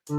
Hey,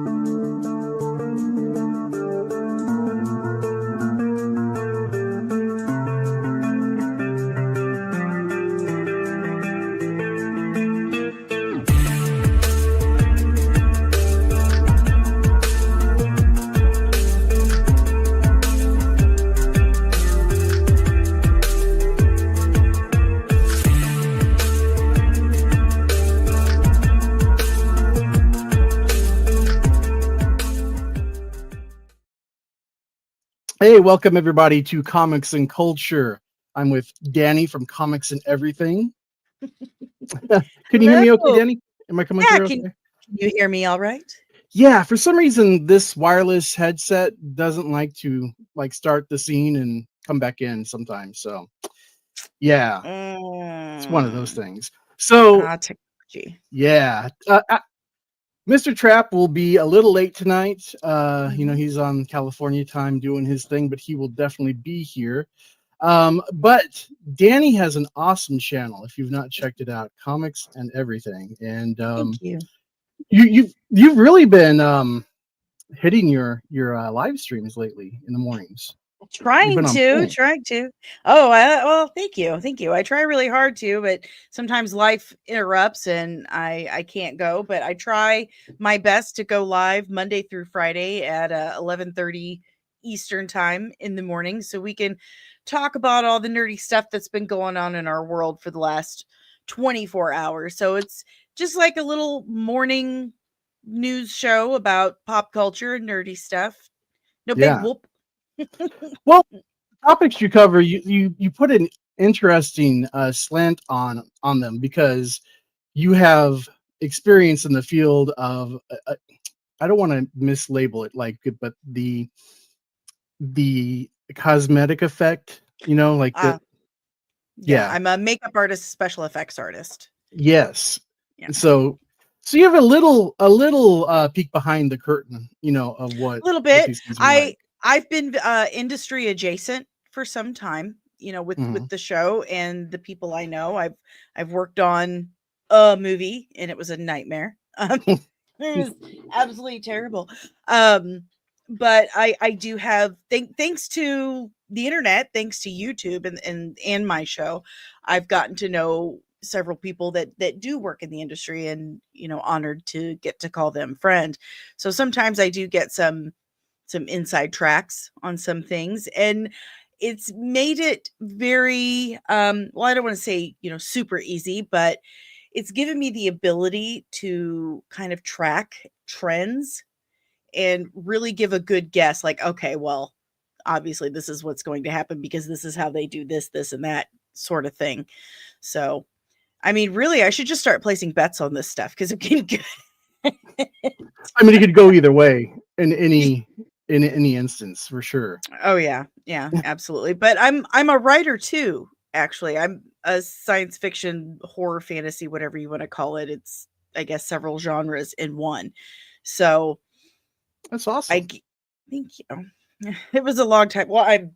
welcome everybody to Comics and Culture. I'm with Dani from Comics and Everything. Can you hear me okay, Dani? Am I coming through okay? Can you hear me all right? Yeah, for some reason this wireless headset doesn't like to start the scene and come back in sometimes. So yeah, it's one of those things. So Technology. yeah, Mr. Trapp will be a little late tonight. He's on California time doing his thing, but he will definitely be here. But Dani has an awesome channel. If you've not checked it out, Comics and Everything. And Thank you. You've really been hitting your live streams lately in the mornings. Trying to. Oh, well, thank you. I try really hard to, but sometimes life interrupts and I can't go. But I try my best to go live Monday through Friday at 11:30 Eastern time in the morning, so we can talk about all the nerdy stuff that's been going on in our world for the last 24 hours. So it's just like a little morning news show about pop culture and nerdy stuff. No big whoop. Well, topics you cover, you put an interesting slant on them because you have experience in the field of I don't want to mislabel it but the cosmetic effect, yeah, I'm a makeup artist, special effects artist. Yes. Yeah. So you have a little peek behind the curtain, of what a little bit. I've been industry adjacent for some time, with the show and the people I know. I've worked on a movie and it was a nightmare. It was absolutely terrible. But I do have thanks to the internet, thanks to YouTube and my show, I've gotten to know several people that do work in the industry and, honored to get to call them friend. So sometimes I do get some inside tracks on some things, and it's made it very well, I don't want to say, super easy, but it's given me the ability to kind of track trends and really give a good guess, like, okay, well, obviously this is what's going to happen because this is how they do this and that sort of thing. So, I mean, really, I should just start placing bets on this stuff because it can good. I mean, it could go either way in any instance, for sure. Oh yeah, absolutely. But I'm a writer too. Actually, I'm a science fiction, horror, fantasy, whatever you want to call it. It's, I guess, several genres in one. So that's awesome. Thank you. It was a long time. Well, I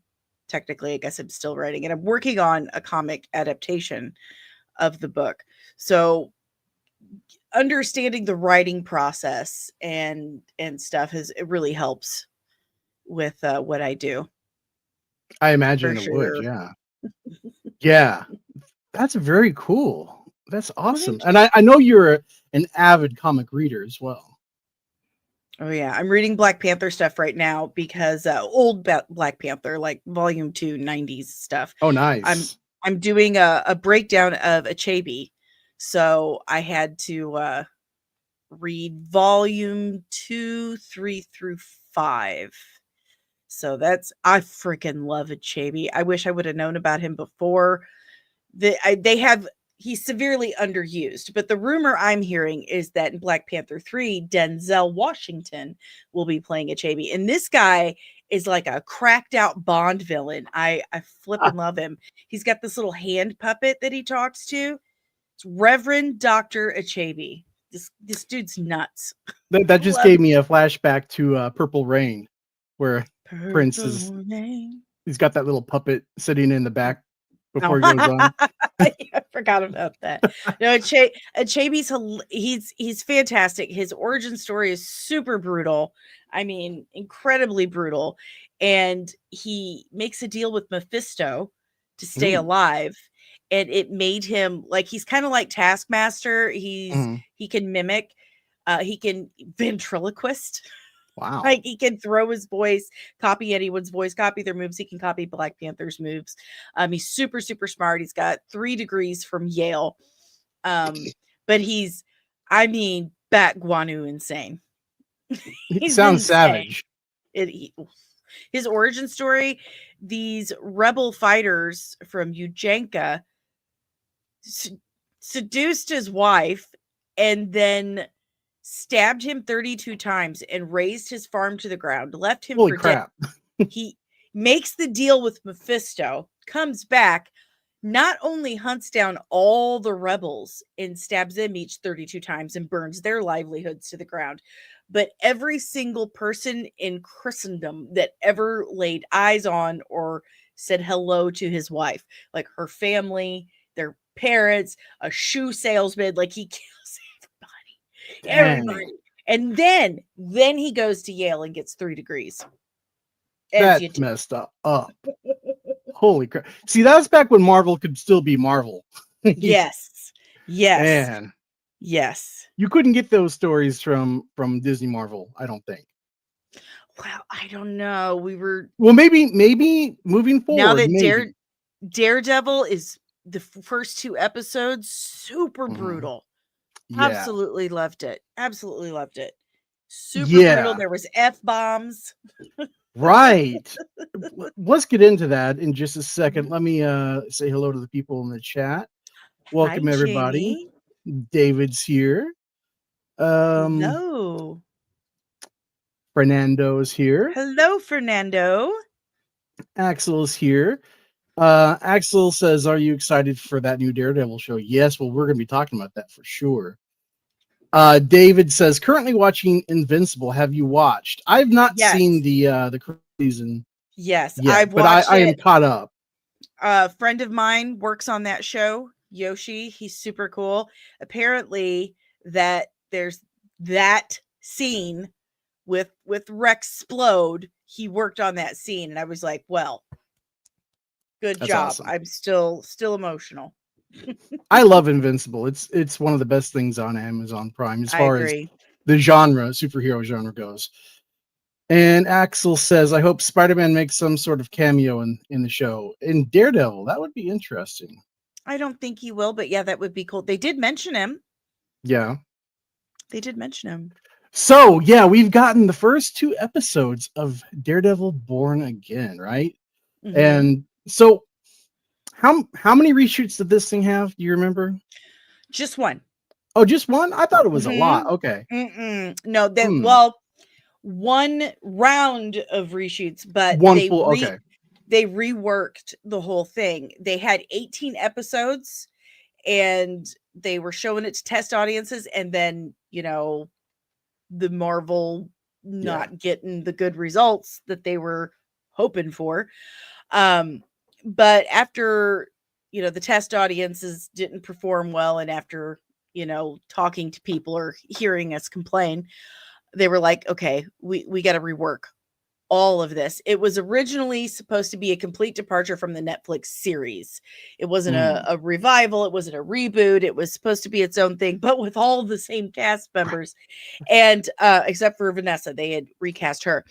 guess I'm still writing, and I'm working on a comic adaptation of the book. So understanding the writing process and stuff it really helps with what I do. I imagine it would, yeah. Yeah. That's very cool. That's awesome. And I know you're an avid comic reader as well. Oh yeah, I'm reading Black Panther stuff right now because old Black Panther, like volume 2, 90s stuff. Oh, nice. I'm doing a breakdown of Achebe, so I had to read volume 2, 3 through 5. So I freaking love Achebe. I wish I would have known about him before. He's severely underused, but the rumor I'm hearing is that in Black Panther 3, Denzel Washington will be playing Achebe. And this guy is like a cracked out Bond villain. I flippin' love him. He's got this little hand puppet that he talks to. It's Reverend Dr. Achebe. This dude's nuts. That just gave me a flashback to Purple Rain, where Prince he's got that little puppet sitting in the back before he goes on. I forgot about that. No, Chaby's he's fantastic. His origin story is super brutal. I mean, incredibly brutal. And he makes a deal with Mephisto to stay Ooh. alive. And it made him like he's kind of like Taskmaster. Mhm. He can mimic, he can ventriloquist. Wow. Like he can throw his voice, copy anyone's voice, copy their moves. He can copy Black Panther's moves. He's super, super smart. He's got 3 degrees from Yale. But he's, I mean, bat guanu insane. It He's sounds insane. savage. His origin story, these rebel fighters from Ujanka seduced his wife and then stabbed him 32 times and razed his farm to the ground, left him Holy for dead. crap. He makes the deal with Mephisto, comes back, not only hunts down all the rebels and stabs them each 32 times and burns their livelihoods to the ground, but every single person in Christendom that ever laid eyes on or said hello to his wife, like her family, their parents, a shoe salesman, like he kills everybody. And then he goes to Yale and gets 3 degrees. That's messed up. Holy crap. See, that's back when Marvel could still be Marvel. Yes. Man. Yes. You couldn't get those stories from Disney Marvel, I don't think. Well, I don't know. Well, maybe moving forward. Now that Daredevil is the first 2 episodes, super brutal. Yeah. Absolutely loved it. Super brutal. There was F-bombs. Right. Let's get into that in just a second. Let me say hello to the people in the chat. Welcome, Hi, everybody. Jamie. David's here. Hello. Fernando's here. Hello, Fernando. Axel's here. Axel says, are you excited for that new Daredevil show? Yes, well, we're going to be talking about that for sure. David says, currently watching Invincible. Have you watched? I've not seen the season. Yes, yet, I've watched I am caught up. A friend of mine works on that show, Yoshi. He's super cool. Apparently, that there's that scene with Rex Splode. He worked on that scene, and I was like, well, good job. Awesome. I'm still emotional. I love Invincible. It's one of the best things on Amazon Prime as far as the superhero genre goes. And Axel says, I hope Spider-Man makes some sort of cameo in the show. In Daredevil, that would be interesting. I don't think he will, but yeah, that would be cool. They did mention him. Yeah. They did mention him. So, yeah, we've gotten the first 2 episodes of Daredevil Born Again, right? Mm-hmm. And so how many reshoots did this thing have? Do you remember? Just 1. Oh, just 1? I thought it was a lot. Okay. No, well, 1 round of reshoots, but they reworked the whole thing. They had 18 episodes and they were showing it to test audiences, and then, the Marvel not getting the good results that they were hoping for. But after, the test audiences didn't perform well, and after, talking to people or hearing us complain, they were like, okay, we got to rework all of this. It was originally supposed to be a complete departure from the Netflix series. It wasn't a revival. It wasn't a reboot. It was supposed to be its own thing, but with all the same cast members. And except for Vanessa, they had recast her.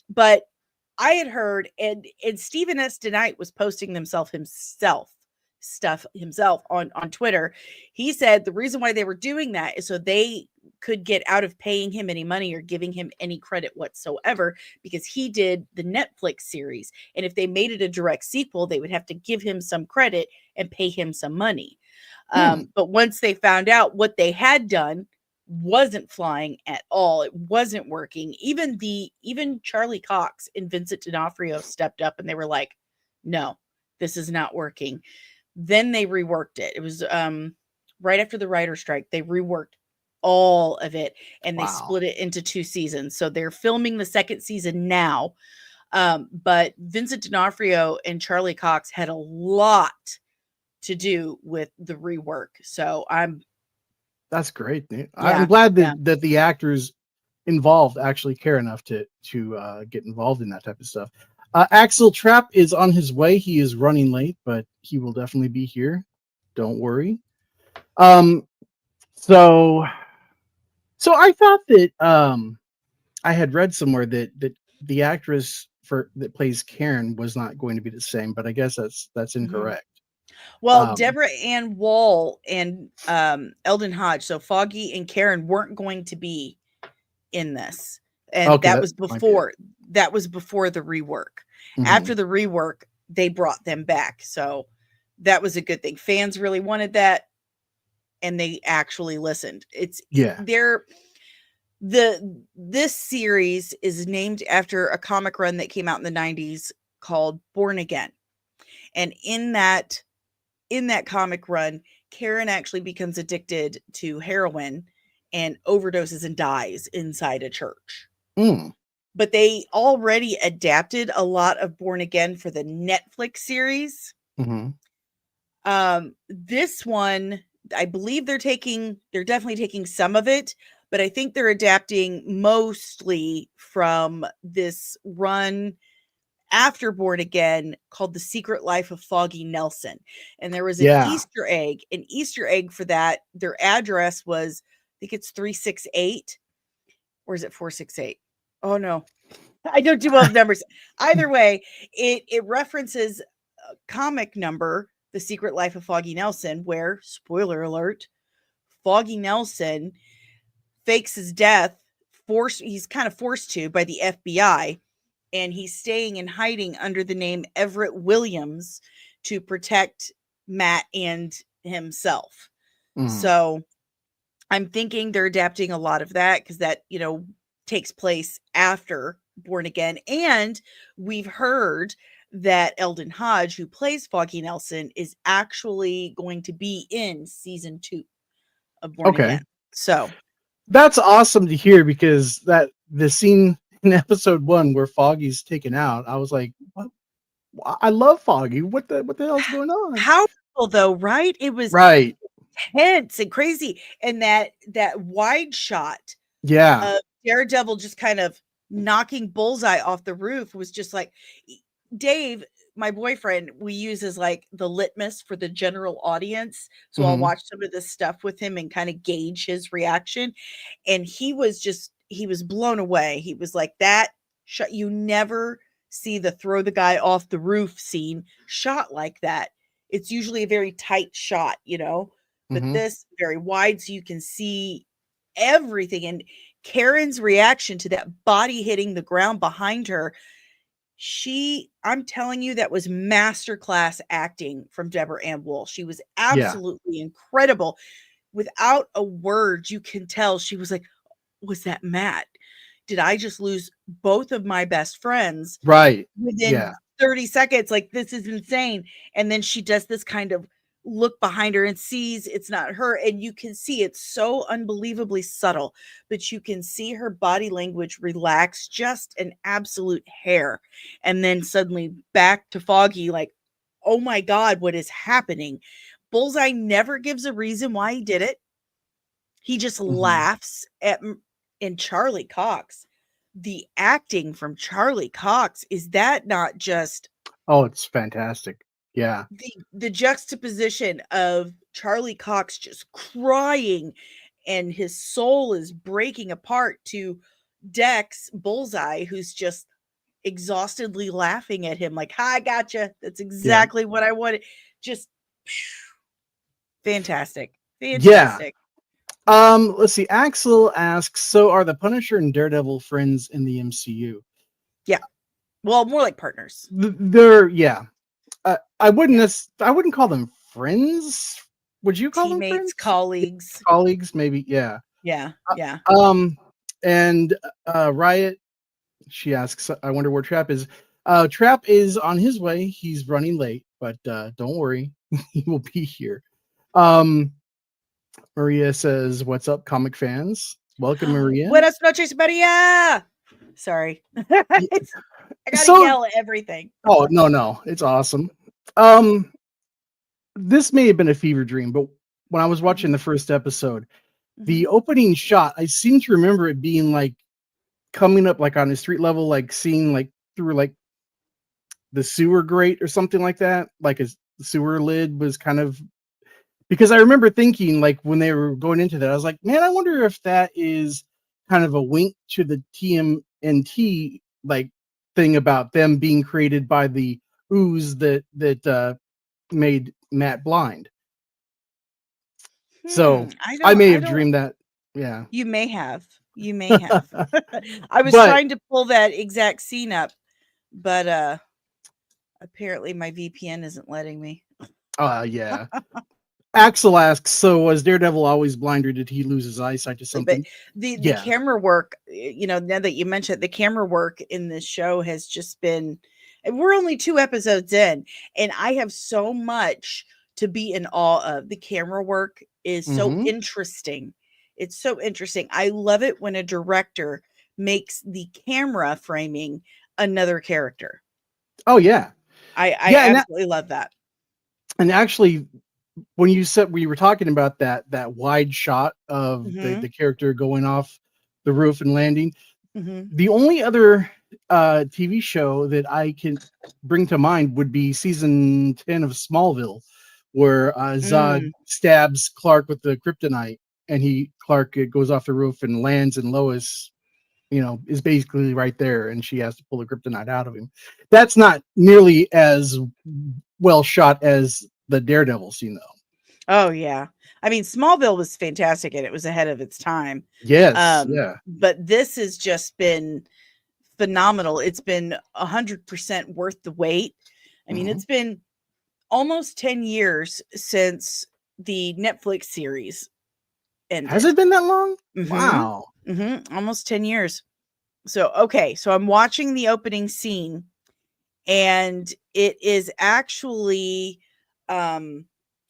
But I had heard, and Stephen S. DeKnight was posting stuff himself on Twitter. He said the reason why they were doing that is so they could get out of paying him any money or giving him any credit whatsoever, because he did the Netflix series. And if they made it a direct sequel, they would have to give him some credit and pay him some money. But once they found out what they had done wasn't flying at all, it wasn't working. Even Charlie Cox and Vincent D'Onofrio stepped up and they were like, no, this is not working. Then they reworked it. It was right after the writer's strike. They reworked all of it and they split it into 2 seasons. So they're filming the 2nd season now. But Vincent D'Onofrio and Charlie Cox had a lot to do with the rework. So that's great. yeah, I'm glad yeah. that the actors involved actually care enough to get involved in that type of stuff. Axel Trapp is on his way. He is running late, but he will definitely be here. Don't worry. Um, so I thought that I had read somewhere that the actress that plays Karen was not going to be the same, but I guess that's incorrect. Well, Deborah Ann Wall and Eldon Hodge, so Foggy and Karen weren't going to be in this, and Okay, that that was might be it. before the rework. Mhm. After the rework, they brought them back, so that was a good thing. Fans really wanted that, and they actually listened. This series is named after a comic run that came out in the 90s called Born Again, and in that comic run, Karen actually becomes addicted to heroin and overdoses and dies inside a church. Mm. But they already adapted a lot of Born Again for the Netflix series. Mm-hmm. This one, I believe they're definitely taking some of it, but I think they're adapting mostly from this run after Born Again called The Secret Life of Foggy Nelson. And there was an Easter egg for that. Their address was, I think it's 368, or is it 468? Oh no, I don't do well with numbers. Either way, it references a comic number, The Secret Life of Foggy Nelson, where, spoiler alert, Foggy Nelson fakes his death, he's kind of forced to by the FBI, and he's staying in hiding under the name Everett Williams to protect Matt and himself. Mm. So I'm thinking they're adapting a lot of that because that, takes place after Born Again. And we've heard that Eldon Hodge, who plays Foggy Nelson, is actually going to be in season 2 of Born Again. So that's awesome to hear, because the scene in episode 1 where Foggy's taken out, I was like, what? I love Foggy. What the hell's going on? Powerful though, right? It was right, tense and crazy, and that wide shot, yeah, of Daredevil just kind of knocking Bullseye off the roof was just like, Dave, my boyfriend, we use as like the litmus for the general audience. So I'll watch some of this stuff with him and kind of gauge his reaction. And he was blown away. He was like, that shot, you never see the throw the guy off the roof scene shot like that. It's usually a very tight shot, but this very wide, so you can see everything. And Karen's reaction to that body hitting the ground behind her, I'm telling you, that was masterclass acting from Deborah Ann Wool. She was absolutely incredible. Without a word, you can tell she was like, was that Matt? Did I just lose both of my best friends? Right. Within 30 seconds, like, this is insane. And then she does this kind of look behind her and sees it's not her, and you can see it's so unbelievably subtle, but you can see her body language relax just an absolute hair, and then suddenly back to Foggy, like, oh my god, what is happening? Bullseye never gives a reason why he did it. He just laughs at, and Charlie Cox, the acting from Charlie Cox, is that not just, oh, it's fantastic. Yeah. The juxtaposition of Charlie Cox just crying and his soul is breaking apart, to Dex Bullseye, who's just exhaustedly laughing at him like, "Hi, gotcha. That's exactly what I wanted." Just fantastic. Fantastic. Yeah. Let's see. Axel asks, so are the Punisher and Daredevil friends in the MCU? Yeah. Well, more like partners. They're I wouldn't call them friends. Would you call them friends? Colleagues. Colleagues, maybe. Yeah. Yeah. Yeah. And Riot, she asks, I wonder where Trap is. Trap is on his way. He's running late, but don't worry, he will be here. Maria says, "What's up, comic fans? Welcome, Maria." Buenas noches, Maria. Sorry. I gotta yell at everything. Oh, no, it's awesome. this may have been a fever dream, but when I was watching the first episode, the opening shot, I seem to remember it being like coming up like on a street level, like seeing like through like the sewer grate or something like that. Like a sewer lid was kind of, because I remember thinking like when they were going into that, I was like, man, I wonder if that is kind of a wink to the TMNT like thing about them being created by the ooze that made Matt blind. So I may have dreamed that. Yeah. You may have. You may have. I was But trying to pull that exact scene up, but apparently my VPN isn't letting me. yeah. Axel asks, so was Daredevil always blind, or did he lose his eyesight to something? But the camera work, now that you mentioned it, the camera work in this show has just been, we're only 2 episodes in, and I have so much to be in awe of. The camera work is so interesting. It's so interesting. I love it when a director makes the camera framing another character. Oh yeah. I absolutely love that. And actually, when you were talking about that wide shot of the character going off the roof and landing, the only other TV show that I can bring to mind would be season 10 of Smallville, where Zod stabs Clark with the kryptonite, and Clark goes off the roof and lands, and Lois, is basically right there, and she has to pull the kryptonite out of him. That's not nearly as well shot as the Daredevil scene, though. Oh yeah. I mean, Smallville was fantastic and it was ahead of its time. Yes. Yeah. But this has just been phenomenal. It's been 100% worth the wait. I mean, it's been almost 10 years since the Netflix series ended. Has it been that long? Wow. Almost 10 years. So, okay. So I'm watching the opening scene, and it is actually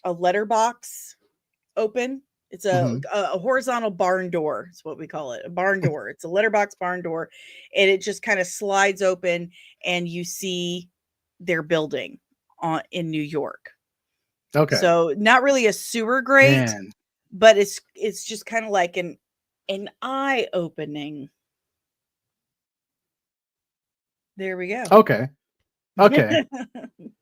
a letterbox open. It's a horizontal barn door. It's what we call it, a barn door. It's a letterbox barn door, and it just kind of slides open, and you see their building in New York. Okay. So not really a sewer grate, but it's just kind of like an eye opening. There we go. Okay.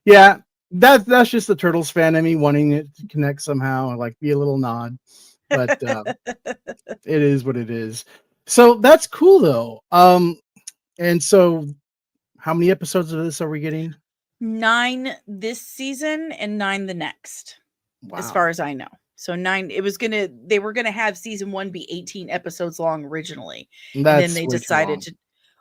Yeah. That's just the Turtles fan in me wanting it to connect somehow, like be a little nod, but it is what it is. So that's cool though. And so how many episodes of this are we getting? 9 this season and 9 the next. Wow. As far as I know. So 9, they were gonna have season 1 be 18 episodes long originally. And then they decided to.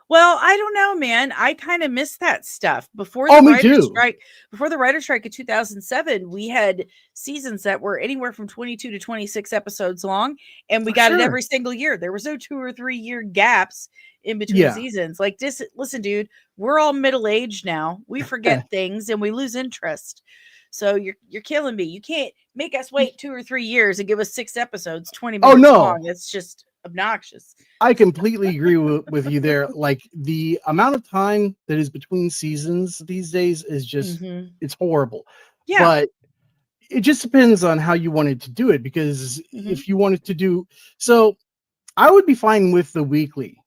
Well, I don't know, man. I kind of miss that stuff. Before the writer's strike in 2007, we had seasons that were anywhere from 22 to 26 episodes long, and we got it every single year. There was no 2 or 3 year gaps in between seasons. Like this, listen, dude, we're all middle-aged now. We forget things and we lose interest. So you're killing me. You can't make us wait 2 or 3 years and give us 6 episodes, 20 minutes long. It's just obnoxious. I completely agree with you there. Like the amount of time that is between seasons these days is just it's horrible. Yeah. But it just depends on how you wanted to do it, because if you wanted to do so, I would be fine with the weekly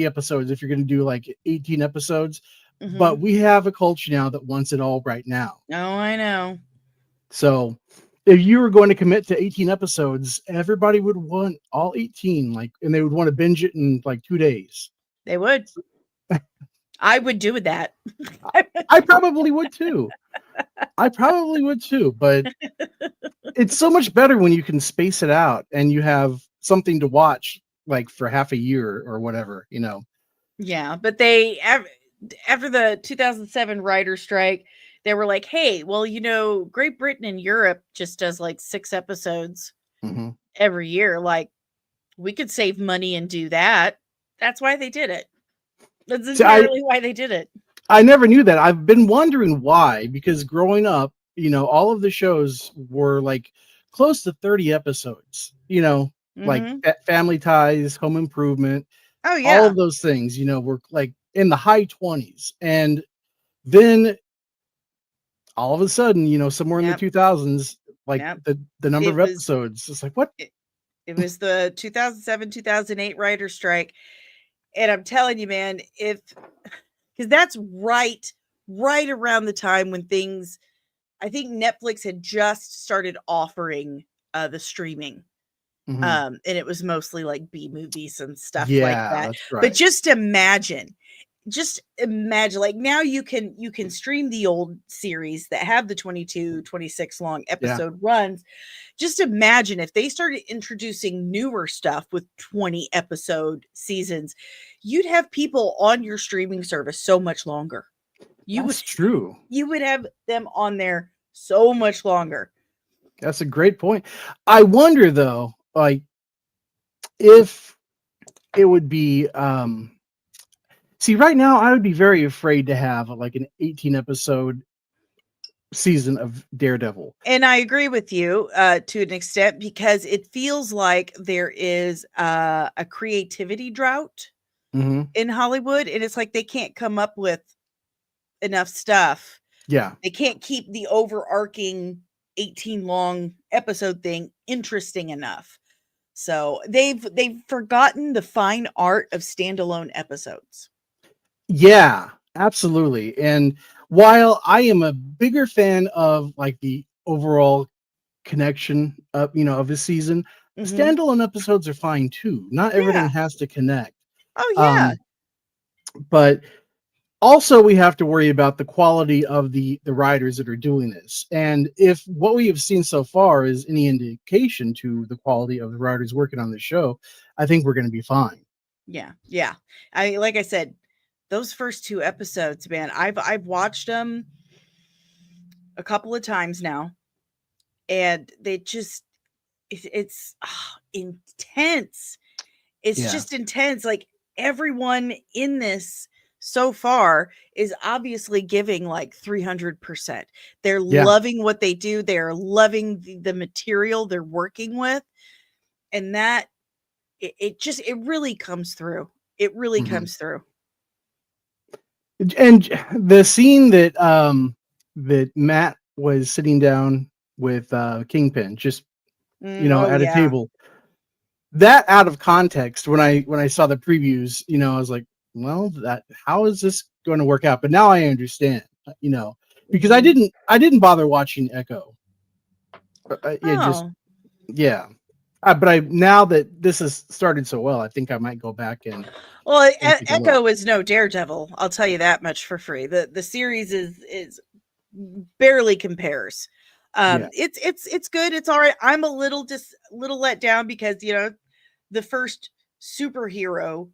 episodes if you're going to do like 18 episodes. But we have a culture now that wants it all right now. Oh, I know. So if you were going to commit to 18 episodes, everybody would want all 18, and they would want to binge it in like 2 days. They would. I would do that. I probably would too. But it's so much better when you can space it out and you have something to watch like for half a year or whatever, Yeah, but after the 2007 writer's strike, they were like, hey, well, Great Britain and Europe just does like 6 episodes every year. Like, we could save money and do that. That's why they did it. That's entirely why they did it. I never knew that. I've been wondering why, because growing up, all of the shows were like close to 30 episodes, like Family Ties, Home Improvement. Oh, yeah. All of those things, were like in the high 20s. And then all of a sudden, somewhere in the 2000s, like Yep. the number It of was episodes, it's like, what? it was the 2007, 2008 writer strike. And I'm telling you, man, because that's right around the time when things, I think Netflix had just started offering the streaming. And it was mostly like B movies and stuff like Yeah, that. that's But right. just imagine, like now you can stream the old series that have the 22, 26 long episode runs. Just imagine if they started introducing newer stuff with 20 episode seasons, you'd have people on your streaming service so much longer. That's true. You would have them on there so much longer. That's a great point. I wonder though, like, if it would be see, right now I would be very afraid to have like an 18 episode season of Daredevil. And I agree with you to an extent, because it feels like there is a creativity drought in Hollywood, and it's like they can't come up with enough stuff. Yeah. They can't keep the overarching 18 long episode thing interesting enough. So they've forgotten the fine art of standalone episodes. Yeah, absolutely. And while I am a bigger fan of like the overall connection of the season, standalone episodes are fine too. Not everything has to connect. Oh yeah. But also we have to worry about the quality of the writers that are doing this. And if what we have seen so far is any indication to the quality of the writers working on the show, I think we're going to be fine. Yeah. Like I said, those first 2 episodes, man, I've watched them a couple of times now, and they just it's intense. It's just intense. Like, everyone in this so far is obviously giving like 300%. They're loving what they do. They're loving the material they're working with, and that it really comes through. It really comes through. And the scene that Matt was sitting down with Kingpin, just at a table, that out of context, when I saw the previews, I was like, well, that how is this going to work out? But now I understand, because I didn't bother watching Echo. But now that this has started so well, I think I might go back and Echo is no Daredevil. I'll tell you that much for free. The series is barely compares. It's good. It's all right. I'm a little let down because the first superhero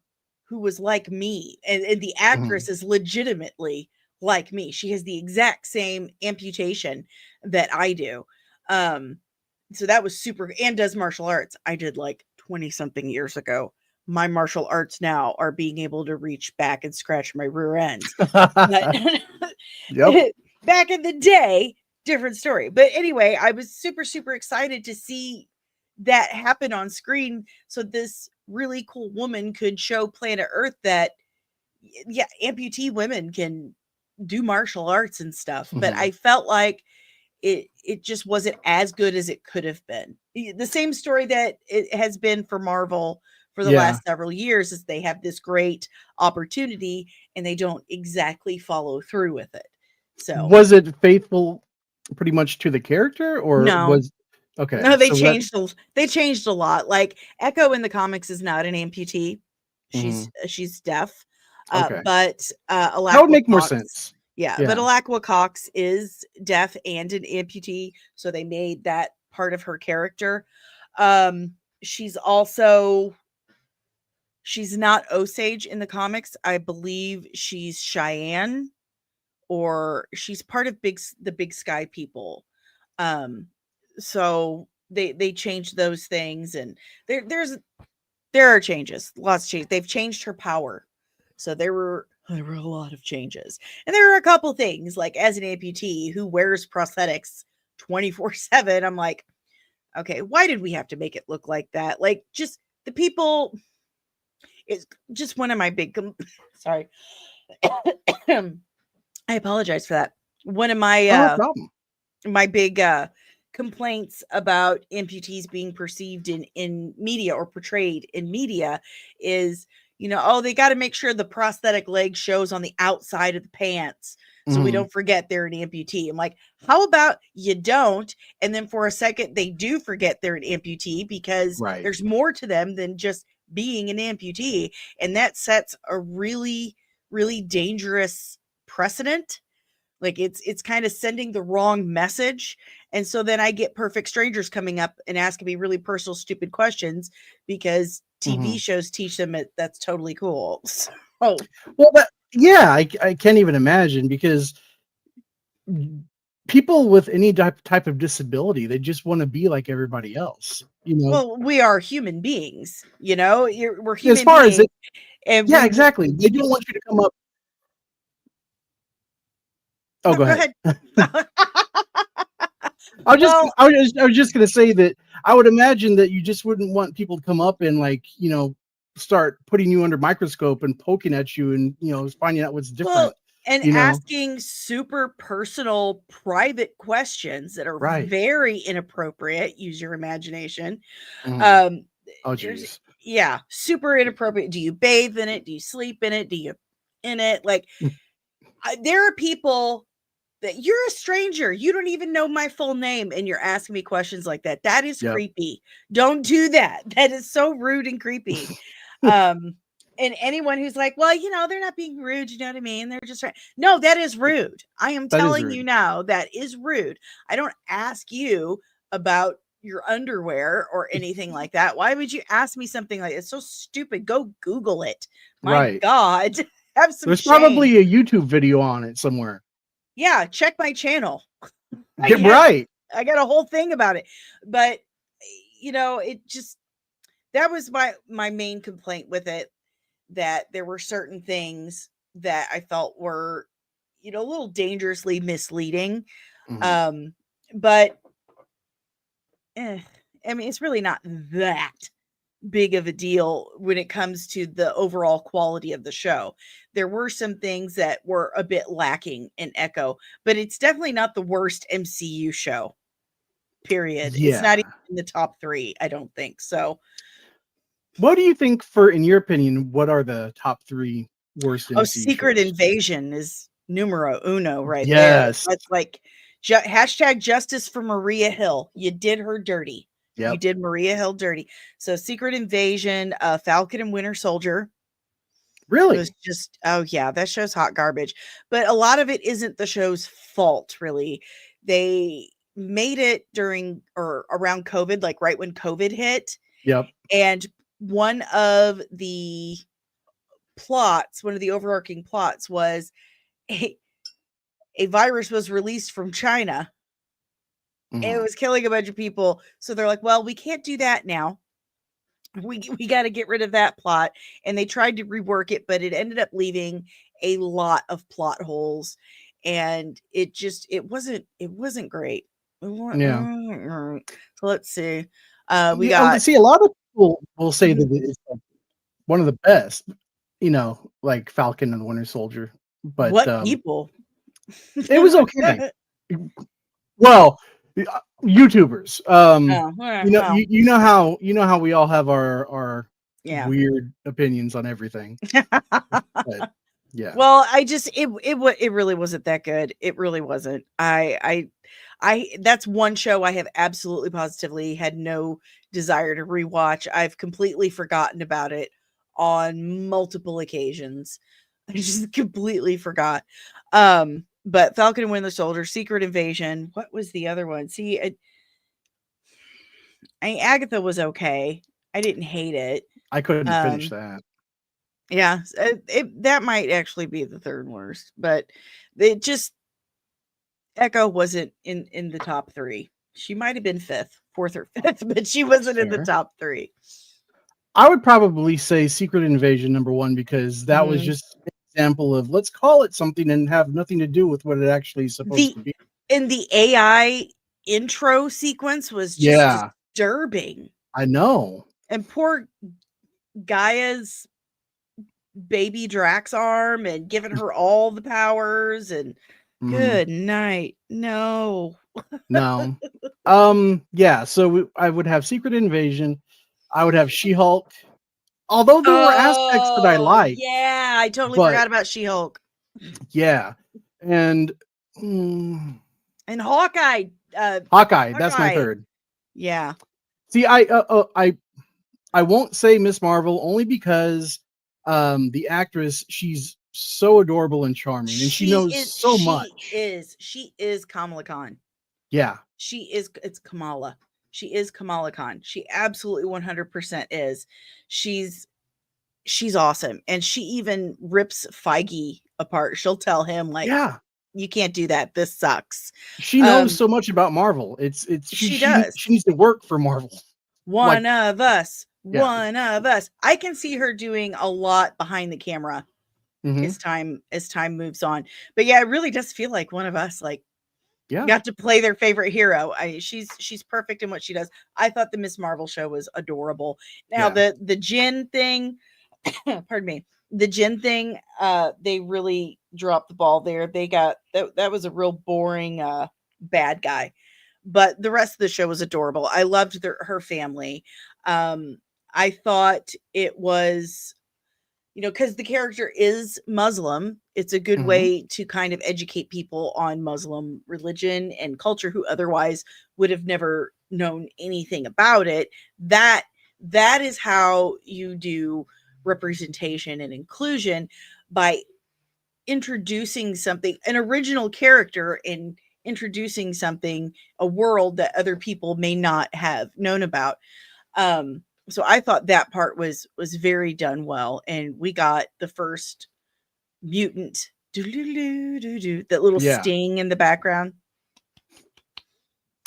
who was like me, and the actress is legitimately like me. She has the exact same amputation that I do. So that was super, and does martial arts. I did like 20 something years ago. My martial arts now are being able to reach back and scratch my rear end. But back in the day, different story. But anyway, I was super, super excited to see that happen on screen. So this really cool woman could show planet Earth that, amputee women can do martial arts and stuff. But I felt like it just wasn't as good as it could have been. The same story that it has been for Marvel for the last several years, is they have this great opportunity and they don't exactly follow through with it. So was it faithful pretty much to the character, or no, they changed a lot. Like, Echo in the comics is not an amputee. She's deaf. But Alaqua that would make more Cox, sense. But Alaqua Cox is deaf and an amputee, so they made that part of her character. She's not Osage in the comics. I believe she's Cheyenne, or she's part of the Big Sky people. So they changed those things, and there are changes, lots of change. They've changed her power, so there were a lot of changes, and there are a couple things, like, as an amputee who wears prosthetics 24/7, I'm like, okay, why did we have to make it look like that? Like, just the people. It's just one of my big sorry. I apologize for that. One of No problem. my big complaints about amputees being perceived in media or portrayed in media is, they got to make sure the prosthetic leg shows on the outside of the pants so we don't forget they're an amputee. I'm like, how about you don't? And then for a second, they do forget they're an amputee because there's more to them than just being an amputee. And that sets a really, really dangerous precedent. Like it's kind of sending the wrong message. And so then I get perfect strangers coming up and asking me really personal, stupid questions because TV shows teach them that's totally cool. So, well, I can't even imagine, because people with any type of disability, they just want to be like everybody else. Well, we are human beings, we're human as far beings, as and exactly. They don't want you to come up. Oh, no, go ahead. I was just gonna say that I would imagine that you just wouldn't want people to come up and start putting you under microscope and poking at you and finding out what's different. Well, and asking super personal, private questions that are very inappropriate. Use your imagination. Oh, geez. Yeah, super inappropriate. Do you bathe in it? Do you sleep in it? Do you in it? Like, there are people that you're a stranger. You don't even know my full name, and you're asking me questions like that. That is creepy. Don't do that. That is so rude and creepy. And anyone who's like, well, they're not being rude. You know what I mean? They're just right. No, that is rude. I am telling you now, that is rude. I don't ask you about your underwear or anything like that. Why would you ask me something like it's so stupid? Go Google it. My God, have some. There's shame. Probably a YouTube video on it somewhere. Yeah, check my channel. Get right. I got a whole thing about it, but it just, that was my main complaint with it, that there were certain things that I felt were, a little dangerously misleading. But I mean, it's really not that big of a deal when it comes to the overall quality of the show. There were some things that were a bit lacking in Echo, but it's definitely not the worst MCU show. Period. Yeah. It's not even in the top 3, I don't think. So what do you think, in your opinion, what are the top 3 worst MCU Secret shows? Invasion is numero uno right there. That's like hashtag justice for Maria Hill. You did her dirty. You did Maria Hill dirty. So Secret Invasion, Falcon and Winter Soldier. Really? It was just, oh yeah, that show's hot garbage. But a lot of it isn't the show's fault, really. They made it during or around COVID, like right when COVID hit. Yep. And one of the overarching plots was a virus was released from China. And it was killing a bunch of people. So they're like, well, we can't do that now. We got to get rid of that plot. And they tried to rework it, but it ended up leaving a lot of plot holes. And it wasn't great. Yeah. So let's see. A lot of people will say that it's one of the best, like Falcon and the Winter Soldier. But what people? It was okay. Well, YouTubers. You know how we all have our weird opinions on everything. But, yeah. Well, it really wasn't that good. It really wasn't. I that's one show I have absolutely positively had no desire to rewatch. I've completely forgotten about it on multiple occasions. I just completely forgot. But Falcon and Winter Soldier, Secret Invasion. What was the other one? See, Agatha was okay. I didn't hate it. I couldn't finish that. Yeah, that might actually be the third worst, but it just Echo wasn't in the top 3. She might have been 4th or 5th, but she wasn't in the top 3. I would probably say Secret Invasion number 1, because that was just an example of let's call it something and have nothing to do with what it actually is supposed to be. And the AI intro sequence was just disturbing. I know. And poor Gaia's baby Drax arm and giving her all the powers, and Good night. No. No. Yeah. So I would have Secret Invasion. I would have She-Hulk. Although there were aspects that I Oh, liked, yeah. I totally but forgot about She-Hulk. yeah, and And Hawkeye. Hawkeye. That's my Hawkeye. third. Yeah. See, I won't say Miss Marvel only because the actress, she's so adorable and charming, and she knows so much. She is Kamala Khan. Yeah. It's Kamala. She is Kamala Khan. She absolutely 100% is. She's awesome. And she even rips Feige apart. She'll tell him, like, Yeah. you can't do that. This sucks. She knows so much about Marvel. She does. She needs to work for Marvel. One of us. Yeah. One of us. I can see her doing a lot behind the camera as time moves on. But yeah, it really does feel like one of us, like, got to play their favorite hero. She's perfect in what she does. I thought the Miss Marvel show was adorable. Now the Jin thing, pardon me, the Jin thing, they really dropped the ball there. They got that was a real boring bad guy. But the rest of the show was adorable. I loved her family. I thought it was, because the character is Muslim, it's a good way to kind of educate people on Muslim religion and culture who otherwise would have never known anything about it. That is how you do representation and inclusion, by introducing something, an original character, and introducing something, a world that other people may not have known about. So I thought that part was very done well, and we got the first mutant that little sting in the background.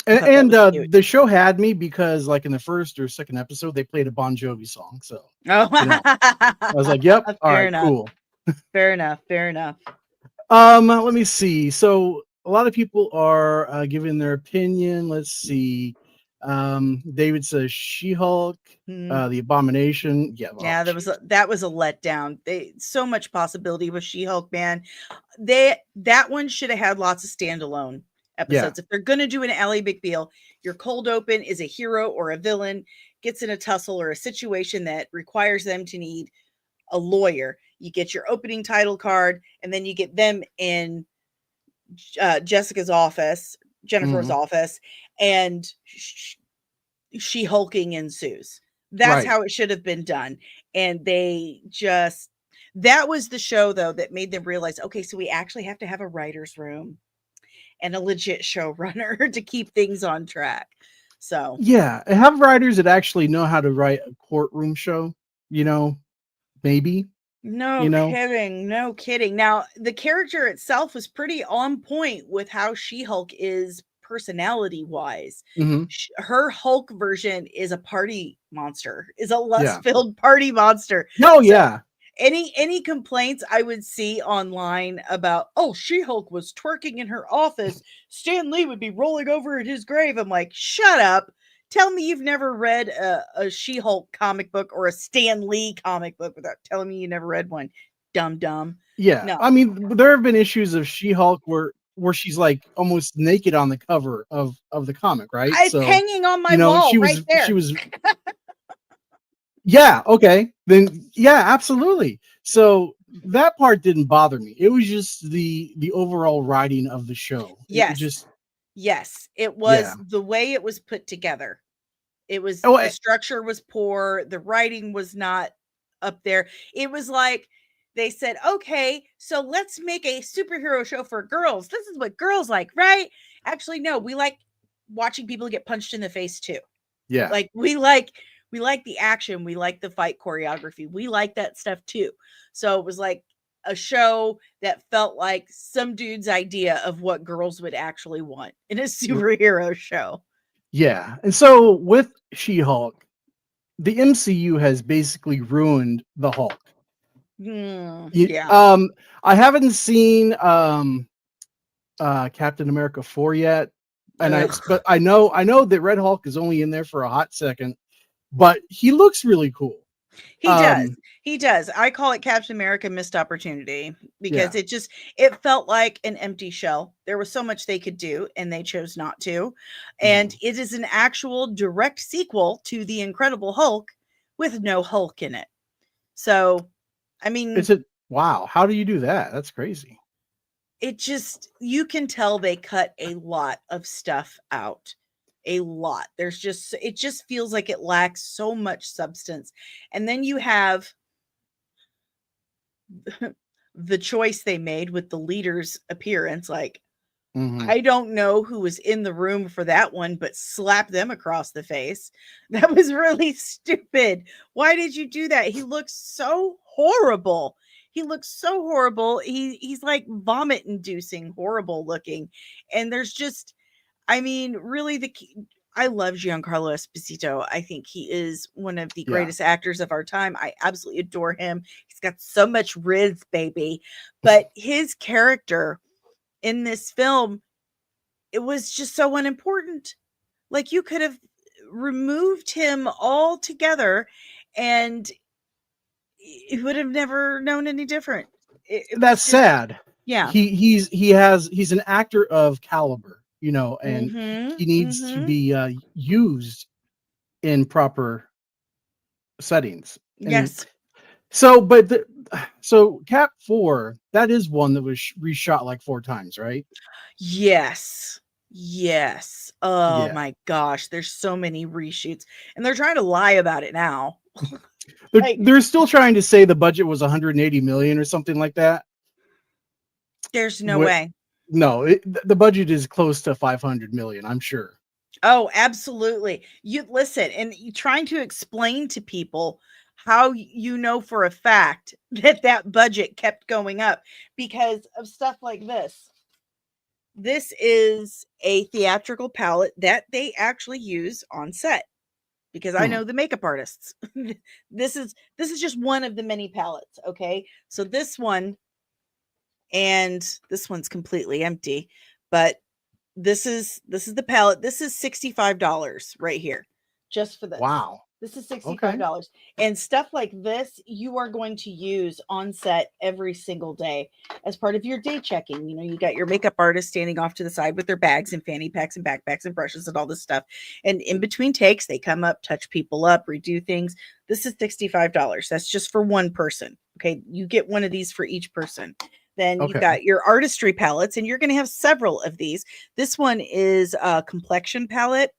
And the show had me because, like, in the first or second episode, they played a Bon Jovi song. So I was like, "Yep, all right, cool." Fair enough. Let me see. So a lot of people are giving their opinion. Let's see. David says She-Hulk, the Abomination. Yeah, that was a letdown. So much possibility with She-Hulk, man. That one should have had lots of standalone episodes. If they're gonna do an Ally McBeal, your cold open is a hero or a villain gets in a tussle or a situation that requires them to need a lawyer. You get your opening title card, and then you get them in Jennifer's office, and She-Hulking ensues. That's how it should have been done. And that was the show, though, that made them realize, okay, so we actually have to have a writer's room and a legit showrunner to keep things on track. So have writers that actually know how to write a courtroom show, maybe. No kidding. Now, the character itself was pretty on point with how She-Hulk is personality-wise. Her Hulk version is a party monster, is a lust-filled party monster. Any complaints I would see online about, She-Hulk was twerking in her office, Stan Lee would be rolling over at his grave. I'm like, shut up. Tell me you've never read a She-Hulk comic book or a Stan Lee comic book without telling me you never read one. Dumb. Yeah. No. I mean, there have been issues of She-Hulk where she's like almost naked on the cover of the comic, right? It's hanging on my wall right there. She was Yeah, okay. Then absolutely. So that part didn't bother me. It was just the overall writing of the show. Yes, it was the way it was put together. It was the structure was poor, the writing was not up there. It was like they said, okay, so let's make a superhero show for girls. This is what girls like, right? Actually, no, we like watching people get punched in the face too. Yeah. Like we like the action, we like the fight choreography, we like that stuff too. So it was like a show that felt like some dude's idea of what girls would actually want in a superhero show. Yeah. And so with She-Hulk, the MCU has basically ruined the Hulk. I haven't seen Captain America 4 yet. But I know that Red Hulk is only in there for a hot second, but he looks really cool. He does. He does. I call it Captain America missed opportunity because it felt like an empty shell. There was so much they could do and they chose not to. And it is an actual direct sequel to The Incredible Hulk with no Hulk in it. So, I mean, wow, how do you do that? That's crazy. It just, you can tell they cut a lot of stuff out. A lot. It just feels like it lacks so much substance. And then you have the choice they made with the leader's appearance. Like, I don't know who was in the room for that one, but slap them across the face. That was really stupid. Why did you do that? He looks so horrible. He's like vomit inducing, horrible looking. And there's just, I mean, really I love Giancarlo Esposito. I think he is one of the greatest actors of our time. I absolutely adore him. He's got so much riz, baby. But his character in this film, it was just so unimportant. Like, you could have removed him altogether and he would have never known any different. That's sad. Yeah. He's an actor of caliber, and he needs to be used in proper settings. Yes. So Cap 4, that is one that was reshot like 4 times, right? Yes. Oh my gosh, there's so many reshoots and they're trying to lie about it now. They're still trying to say the budget was 180 million or something like that. There's no way. No, the budget is close to 500 million, I'm sure. Oh, absolutely. You listen, and you trying to explain to people how you know for a fact that budget kept going up because of stuff like this. This is a theatrical palette that they actually use on set because I know the makeup artists. This is just one of the many palettes, okay? So this one and this one's completely empty, but this is the palette. This is $65 right here just for this. Wow. This is $65. Okay. And stuff like this, you are going to use on set every single day as part of your day checking. You got your makeup artist standing off to the side with their bags and fanny packs and backpacks and brushes and all this stuff. And in between takes, they come up, touch people up, redo things. This is $65. That's just for one person. Okay. You get one of these for each person. Then you've got your artistry palettes, and you're going to have several of these. This one is a complexion palette.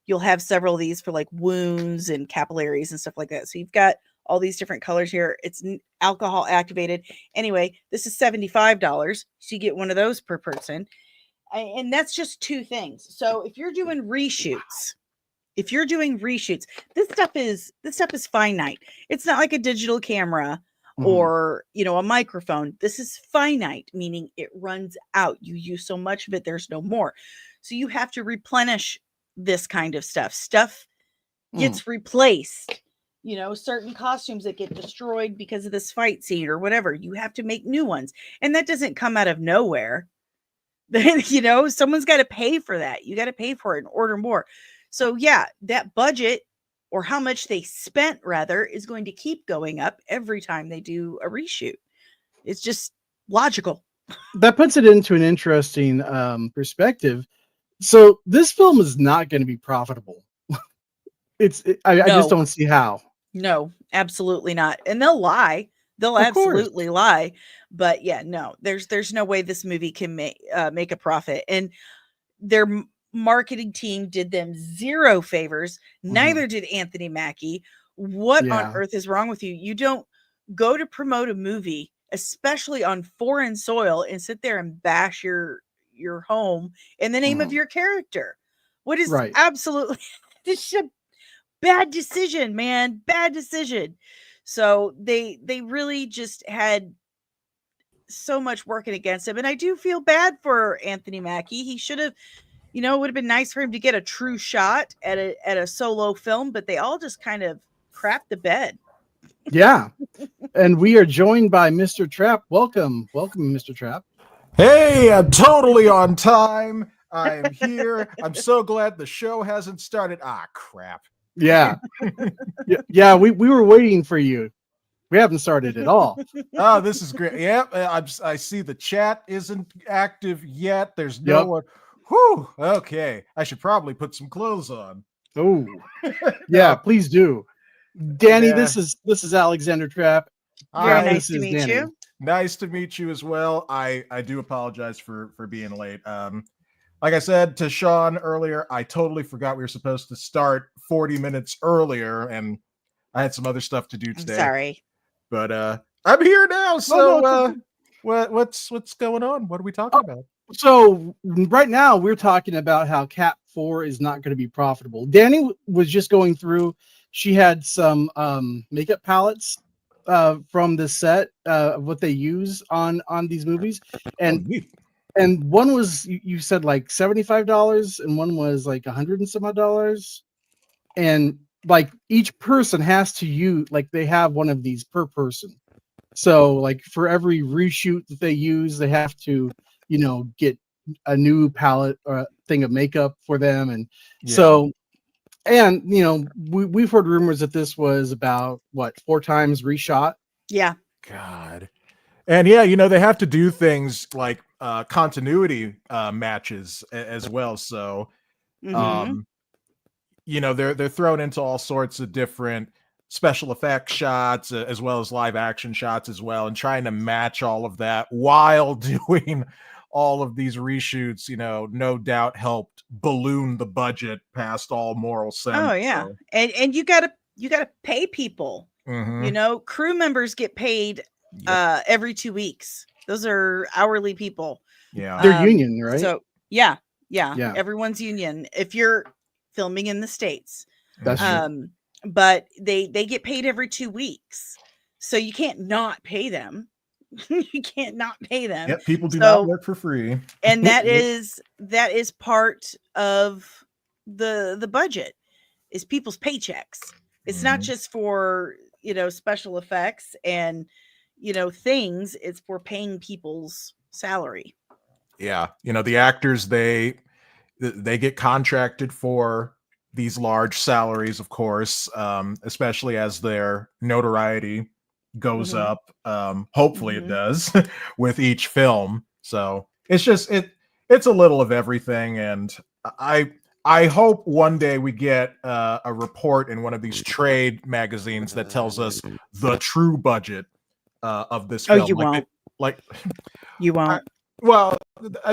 You'll have several of these for like wounds and capillaries and stuff like that. So you've got all these different colors here. It's alcohol activated. Anyway, this is $75. So you get one of those per person. And that's just 2 things. So if you're doing reshoots, this stuff is finite. It's not like a digital camera or, a microphone. This is finite, meaning it runs out. You use so much of it, there's no more. So you have to replenish this kind of stuff. Stuff gets replaced. Certain costumes that get destroyed because of this fight scene or whatever. You have to make new ones. And that doesn't come out of nowhere. Then, someone's got to pay for that. You got to pay for it and order more. So yeah, that budget, or how much they spent rather, is going to keep going up every time they do a reshoot. It's just logical. That puts it into an interesting perspective. So this film is not going to be profitable. I just don't see how. No, absolutely not. And they'll lie. They'll absolutely lie. But yeah, no, there's no way this movie can make a profit. And their marketing team did them zero favors. Neither did Anthony Mackie. What on earth is wrong with you? You don't go to promote a movie, especially on foreign soil, and sit there and bash your home in the name of your character. What is absolutely this is a bad decision, man. Bad decision. So they really just had so much working against him. And I do feel bad for Anthony Mackie. He should have, it would have been nice for him to get a true shot at a solo film, but they all just kind of crapped the bed. Yeah. And we are joined by Mr. Trapp. Welcome, Mr. Trapp. Hey, I'm totally on time. I'm here. I'm so glad the show hasn't started. Ah, crap. Yeah. Yeah, we were waiting for you. We haven't started at all. Oh, this is great. Yep, I see the chat isn't active yet. There's no Yep. one. Whew. Okay, I should probably put some clothes on. Oh, yeah, No. please do. Danny, Yeah. this is Alexander Trapp. Very And nice this to is meet Danny. you. Nice to meet you as well. I do apologize for being late. Like I said to Shaun earlier, I totally forgot we were supposed to start 40 minutes earlier, and I had some other stuff to do I'm today. sorry. But I'm here now. So no, what's going on? What are we talking about? So right now we're talking about how Cap 4 is not going to be profitable. Danny was just going through. She had some makeup palettes from the set of what they use on these movies, and one was you said like $75, and one was like $100 and some odd dollars, and like each person has to use, like they have one of these per person. So like for every reshoot that they use, they have to, get a new palette or thing of makeup for them. And so, and we've heard rumors that this was about 4 times reshot. Yeah. God. And yeah, they have to do things like continuity matches as well. So Mhm. they're thrown into all sorts of different special effects shots as well as live action shots as well, and trying to match all of that while doing all of these reshoots, no doubt helped balloon the budget past all moral sense. Oh yeah. So. And you gotta pay people. Mhm. Crew members get paid Yep. every 2 weeks. Those are hourly people. Yeah. They're union, right? So yeah. Yeah. Everyone's union if you're filming in the States. That's true. But they get paid every 2 weeks. So you can't not pay them. You can't not pay them. Yep, people do not work for free. And that is part of the budget is people's paychecks. It's not just for, special effects and, things. It's for paying people's salary. Yeah. The actors, they get contracted for these large salaries, of course, especially as their notoriety goes up. Hopefully it does with each film. So it's just it's a little of everything. And I hope one day we get a report in one of these trade magazines that tells us the true budget of this film. You won't. You won't. Well,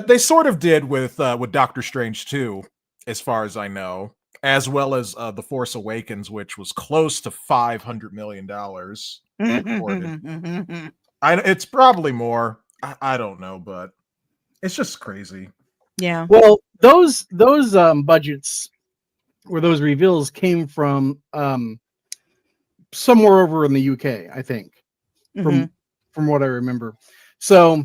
they sort of did with Doctor Strange 2, as far as I know, as well as The Force Awakens, which was close to $500 million reported. It's probably more. I don't know, but it's just crazy. Yeah. Well, those budgets or those reveals came from somewhere over in the UK, I think, from what I remember. So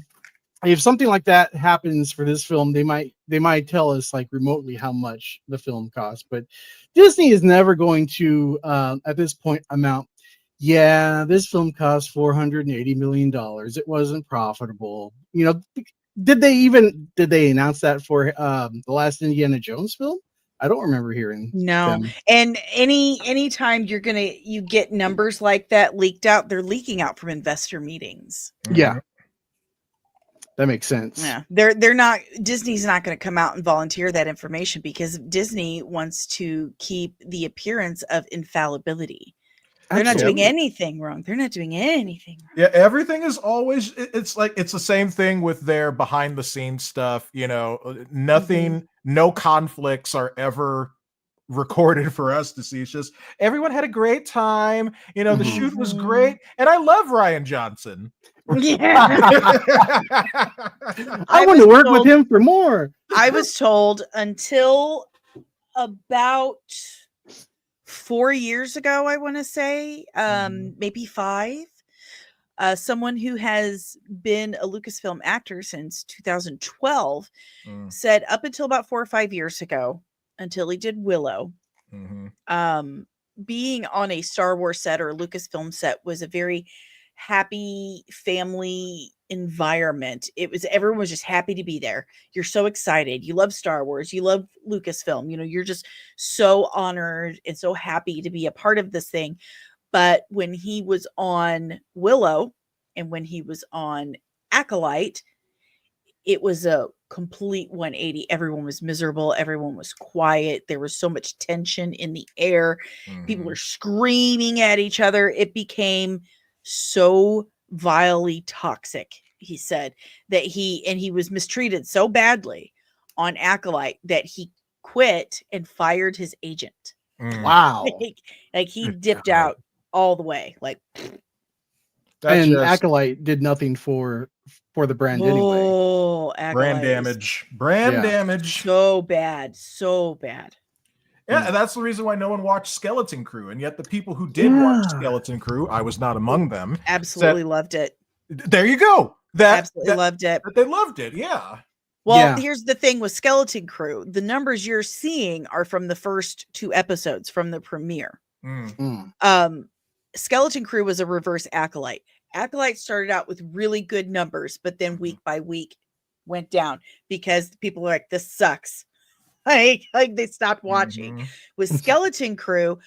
if something like that happens for this film, they might tell us like remotely how much the film costs. But Disney is never going to at this point amount. Yeah, this film cost $480 million. It wasn't profitable. Did they announce that for the last Indiana Jones film? I don't remember hearing. No. them. And anytime you get numbers like that leaked out, they're leaking out from investor meetings. Yeah. That makes sense. Yeah. Disney's not going to come out and volunteer that information because Disney wants to keep the appearance of infallibility. They're not doing anything wrong. Yeah, everything is always, it's like, it's the same thing with their behind the scenes stuff. Nothing, no conflicts are ever recorded for us to see. It's just everyone had a great time. The shoot was great. And I love Ryan Johnson. Yeah. I want to work with him for more. I was told until about 4 years ago, I want to say, maybe 5, someone who has been a Lucasfilm actor since 2012 said up until about 4 or 5 years ago, until he did Willow, being on a Star Wars set or a Lucasfilm set was a very happy family environment. Everyone was just happy to be there. You're so excited. You love Star Wars. You love Lucasfilm. You're just so honored and so happy to be a part of this thing. But when he was on Willow and when he was on Acolyte, it was a complete 180. Everyone was miserable. Everyone was quiet. There was so much tension in the air. People were screaming at each other. It became so vilely toxic, he said, that he was mistreated so badly on Acolyte that he quit and fired his agent. Wow. Like he dipped out all the way. Like, and Acolyte did nothing for the brand anyway. Oh, brand damage. Damage. So bad. So bad. Yeah, and that's the reason why no one watched Skeleton Crew. And yet the people who did watch Skeleton Crew, I was not among them. Absolutely loved it. There you go. Absolutely loved it. They loved it, yeah. Well, here's the thing with Skeleton Crew. The numbers you're seeing are from the first 2 episodes from the premiere. Skeleton Crew was a reverse Acolyte. Acolyte started out with really good numbers, but then week by week went down because people were like, this sucks. Like they stopped watching. With Skeleton Crew,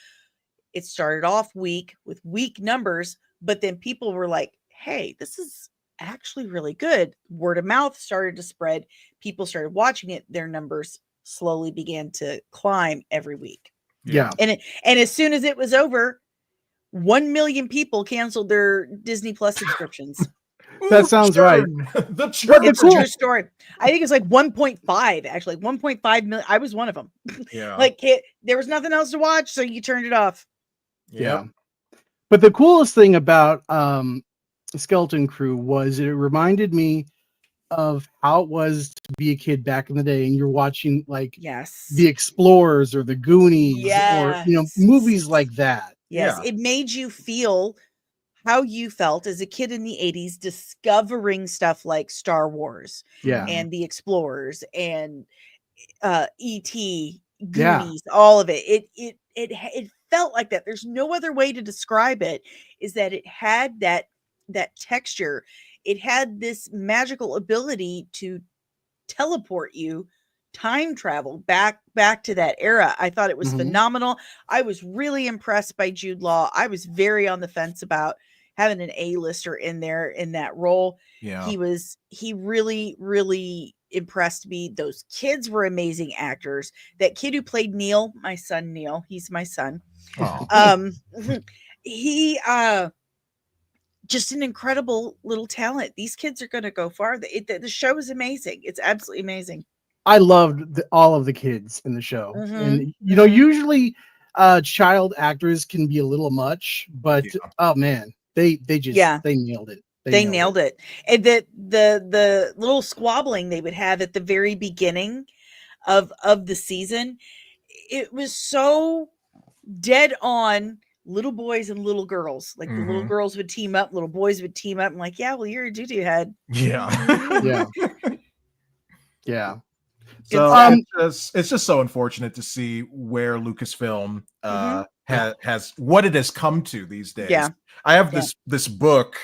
it started off weak with weak numbers, but then people were like, hey, this is actually really good. Word of mouth started to spread. People started watching it. Their numbers slowly began to climb every week. Yeah. And as soon as it was over, 1 million people canceled their Disney Plus subscriptions. That sounds right. It's a true story. I think it's like 1.5, actually. 1.5 million. I was one of them. Yeah. Like there was nothing else to watch, so you turned it off. Yeah. But the coolest thing about Skeleton Crew was it reminded me of how it was to be a kid back in the day, and you're watching like the Explorers or the Goonies or movies like that. Yes, it made you feel how you felt as a kid in the 80s discovering stuff like Star Wars and the Explorers and E.T., Goonies, all of it. It felt like that. There's no other way to describe it, is that it had that texture. It had this magical ability to teleport you, time travel back to that era. I thought it was phenomenal. I was really impressed by Jude Law. I was very on the fence about having an A-lister in there in that role. Yeah. He really, really impressed me. Those kids were amazing actors. That kid who played Neil, my son Neil, he's my son. Oh. He just an incredible little talent. These kids are going to go far. The show is amazing. It's absolutely amazing. I loved all of the kids in the show. And usually child actors can be a little much, but oh man, they nailed it. They nailed it. And the little squabbling they would have at the very beginning of the season, it was so dead on little boys and little girls. Like the little girls would team up, little boys would team up. I'm like, yeah, well, you're a doo-doo head. Yeah. Yeah. So it's just so unfortunate to see where Lucasfilm has what it has come to these days. Yeah. I have this book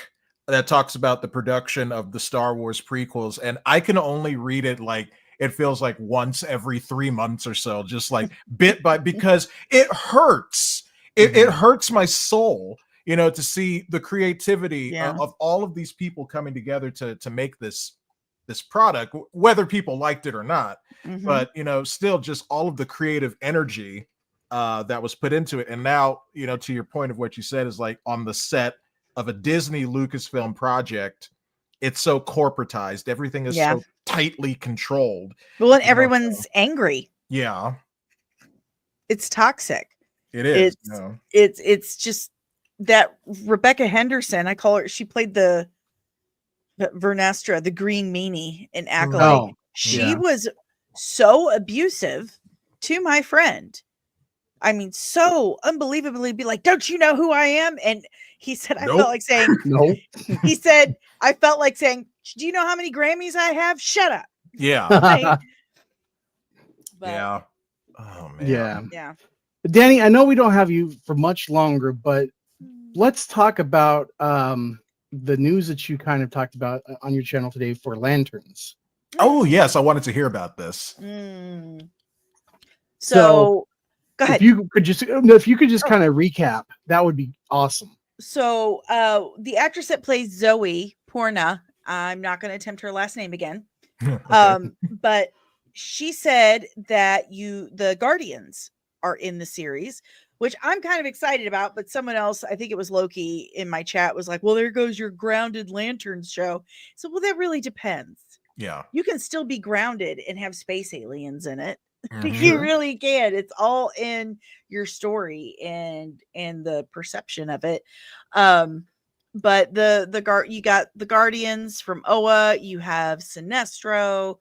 that talks about the production of the Star Wars prequels, and I can only read it like it feels like once every 3 months or so, just like bit by, because it hurts. It hurts my soul, to see the creativity of all of these people coming together to make this product, whether people liked it or not. But still just all of the creative energy that was put into it. And now, to your point of what you said, is like on the set of a Disney Lucasfilm project, it's so corporatized. Everything is so tightly controlled. Well, and everyone's angry. Yeah. It's toxic. It is. It's just that Rebecca Henderson, I call her, she played the Vernestra, the green meanie in Acolyte. She was so abusive to my friend. I mean, so unbelievably be like, don't you know who I am? And he said, I felt like saying, no. He said, I felt like saying, do you know how many Grammys I have? Shut up. Yeah. Right? Yeah. Oh man. Yeah. Dani, I know we don't have you for much longer, but let's talk about the news that you kind of talked about on your channel today for lanterns. Oh yes, I wanted to hear about this. So go ahead. If you could just kind of recap, that would be awesome. So the actress that plays Zoe Porna, I'm not going to attempt her last name again. Okay. But she said that the Guardians are in the series, which I'm kind of excited about. But someone else, I think it was Loki in my chat, was like, well, there goes your Grounded Lanterns show. So, well, that really depends. Yeah. You can still be grounded and have space aliens in it. Mhm. You really can. It's all in your story and the perception of it. But you got the Guardians from Oa, you have Sinestro,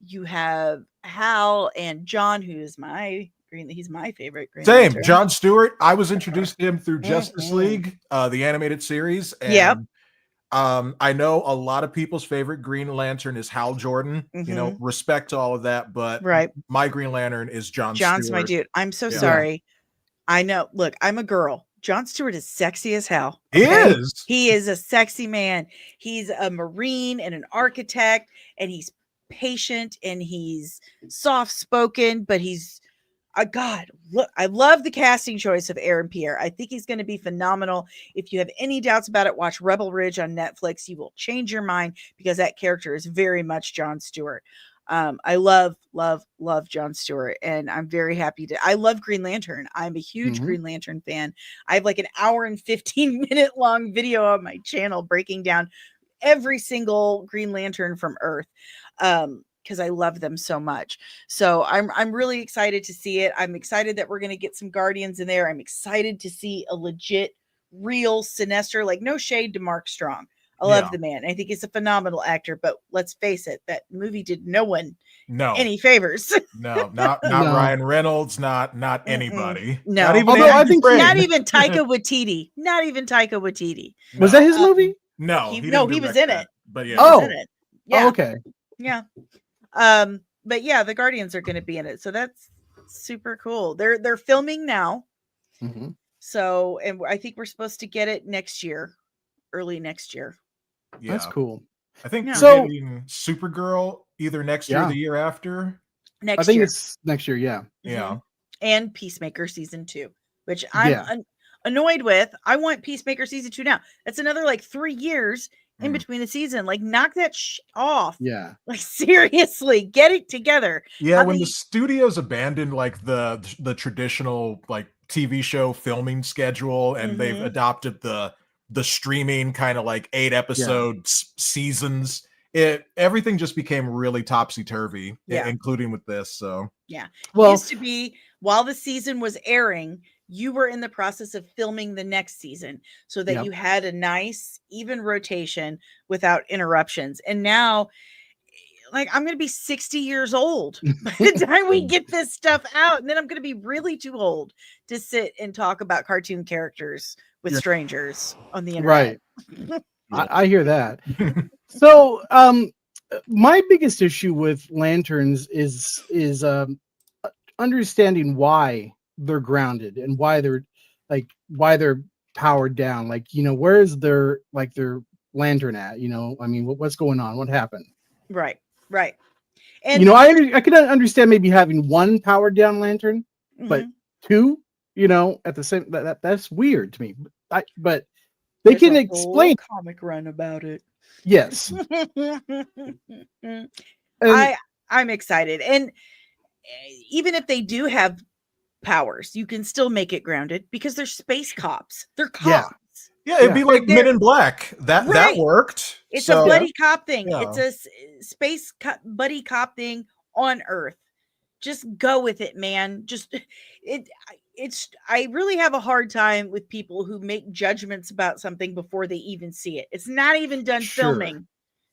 you have Hal and John, he's my favorite Green Same. Lantern. John Stewart. I was introduced to him through Justice League, the animated series. And Yep. I know a lot of people's favorite Green Lantern is Hal Jordan. You know, respect to all of that, but my Green Lantern is John Stewart. John's my dude. I'm so sorry. I know. Look, I'm a girl. John Stewart is sexy as hell. Okay? He is a sexy man. He's a Marine and an architect, and he's patient and he's soft spoken, but he's God. Look, I love the casting choice of Aaron Pierre. I think he's going to be phenomenal. If you have any doubts about it, watch Rebel Ridge on Netflix. You will change your mind because that character is very much John Stewart. I love John Stewart, and I'm very happy I love Green Lantern. I'm a huge Green Lantern fan. I have like an hour and 15-minute long video on my channel breaking down every single Green Lantern from Earth. Because I love them so much. So I'm really excited to see it. I'm excited that we're going to get some Guardians in there. I'm excited to see a legit, real Sinestro. Like, no shade to Mark Strong. I love the man. I think he's a phenomenal actor, but let's face it, that movie did no one any favors. No, not Ryan Reynolds, not anybody. No, not even not even Taika Waititi. Not even Taika Waititi. No. Was that his movie? No, he was in it. But yeah, he was in it. Yeah. Oh, okay. Yeah. But yeah, the Guardians are going to be in it, so that's super cool. They're filming now. So, and I think we're supposed to get it next year, early next year. Yeah, that's cool. I think so. Getting Supergirl either next year or the year after. I think it's next year. Yeah. Yeah. And Peacemaker season 2, which I'm annoyed with. I want Peacemaker season 2 now. That's another like 3 years in between the season. Like, knock that off. Yeah. Like, seriously, get it together. Yeah, when the studios abandoned like the traditional like TV show filming schedule and they've adopted the streaming kind of like 8 episode seasons, everything just became really topsy-turvy, including with this. So well, it used to be while the season was airing, you were in the process of filming the next season so that you had a nice even rotation without interruptions. And now, like, I'm going to be 60 years old by the time we get this stuff out. And then I'm going to be really too old to sit and talk about cartoon characters with strangers on the internet. Right. I hear that. So, my biggest issue with lanterns is understanding why they're grounded and why they're powered down. Like, you know, where is their lantern at? You know, I mean, what's going on? What happened? Right. And you know, I could understand maybe having one powered down lantern, but 2, you know, at the same that's weird to me. But they can explain comic run about it. Yes. I'm excited. And even if they do have powers, you can still make it grounded because they're space cops. They're cops. Yeah, it'd be like Men in Black. That worked. It's a buddy cop thing. Yeah. It's a space buddy cop thing on Earth. Just go with it, man. I really have a hard time with people who make judgments about something before they even see it. It's not even done filming.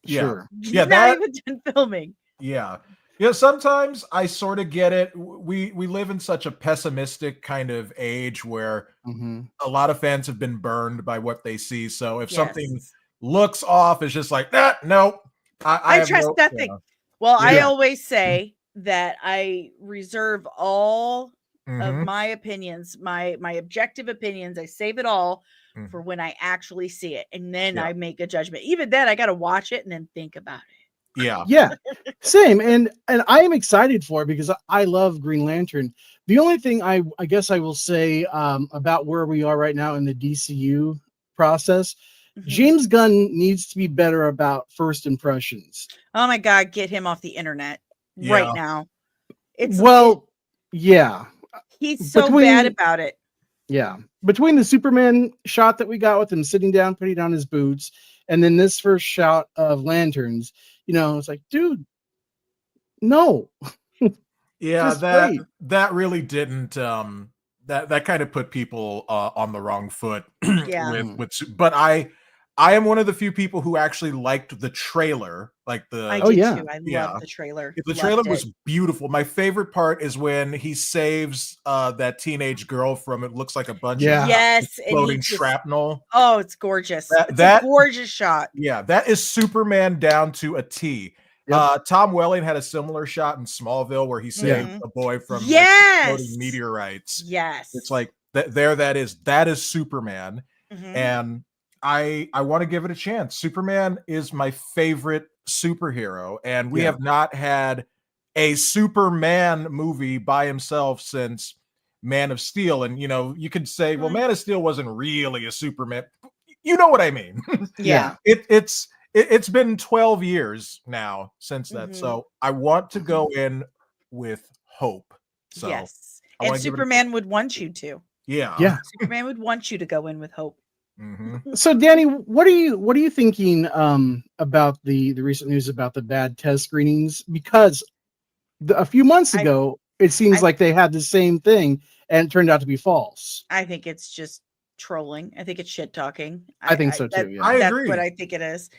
Sure. Yeah, not even done filming. Yeah. Yeah, sometimes I sort of get it. We live in such a pessimistic kind of age where a lot of fans have been burned by what they see. So if something looks off, it's just like, nope. I trust nothing. Well, I always say that I reserve all of my opinions, my objective opinions. I save it all for when I actually see it, and then Yeah. I make a judgment. Even then, I got to watch it and then think about it. Yeah. Yeah, same. And I am excited for it because I love Green Lantern. The only thing I guess I will say about where we are right now in the DCU process, James Gunn needs to be better about first impressions. Oh my God, get him off the internet right now. Yeah. He's so bad about it. Yeah. Between the Superman shot that we got with him sitting down, putting down his boots, and then this first shot of Lanterns, it's like, dude, no. Yeah, that really didn't that kind of put people on the wrong foot but I am one of the few people who actually liked the trailer. Like I did too. I loved the trailer. The trailer was beautiful. My favorite part is when he saves that teenage girl from, it looks like a bunch of exploding shrapnel. Oh, it's gorgeous. It's a gorgeous shot. Yeah, that is Superman down to a T. Tom Welling had a similar shot in Smallville where he saved a boy from exploding meteorites. Yes. It's like that is Superman. And I want to give it a chance. Superman is my favorite superhero, and we have not had a Superman movie by himself since Man of Steel. And you could say, well, Man of Steel wasn't really a Superman. You know what I mean? Yeah. It's been 12 years now since that. So I want to go in with hope. So yes. And Superman would want you to. Yeah. Superman would want you to go in with hope. So Danny, what are you thinking about the recent news about the bad test screenings? Because a few months ago, it seems like they had the same thing and it turned out to be false. I think it's just trolling. I think it's shit talking. I think so too. I agree. That's what I think it is.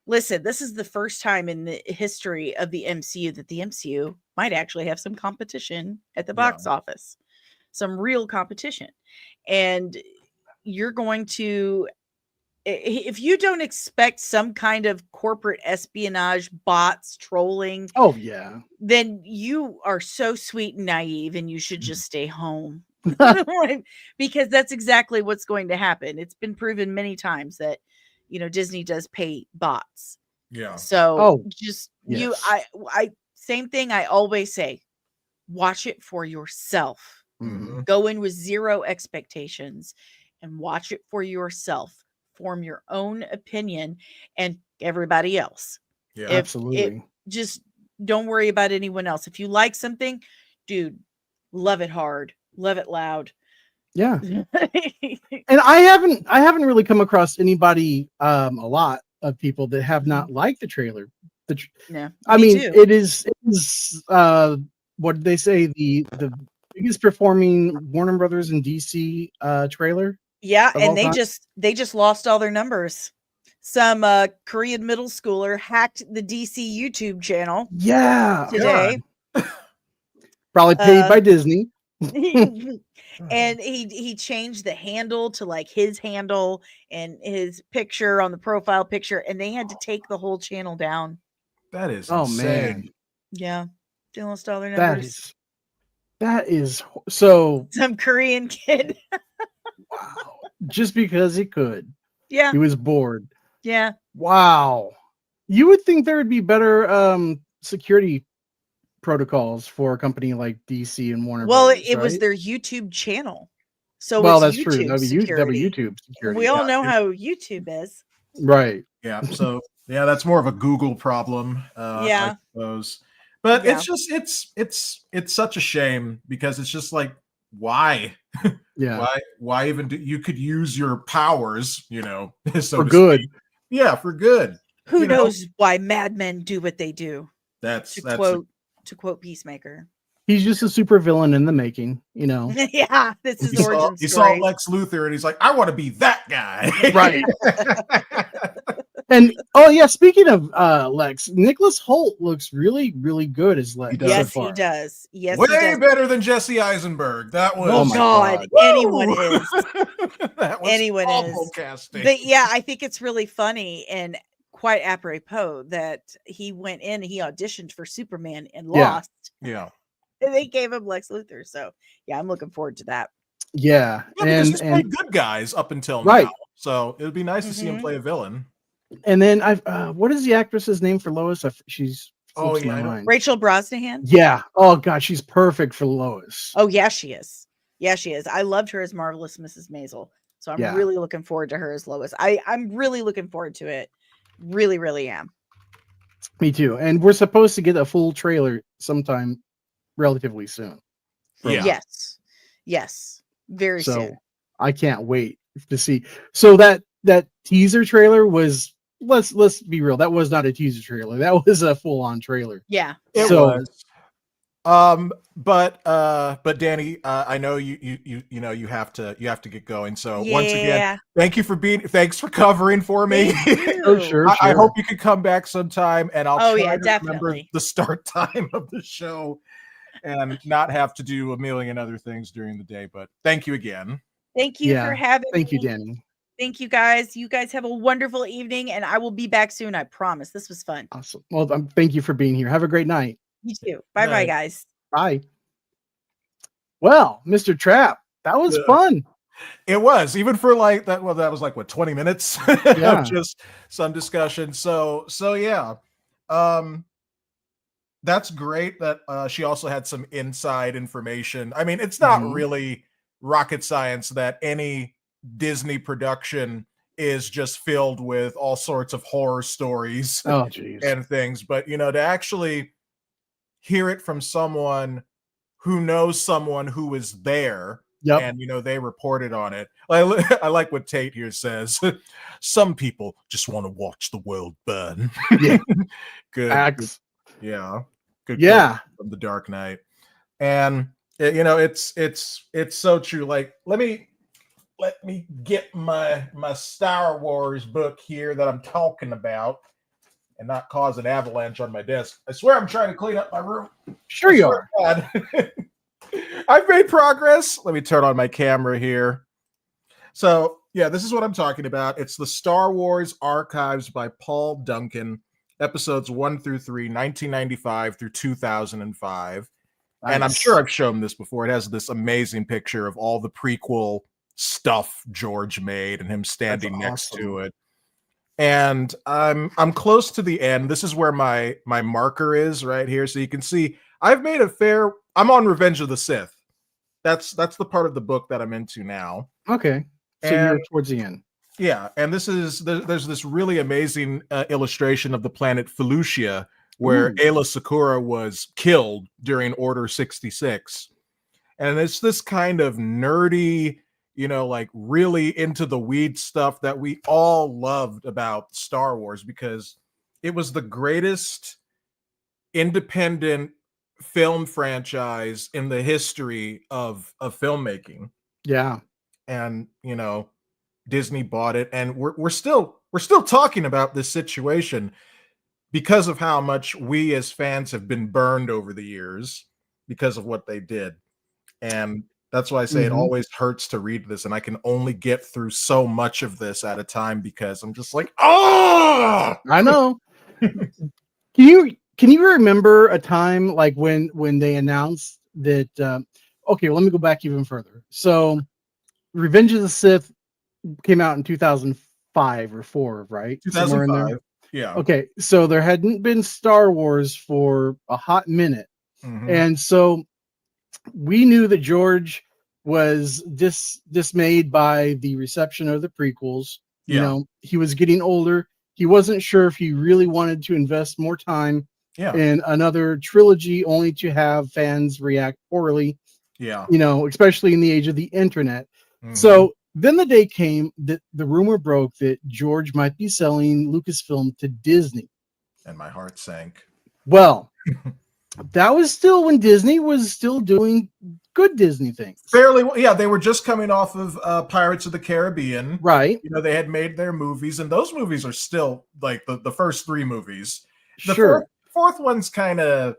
Listen, this is the first time in the history of the MCU that the MCU might actually have some competition at the box office, some real competition. And you're going to, if you don't expect some kind of corporate espionage, bots, trolling, then you are so sweet and naive, and you should just stay home. Because that's exactly what's going to happen. It's been proven many times that Disney does pay bots. Yeah. So I same thing I always say, watch it for yourself. Go in with zero expectations and watch it for yourself. Form your own opinion, and everybody else. Yeah, absolutely. Just don't worry about anyone else. If you like something, dude, love it hard, love it loud. Yeah. And I haven't really come across anybody, a lot of people that have not liked the trailer. I mean, it is what did they say, the biggest performing Warner Brothers and DC trailer. Yeah, and they just lost all their numbers. Some Korean middle schooler hacked the DC YouTube channel. Yeah, today. Probably paid by Disney. And he changed the handle to like his handle and his picture on the profile picture, and they had to take the whole channel down. That is insane. Man. Yeah, they lost all their numbers. That is so. Some Korean kid. Wow. Just because he could. Yeah. He was bored. Yeah. Wow. You would think there would be better security protocols for a company like DC and Warner Brothers, it was their YouTube channel. So that's YouTube true. That'd be YouTube security. We all know how YouTube is. Right. Yeah. So that's more of a Google problem. I suppose. But it's just it's such a shame, because it's just like, why? Yeah. Why even you could use your powers, so for good. Speak. Yeah, for good. Who knows why madmen do what they do? That's to quote Peacemaker. He's just a super villain in the making, Yeah, this is origin story. He saw Lex Luthor and he's like, I want to be that guy. Right. And speaking of Lex, Nicholas Hoult looks really, really good as Lex. Yes, he does. Yes, way better than Jesse Eisenberg. That was oh my God. Anyone is. That was anyone is. Casting. But yeah, I think it's really funny and quite apropos that he went in, he auditioned for Superman and lost. Yeah. And they gave him Lex Luthor. So yeah, I'm looking forward to that. Yeah, Yeah, because he's played good guys up until right. now. So it would be nice to see him play a villain. And then what is the actress's name for Lois? She's slips my mind. Rachel Brosnahan. Yeah. Oh God, she's perfect for Lois. Oh yeah, she is. Yeah, she is. I loved her as Marvelous Mrs. Maisel. So I'm really looking forward to her as Lois. I'm really looking forward to it. Really, really am. Me too. And we're supposed to get a full trailer sometime relatively soon. Yeah. Yes. Very soon. I can't wait to see. So that teaser trailer was, let's be real, that was not a teaser trailer. That was a full-on trailer. Yeah. It was. But Dani, I know you have to get going. So once again, thanks for covering for me. Sure. I hope you could come back sometime, and I'll try to definitely remember the start time of the show and not have to do a million other things during the day. But thank you again. Thank you for having me. Thank you, Dani. Thank you guys. You guys have a wonderful evening, and I will be back soon. I promise. This was fun. Awesome. Well, thank you for being here. Have a great night. You too. Bye, guys. Bye. Well, Mr. Trapp, that was fun. It was, even for like that. Well, that was like what, 20 minutes of just some discussion. So yeah. That's great that she also had some inside information. I mean, it's not really rocket science that any Disney production is just filled with all sorts of horror stories and things. But, to actually hear it from someone who knows someone who was there and, they reported on it. I like what Tate here says. Some people just want to watch the world burn. Yeah. Good. Yeah. Good. From The Dark Knight. And it's so true. Like, let me get my Star Wars book here that I'm talking about and not cause an avalanche on my desk. I swear I'm trying to clean up my room. Sure you are. I've made progress. Let me turn on my camera here. So yeah, this is what I'm talking about. It's the Star Wars Archives by Paul Duncan, episodes 1 through 3, 1995 through 2005. Nice. And I'm sure I've shown this before. It has this amazing picture of all the prequel stuff George made and him standing next to it. And I'm close to the end. This is where my marker is right here. So you can see I've made I'm on Revenge of the Sith. That's the part of the book that I'm into now. Okay. So you're towards the end. Yeah. And there's this really amazing illustration of the planet Felucia where Aayla Secura was killed during Order 66. And it's this kind of nerdy, like really into the weed stuff that we all loved about Star Wars because it was the greatest independent film franchise in the history of filmmaking. Yeah. And, Disney bought it, and we're still talking about this situation because of how much we as fans have been burned over the years because of what they did. And that's why I say it always hurts to read this, and I can only get through so much of this at a time because I'm just like, oh, I know. Can you remember a time like when they announced that? Okay, well, let me go back even further. So, Revenge of the Sith came out in 2005 or 4, right? 2005. Somewhere in there. Yeah. Okay, so there hadn't been Star Wars for a hot minute, and so we knew that George was dismayed by the reception of the prequels. He was getting older. He wasn't sure if he really wanted to invest more time in another trilogy only to have fans react poorly. Yeah. Especially in the age of the internet. So then the day came that the rumor broke that George might be selling Lucasfilm to Disney. And my heart sank. Well, that was still when Disney was still doing good Disney things. Fairly well. Yeah, they were just coming off of Pirates of the Caribbean. Right. They had made their movies, and those movies are still like the first 3 movies. The fourth one's kind of,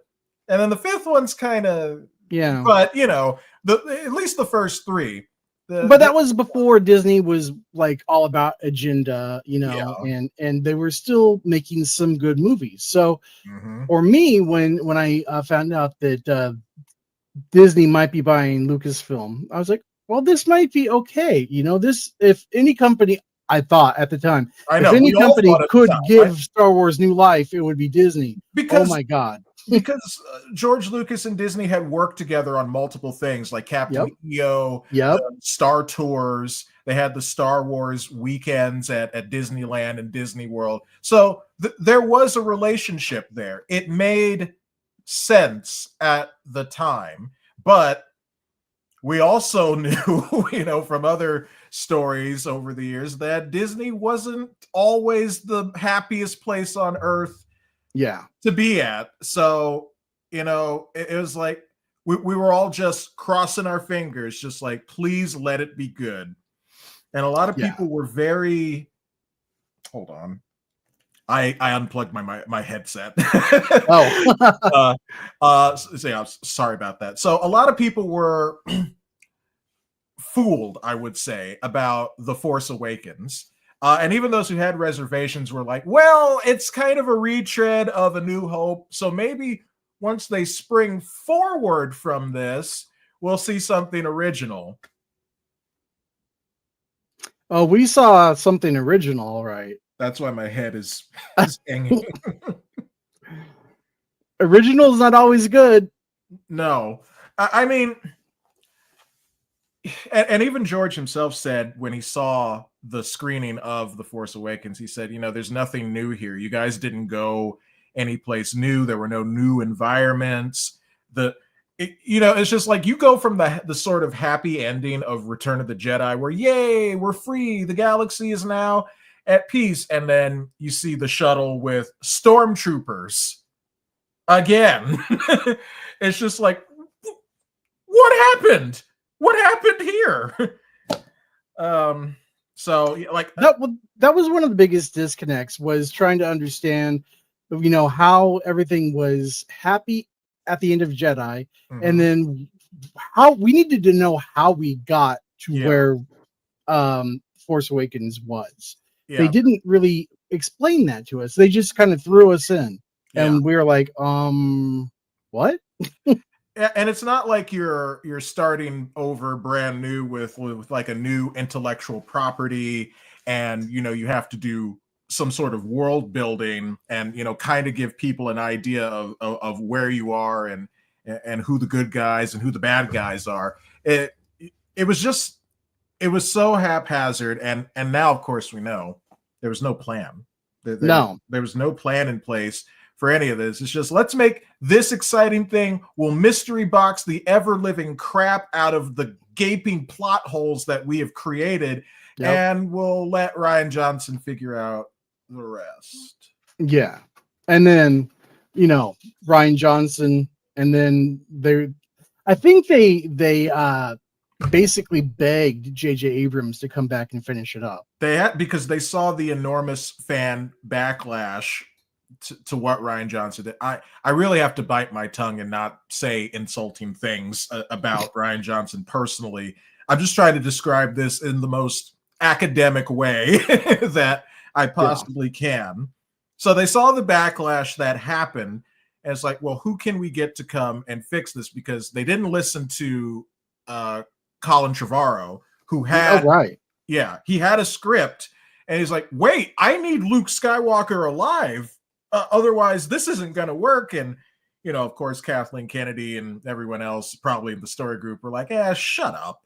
and then the fifth one's kind of, but at least the first 3. But that was before Disney was like all about agenda, and they were still making some good movies. So, for me, when I found out that Disney might be buying Lucasfilm, I was like, well, this might be okay. This, if any company, I thought at the time, I if know any we all company thought at the could time, give Star Wars new life, it would be Disney. Oh because my God. George Lucas and Disney had worked together on multiple things like Captain Yep. EO, Yep. Star Tours. They had the Star Wars weekends at Disneyland and Disney World. So there was a relationship there. It made sense at the time, but we also knew, from other stories over the years that Disney wasn't always the happiest place on earth Yeah. to be at. So, it was like we were all just crossing our fingers, just like, please let it be good. And a lot of people were very, hold on. I unplugged my headset. Oh. So yeah, sorry about that. So a lot of people were fooled, I would say, about The Force Awakens. And even those who had reservations were like, well, it's kind of a retread of A New Hope. So maybe once they spring forward from this, we'll see something original. Oh, we saw something original, all right. That's why my head is hanging. Original is not always good. No. I mean, and even George himself said when he saw the screening of The Force Awakens, he said, there's nothing new here. You guys didn't go anyplace new. There were no new environments. It's just like you go from the sort of happy ending of Return of the Jedi where, yay, we're free. The galaxy is now at peace. And then you see the shuttle with stormtroopers again. It's just like, what happened? What happened here? So like that was one of the biggest disconnects, was trying to understand, how everything was happy at the end of Jedi, and then how we needed to know how we got to where Force Awakens was. They didn't really explain that to us. They just kind of threw us in, and we were like, what? And it's not like you're starting over brand new with like a new intellectual property, and you have to do some sort of world building and kind of give people an idea of where you are and who the good guys and who the bad guys are. It was so haphazard, and now of course we know there was no plan. There was no plan in place for any of this. It's just, let's make this exciting thing. We'll mystery box the ever-living crap out of the gaping plot holes that we have created, and we'll let Rian Johnson figure out the rest. Yeah. And then, Rian Johnson, and then I think they basically begged J.J. Abrams to come back and finish it up. Because they saw the enormous fan backlash to what Rian Johnson did. I really have to bite my tongue and not say insulting things about Rian Johnson personally. I'm just trying to describe this in the most academic way that I possibly can. So they saw the backlash that happened, and it's like, well, who can we get to come and fix this? Because they didn't listen to Colin Trevorrow, who had he had a script, and he's like, wait, I need Luke Skywalker alive. Otherwise, this isn't going to work. And, of course, Kathleen Kennedy and everyone else probably in the story group were like, shut up.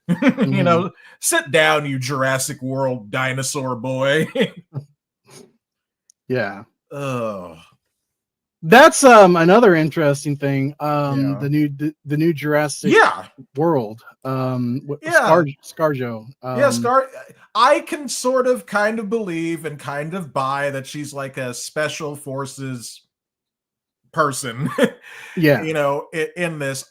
Sit down, you Jurassic World dinosaur boy. Yeah. Oh. That's another interesting thing. The new Jurassic World. ScarJo. I can sort of kind of believe and kind of buy that she's like a special forces person. In this.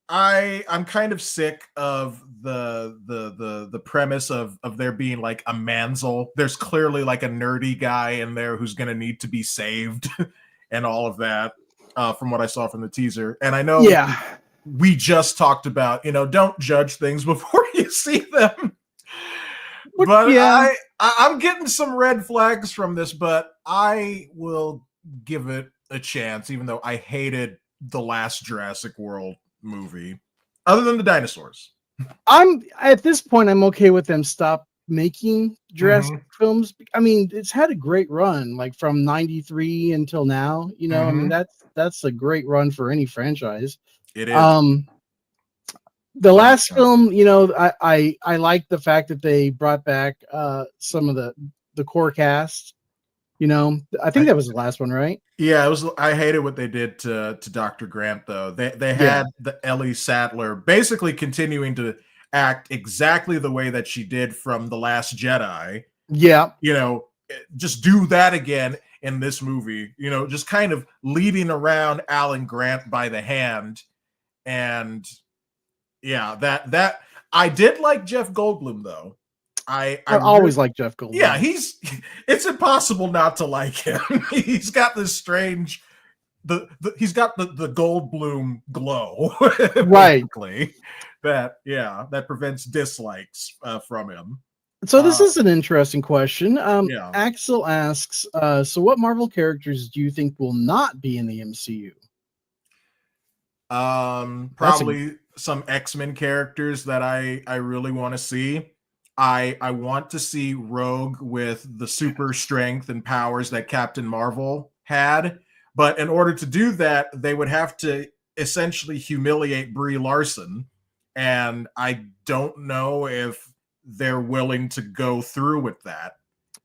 I'm kind of sick of the premise of there being like a Manzel. There's clearly like a nerdy guy in there who's going to need to be saved and all of that from what I saw from the teaser. And I know we just talked about, don't judge things before you see them. But I'm getting some red flags from this, but I will give it a chance, even though I hated the last Jurassic World movie, other than the dinosaurs. I'm at this point, I'm okay with them stop making Jurassic Mhm. films. I mean, it's had a great run, like from '93 until now. You know, I mean, Mhm. that's a great run for any franchise. It is. Um, the But last film, you know, I like the fact that they brought back some of the core cast. You know, I think I that was the last one, right? yeah, it was. I hated what they did to Dr. Grant though. They Yeah, had the Ellie Sattler basically continuing to act exactly the way that she did from The Last Jedi. yeah. You know, just do that again in this movie. You know, just kind of leading around Alan Grant by the hand. And yeah, that I did like Jeff Goldblum though. I I really, always like Jeff yeah, Goldblum. it's impossible not to like him. He's got this strange he's got the Goldblum glow Right. basically that prevents dislikes from him. So this Uh is an interesting question. yeah. Axel asks, so what Marvel characters do you think will not be in the MCU? That's a Probably some X-Men characters that I really want to see. I want to see Rogue with the super strength and powers that Captain Marvel had, but in order to do that, they would have to essentially humiliate Brie Larson, and I don't know if they're willing to go through with that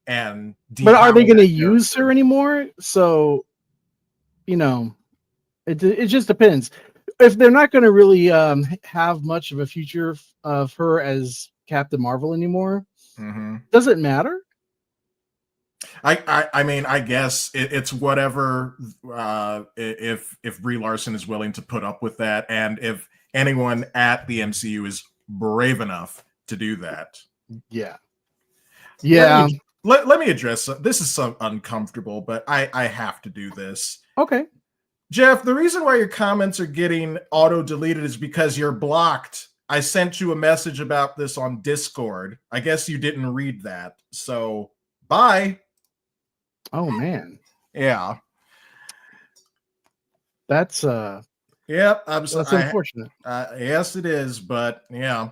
and but are they depower going to that use her character. anymore? So, you know, it just depends. If they're not going to really have much of a future of her as Captain Marvel anymore, Mhm. does it matter? I mean, I guess it's whatever. If Brie Larson is willing to put up with that, and if anyone at the MCU is brave enough to do that, Yeah. let Yeah. me let me address this. Is some uncomfortable, but I have to do this. Okay. Jeff, the reason why your comments are getting auto deleted is because you're blocked. I sent you a message about this on Discord. I guess you didn't read that. So bye. Oh man, Yeah. that's Yep, I'm so that's unfortunate. yes it is, but yeah.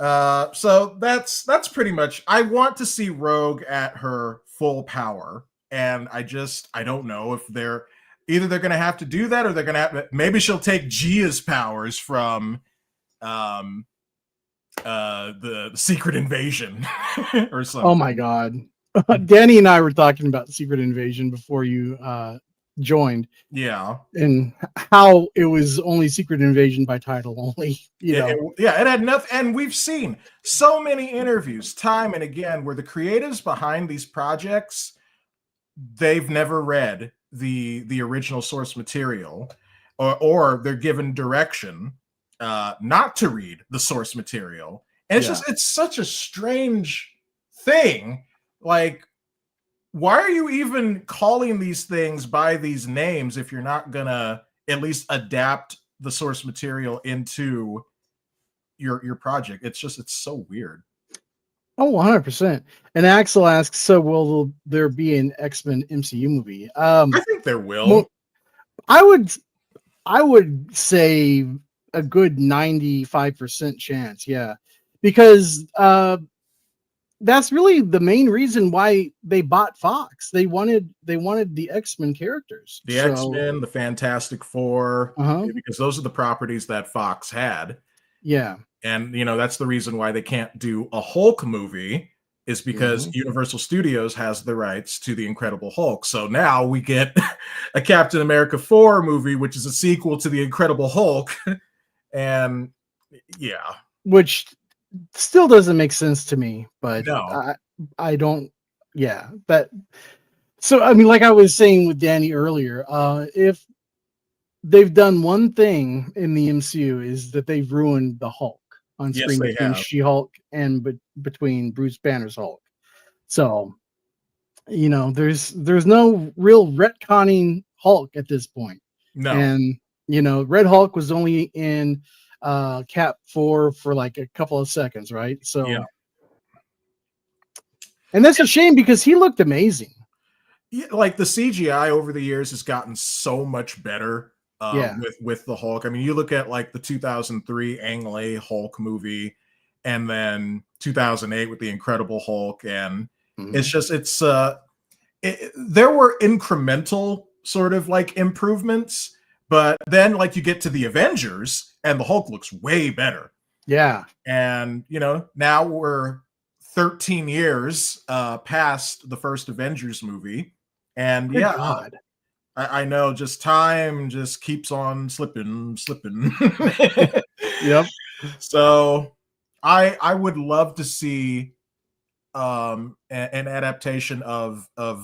So that's pretty much. I want to see Rogue at her full power, and I don't know if they're going to have to do that, or they're going to have maybe she'll take Gia's powers from um the Secret Invasion or Oh my something. god. Danny and I were talking about Secret Invasion before you joined, Yeah. and how it was only Secret Invasion by title only, you know. Yeah, it had nothing. And we've seen so many interviews time and again where the creatives behind these projects, they've never read the original source material, or they're given direction not to read the source material. And Yeah. it's such a strange thing. Like, why are you even calling these things by these names if you're not gonna at least adapt the source material into your project? It's so weird. Oh, 100%. And Axel asks, so will there be an X-Men MCU movie? I think there will. Mo- I would I would say a good 95% chance, yeah. Because that's really the main reason why they bought Fox. They wanted the X-Men characters. The So, X-Men, the Fantastic Four, uh-huh. because those are the properties that Fox had. Yeah. And that's the reason why they can't do a Hulk movie, is because Mhm. Universal Studios has the rights to the Incredible Hulk. So now we get a Captain America 4 movie, which is a sequel to the Incredible Hulk. And yeah, Which still doesn't make sense to me, but no, I don't yeah, that so I mean like I was saying with Danny earlier, if they've done one thing in the MCU is that they've ruined the Hulk on yes, screen they between have. She-Hulk and between Bruce Banner's Hulk. So, you know, there's no real retconning Hulk at this point. No, And you know, Red Hulk was only in Cap 4 for like a couple of seconds, right? yeah. So, and that's a shame because he looked amazing. Yeah, like the CGI over the years has gotten so much better. with the Hulk. I mean, you look at like the 2003 Ang Lee Hulk movie, and then 2008 with the Incredible Hulk, and it's just there were incremental sort of like improvements, but then like you get to the Avengers, and the Hulk looks way better. Yeah, and now we're 13 years past the first Avengers movie, and good God. I know, just time just keeps on slipping. Yep. So I would love to see an adaptation of a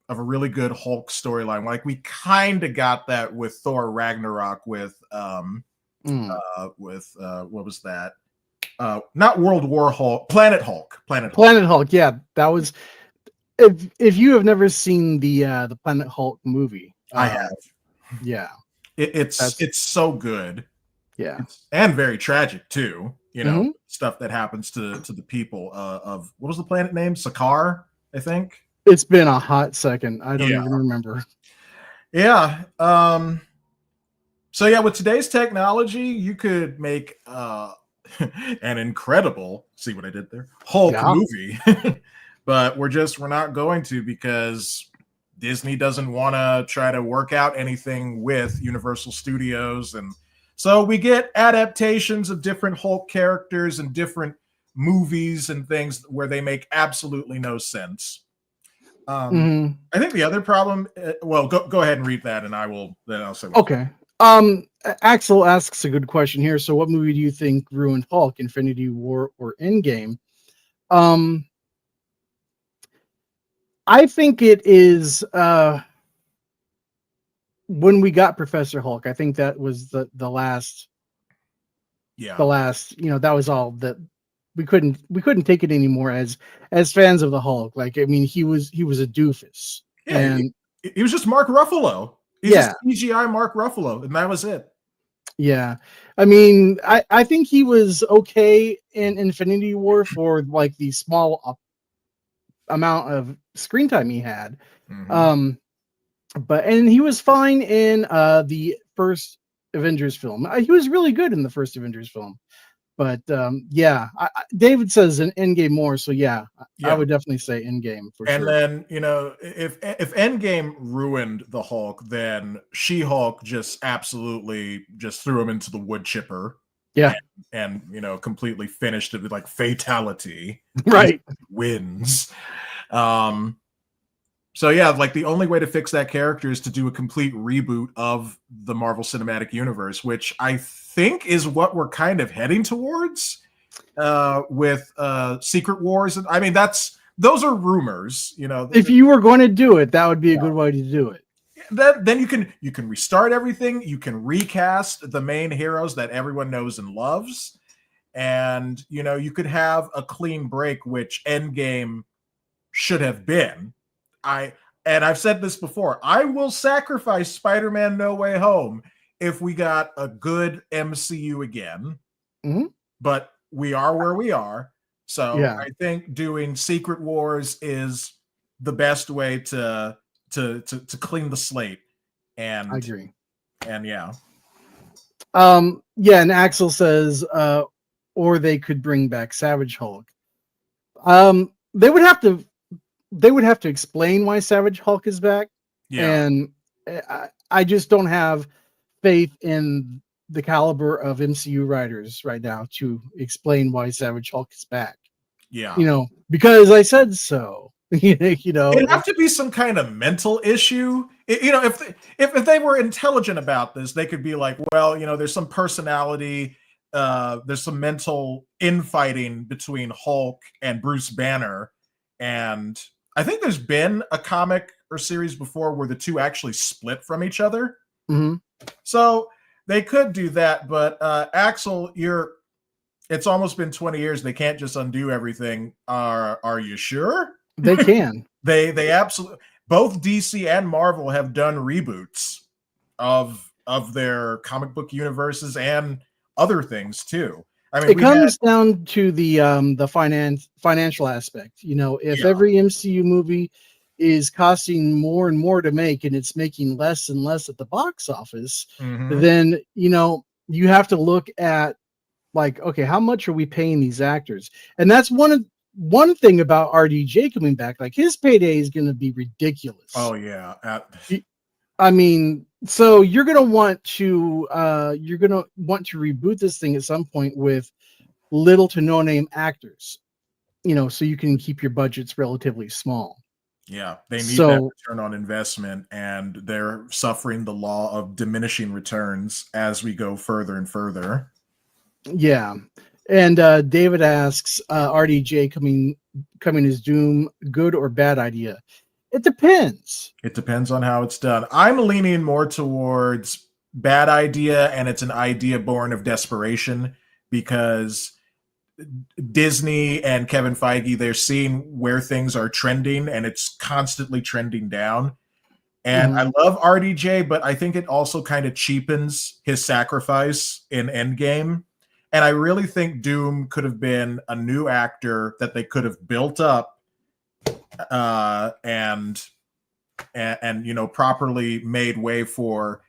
really good Hulk storyline. Like we kind of got that with Thor Ragnarok with what was that? Not World War Hulk, Planet Hulk. Planet Hulk. Yeah, that was. If you have never seen the Planet Hulk movie, I have. Yeah, it's so good. Yeah, and very tragic too. Stuff that happens to the people of, what was the planet name? Sakaar, I think. It's been a hot second. I don't even remember. Yeah. So yeah, with today's technology, you could make an incredible, see what I did there, Hulk movie. But we're not going to, because Disney doesn't want to try to work out anything with Universal Studios. And so we get adaptations of different Hulk characters and different movies and things where they make absolutely no sense. I think the other problem, well, go ahead and read that, and I'll say. Okay. Axel asks a good question here. So what movie do you think ruined Hulk, Infinity War or Endgame? I think it is when we got Professor Hulk. I think that was the last. Yeah. The last, that was all that we couldn't take it anymore as fans of the Hulk. Like, I mean, he was a doofus. Yeah, and he was just Mark Ruffalo. He's just CGI Mark Ruffalo, and that was it. Yeah. I mean, I think he was okay in Infinity War for like the small amount of screen time he had. And he was fine in the first Avengers film. He was really good in the first Avengers film. But David says an Endgame more, so I would definitely say Endgame for sure. And then if Endgame ruined the Hulk, then She-Hulk just absolutely just threw him into the wood chipper. Yeah, and completely finished it with like fatality. Right, he wins. So yeah, like the only way to fix that character is to do a complete reboot of the Marvel Cinematic Universe, which I think is what we're kind of heading towards with Secret Wars. And I mean, those are rumors, If you were going to do it, that would be a good way to do it. Then you can restart everything. You can recast the main heroes that everyone knows and loves, and you could have a clean break, which Endgame should have been. I've said this before. I will sacrifice Spider-Man No Way Home if we got a good MCU again. But we are where we are. So I think doing Secret Wars is the best way to clean the slate. And I agree. And and Axel says or they could bring back Savage Hulk. They would have to explain why Savage Hulk is back. And I just don't have faith in the caliber of MCU writers right now to explain why Savage Hulk is back. Because I said so. It'd have to be some kind of mental issue. If they were intelligent about this, they could be like, well, there's some personality, there's some mental infighting between Hulk and Bruce Banner. And I think there's been a comic or series before where the two actually split from each other. So they could do that. But Axel, it's almost been 20 years. They can't just undo everything. Are you sure? They can. They absolutely, both DC and Marvel have done reboots of their comic book universes and other things too. I mean, it comes down to the financial aspect. If every MCU movie is costing more and more to make, and it's making less and less at the box office, Mhm. then you have to look at, like, okay, how much are we paying these actors? And that's one thing about RDJ coming back. Like, his payday is going to be ridiculous. Oh yeah. I mean, so you're gonna want to reboot this thing at some point with little to no name actors, so you can keep your budgets relatively small. Yeah, they need that So return on investment, and they're suffering the law of diminishing returns as we go further and further. yeah. And David asks, RDJ coming as Doom, good or bad idea? It depends. It depends on how it's done. I'm leaning more towards bad idea, and it's an idea born of desperation, because Disney and Kevin Feige, they're seeing where things are trending, and it's constantly trending down. And I love RDJ, but I think it also kind of cheapens his sacrifice in Endgame. And I really think Doom could have been a new actor that they could have built up, and properly made way for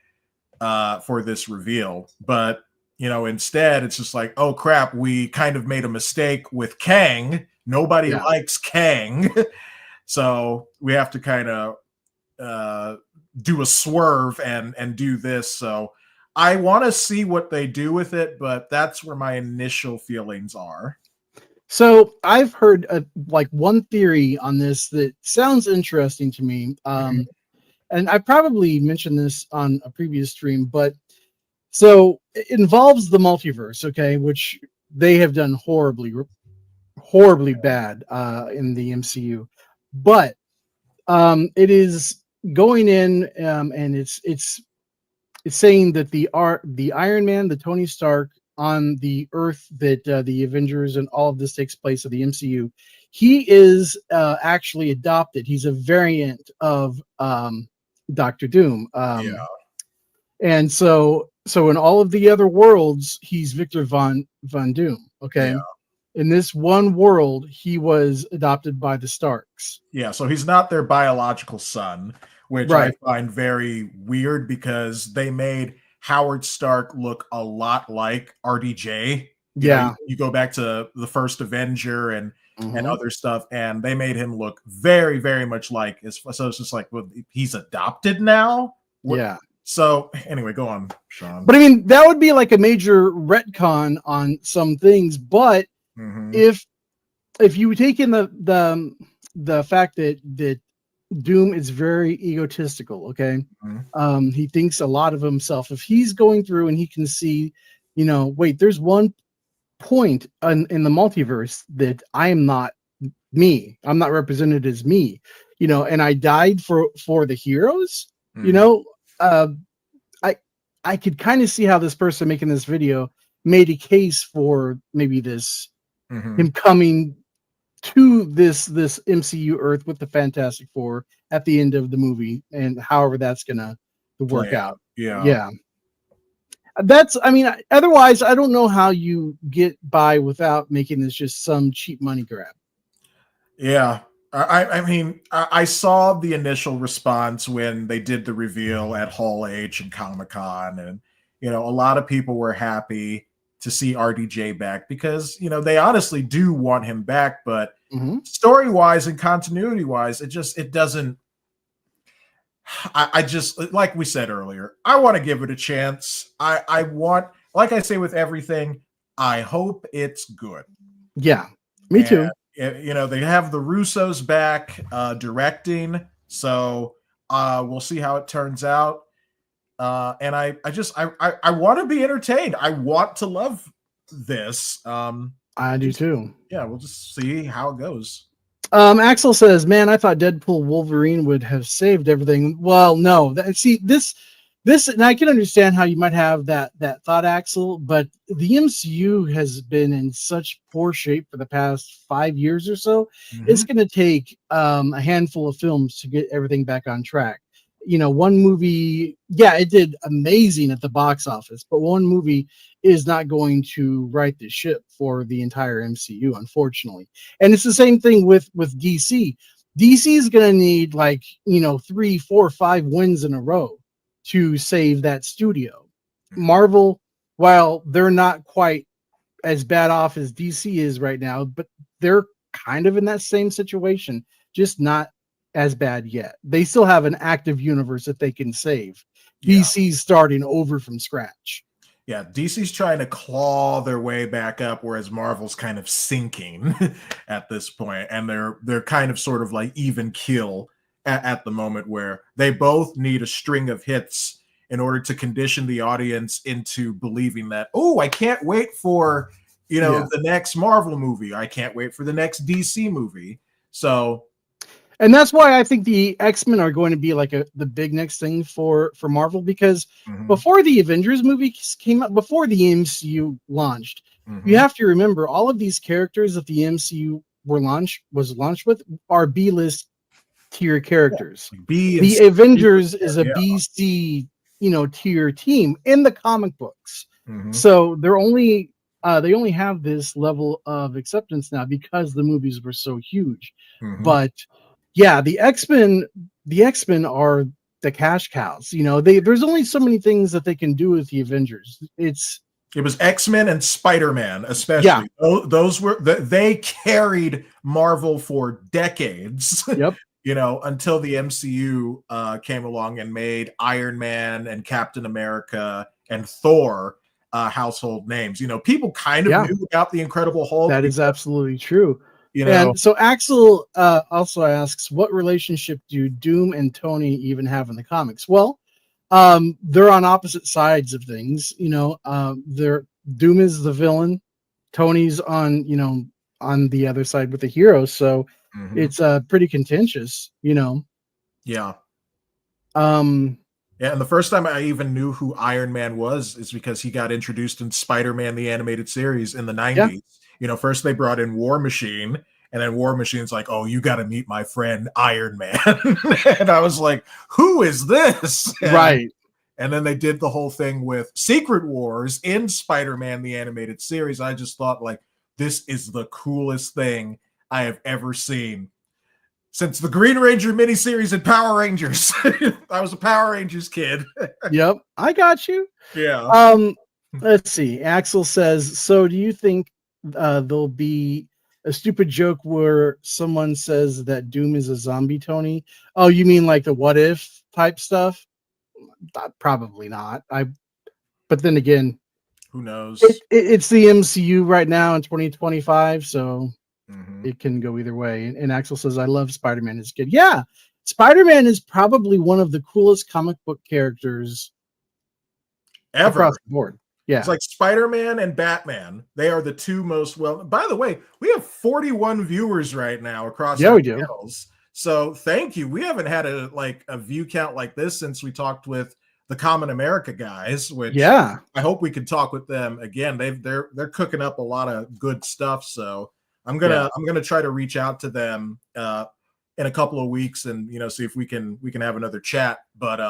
this reveal. But instead it's just like, oh crap, we kind of made a mistake with Kang. Nobody likes Kang. So we have to kind of do a swerve and do this. So I want to see what they do with it, but that's where my initial feelings are. So I've heard like one theory on this that sounds interesting to me. And I probably mentioned this on a previous stream, but so it involves the multiverse, okay, which they have done horribly bad in the MCU. But it is going in, and it's saying that the Iron Man, the Tony Stark on the Earth that the Avengers and all of this takes place of the MCU, he is actually adopted. He's a variant of Doctor Doom. And so in all of the other worlds, he's Victor Von Doom. Okay. Yeah. In this one world, he was adopted by the Starks. Yeah, so he's not their biological son, which I find very weird, because they made Howard Stark look a lot like RDJ. You go back to the first Avenger and other stuff, and they made him look very, very much like. So it's just like, well, he's adopted now. Yeah. So anyway, go on, Shaun. But I mean, that would be like a major retcon on some things. But if you take in the fact that Doom is very egotistical, okay, he thinks a lot of himself. If he's going through and he can see, wait, there's one point in the multiverse that I am not me. I'm not represented as me, and I died for the heroes. I could kind of see how this person making this video made a case for maybe this him coming to this MCU Earth with the Fantastic Four at the end of the movie, and however that's gonna work out. Yeah. I mean, otherwise I don't know how you get by without making this just some cheap money grab. Yeah. I mean, I saw the initial response when they did the reveal at Hall H and Comic-Con, and a lot of people were happy to see RDJ back, because they honestly do want him back, but story-wise and continuity-wise, it doesn't. I just, like we said earlier, I want to give it a chance. I want, like I say with everything, I hope it's good. Yeah, me too. They have the Russos back directing, so we'll see how it turns out. And I want to be entertained. I want to love this. I do too. Yeah, we'll just see how it goes. Axel says, "Man, I thought Deadpool Wolverine would have saved everything." Well, no. This, and I can understand how you might have that thought, Axel, but the MCU has been in such poor shape for the past 5 years or so. It's going to take a handful of films to get everything back on track. One movie, it did amazing at the box office, but one movie is not going to right the ship for the entire MCU, unfortunately. And it's the same thing with DC. DC is going to need like, 3, 4, 5 wins in a row to save that studio. Marvel, while they're not quite as bad off as DC is right now, but they're kind of in that same situation, just not as bad yet. They still have an active universe that they can save. DC's starting over from scratch. Yeah, DC's trying to claw their way back up, whereas Marvel's kind of sinking at this point, and they're kind of sort of like even keel at the moment, where they both need a string of hits in order to condition the audience into believing that, oh, I can't wait for the next Marvel movie, I can't wait for the next DC movie. So. And that's why I think the X-Men are going to be like the big next thing for Marvel, because before the Avengers movies came out, before the MCU launched, you have to remember all of these characters that the MCU was launched with are B-list tier characters. The Avengers is a B-C, tier team in the comic books. So they only have this level of acceptance now because the movies were so huge. But yeah, the X-Men are the cash cows. There's only so many things that they can do with the Avengers. It was X-Men and Spider-Man, especially. Yeah. They carried Marvel for decades. Yep. Until the MCU came along and made Iron Man and Captain America and Thor household names. People kind of knew about the Incredible Hulk. That is absolutely true. And so Axel also asks, what relationship do Doom and Tony even have in the comics? Well, they're on opposite sides of things. Doom is the villain, Tony's on the other side with the hero. So it's pretty contentious. Yeah. Yeah, and the first time I even knew who Iron Man was is because he got introduced in Spider-Man the Animated Series in the 90s. First they brought in War Machine, and then War Machine's like, oh, you got to meet my friend Iron Man. And I was like, who is this? Right. And then they did the whole thing with Secret Wars in Spider-Man the Animated Series. I just thought, like, this is the coolest thing I have ever seen since the Green Ranger miniseries and Power Rangers. I was a Power Rangers kid. Yep, I got you. Yeah. Let's see. Axel says, so do you think there'll be a stupid joke where someone says that Doom is a zombie, Tony? Oh, you mean like the what if type stuff? Probably not. But then again, who knows? It's the MCU right now in 2025, so it can go either way. And Axel says, I love Spider-Man as a kid. Yeah, Spider-Man is probably one of the coolest comic book characters ever across the board. Yeah. It's like Spider-Man and Batman. They are the two most well. By the way, we have 41 viewers right now across our channels. So thank you. We haven't had a view count like this since we talked with the Common America guys, which I hope we can talk with them again. They're cooking up a lot of good stuff. So I'm gonna try to reach out to them in a couple of weeks and see if we can have another chat. But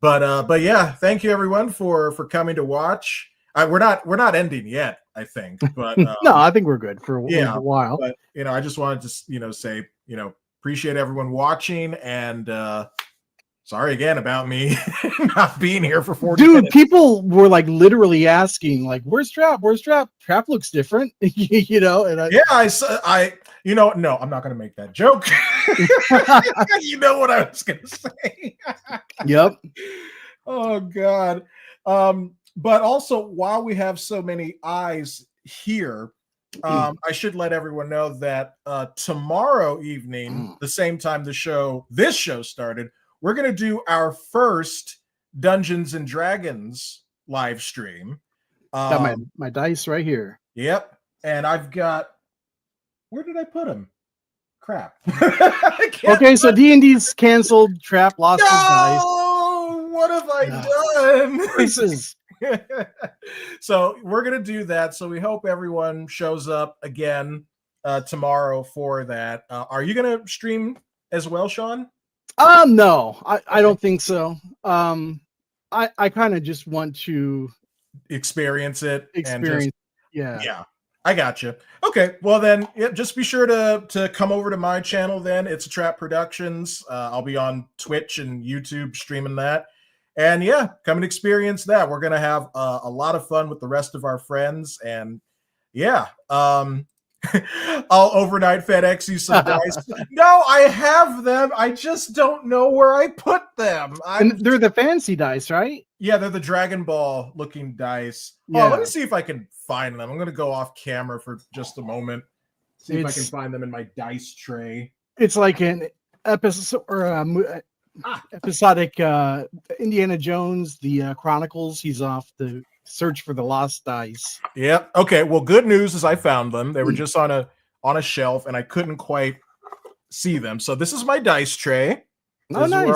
yeah, thank you everyone for coming to watch. We're not ending yet, I think. But no, I think we're good for a while. But I just wanted to say appreciate everyone watching, and sorry again about me not being here for 40 minutes. People were like literally asking, like, "Where's Trap? Where's Trap? Trap looks different," And no, I'm not going to make that joke. You know what I was going to say. Yep. Oh God. But also, while we have so many eyes here, I should let everyone know that tomorrow evening, the same time this show started, we're going to do our first Dungeons and Dragons live stream. Got my dice right here. Yep. And I've got, where did I put them? Crap. Okay, so D&D's canceled. Trap lost his dice. What have I done? This is... So we're going to do that. So we hope everyone shows up again tomorrow for that. Are you going to stream as well, Shaun? No, I don't think so. I kind of just want to experience it. Yeah. I got you. Okay, well then, yeah, just be sure to come over to my channel. Then It's a Trap Productions. I'll be on Twitch and YouTube streaming that, and yeah, come and experience that. We're gonna have a lot of fun with the rest of our friends, and yeah, I'll overnight FedEx you some dice. No, I have them. I just don't know where I put them. And they're the fancy dice, right? Yeah, they're the Dragon Ball looking dice. Yeah. Oh, let me see if I can find them. I'm going to go off camera for just a moment. See if I can find them in my dice tray. It's like an episode or episodic Indiana Jones, the Chronicles. He's off the search for the lost dice. Yep. Okay. Well, good news is I found them. They were just on a shelf, and I couldn't quite see them. So this is my dice tray. Oh, nice.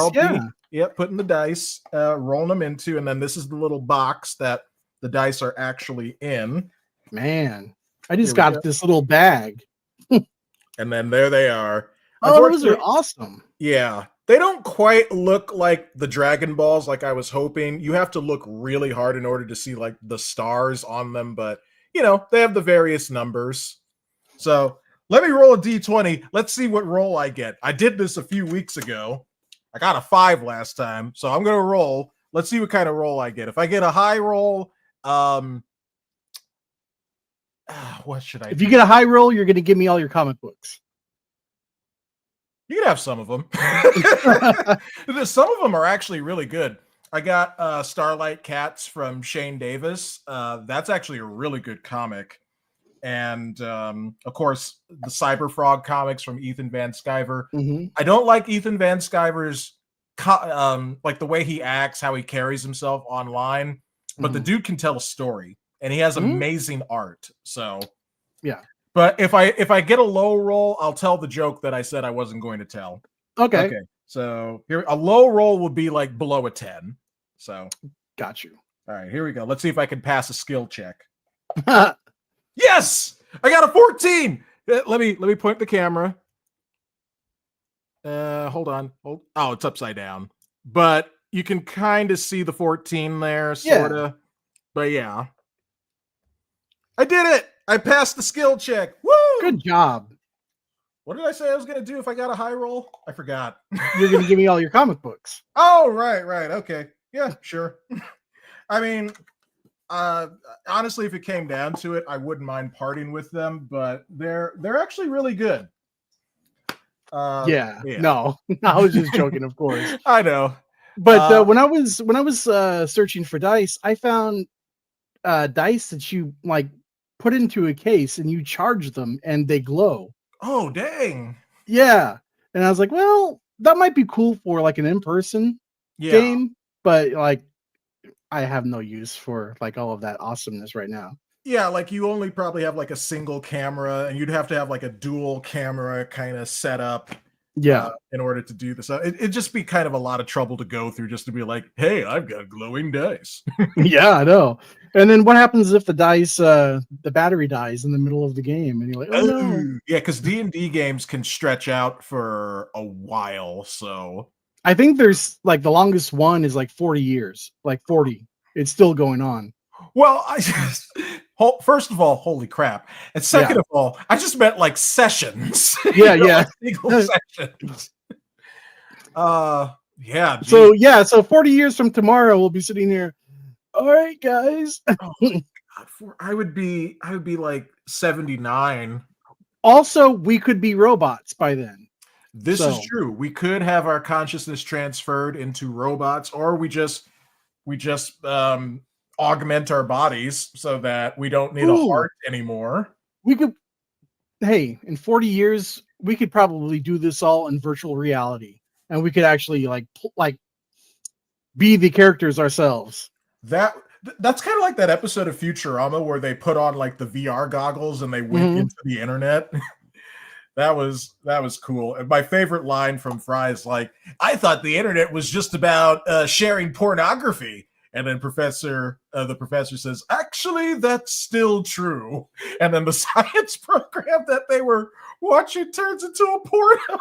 Yeah. Putting the dice, rolling them into, and then this is the little box that the dice are actually in. Man, I just got this little bag. And then there they are. Oh, those are awesome. Yeah. They don't quite look like the Dragon Balls like I was hoping. You have to look really hard in order to see like the stars on them, but you know, they have the various numbers. So let me roll a D20. Let's see what roll I get. I did this a few weeks ago. I got a 5 last time, so I'm going to roll. Let's see what kind of roll I get. If I get a high roll, what should I do? If you get a high roll, you're going to give me all your comic books. You can have some of them. Some of them are actually really good. I got Starlight Cats from Shane Davis. That's actually a really good comic. And of course, the Cyber Frog comics from Ethan Van Sciver. Mm-hmm. I don't like Ethan Van Sciver's like the way he acts, how he carries himself online, but the dude can tell a story, and he has amazing art. So yeah. But if I get a low roll, I'll tell the joke that I said I wasn't going to tell. Okay. So here, a low roll would be like below a 10. So got you. All right, here we go. Let's see if I can pass a skill check. Yes, I got a 14. Let me point the camera. Hold on. Oh, it's upside down. But you can kind of see the 14 there, sort of. Yeah. But yeah. I did it. I passed the skill check. Woo! Good job. What did I say I was going to do if I got a high roll? I forgot. You're going to give me all your comic books. Oh, right. Okay. Yeah, sure. I mean, honestly, if it came down to it, I wouldn't mind parting with them, but they're actually really good. Yeah. No, I was just joking, of course. I know. But when I was searching for dice, I found dice that you like put into a case and you charge them and they glow. Oh, dang. Yeah. And I was like, well, that might be cool for like an in-person game, but like I have no use for like all of that awesomeness right now. Yeah, like you only probably have like a single camera, and you'd have to have like a dual camera kind of setup. Yeah. In order to do this. It'd just be kind of a lot of trouble to go through just to be like, hey, I've got glowing dice. Yeah, I know. And then what happens if the dice, the battery dies in the middle of the game and you're like, oh no. Yeah, because D&D games can stretch out for a while. So I think there's like the longest one is like 40 years, like 40. It's still going on. Well, first of all, holy crap. And second of all, I just meant like sessions. Yeah, like single sessions. Yeah. Geez. So 40 years from tomorrow, we'll be sitting here. All right, guys. Oh my God. I would be like 79. Also, we could be robots by then. This is true. We could have our consciousness transferred into robots, or we just augment our bodies so that we don't need a heart anymore. We could, hey, in 40 years, we could probably do this all in virtual reality, and we could actually like be the characters ourselves. That's kind of like that episode of Futurama where they put on like the VR goggles and they went into the internet. That was cool. And my favorite line from Fry is like, I thought the internet was just about sharing pornography. And then the professor says, actually, that's still true. And then the science program that they were watching turns into a porno.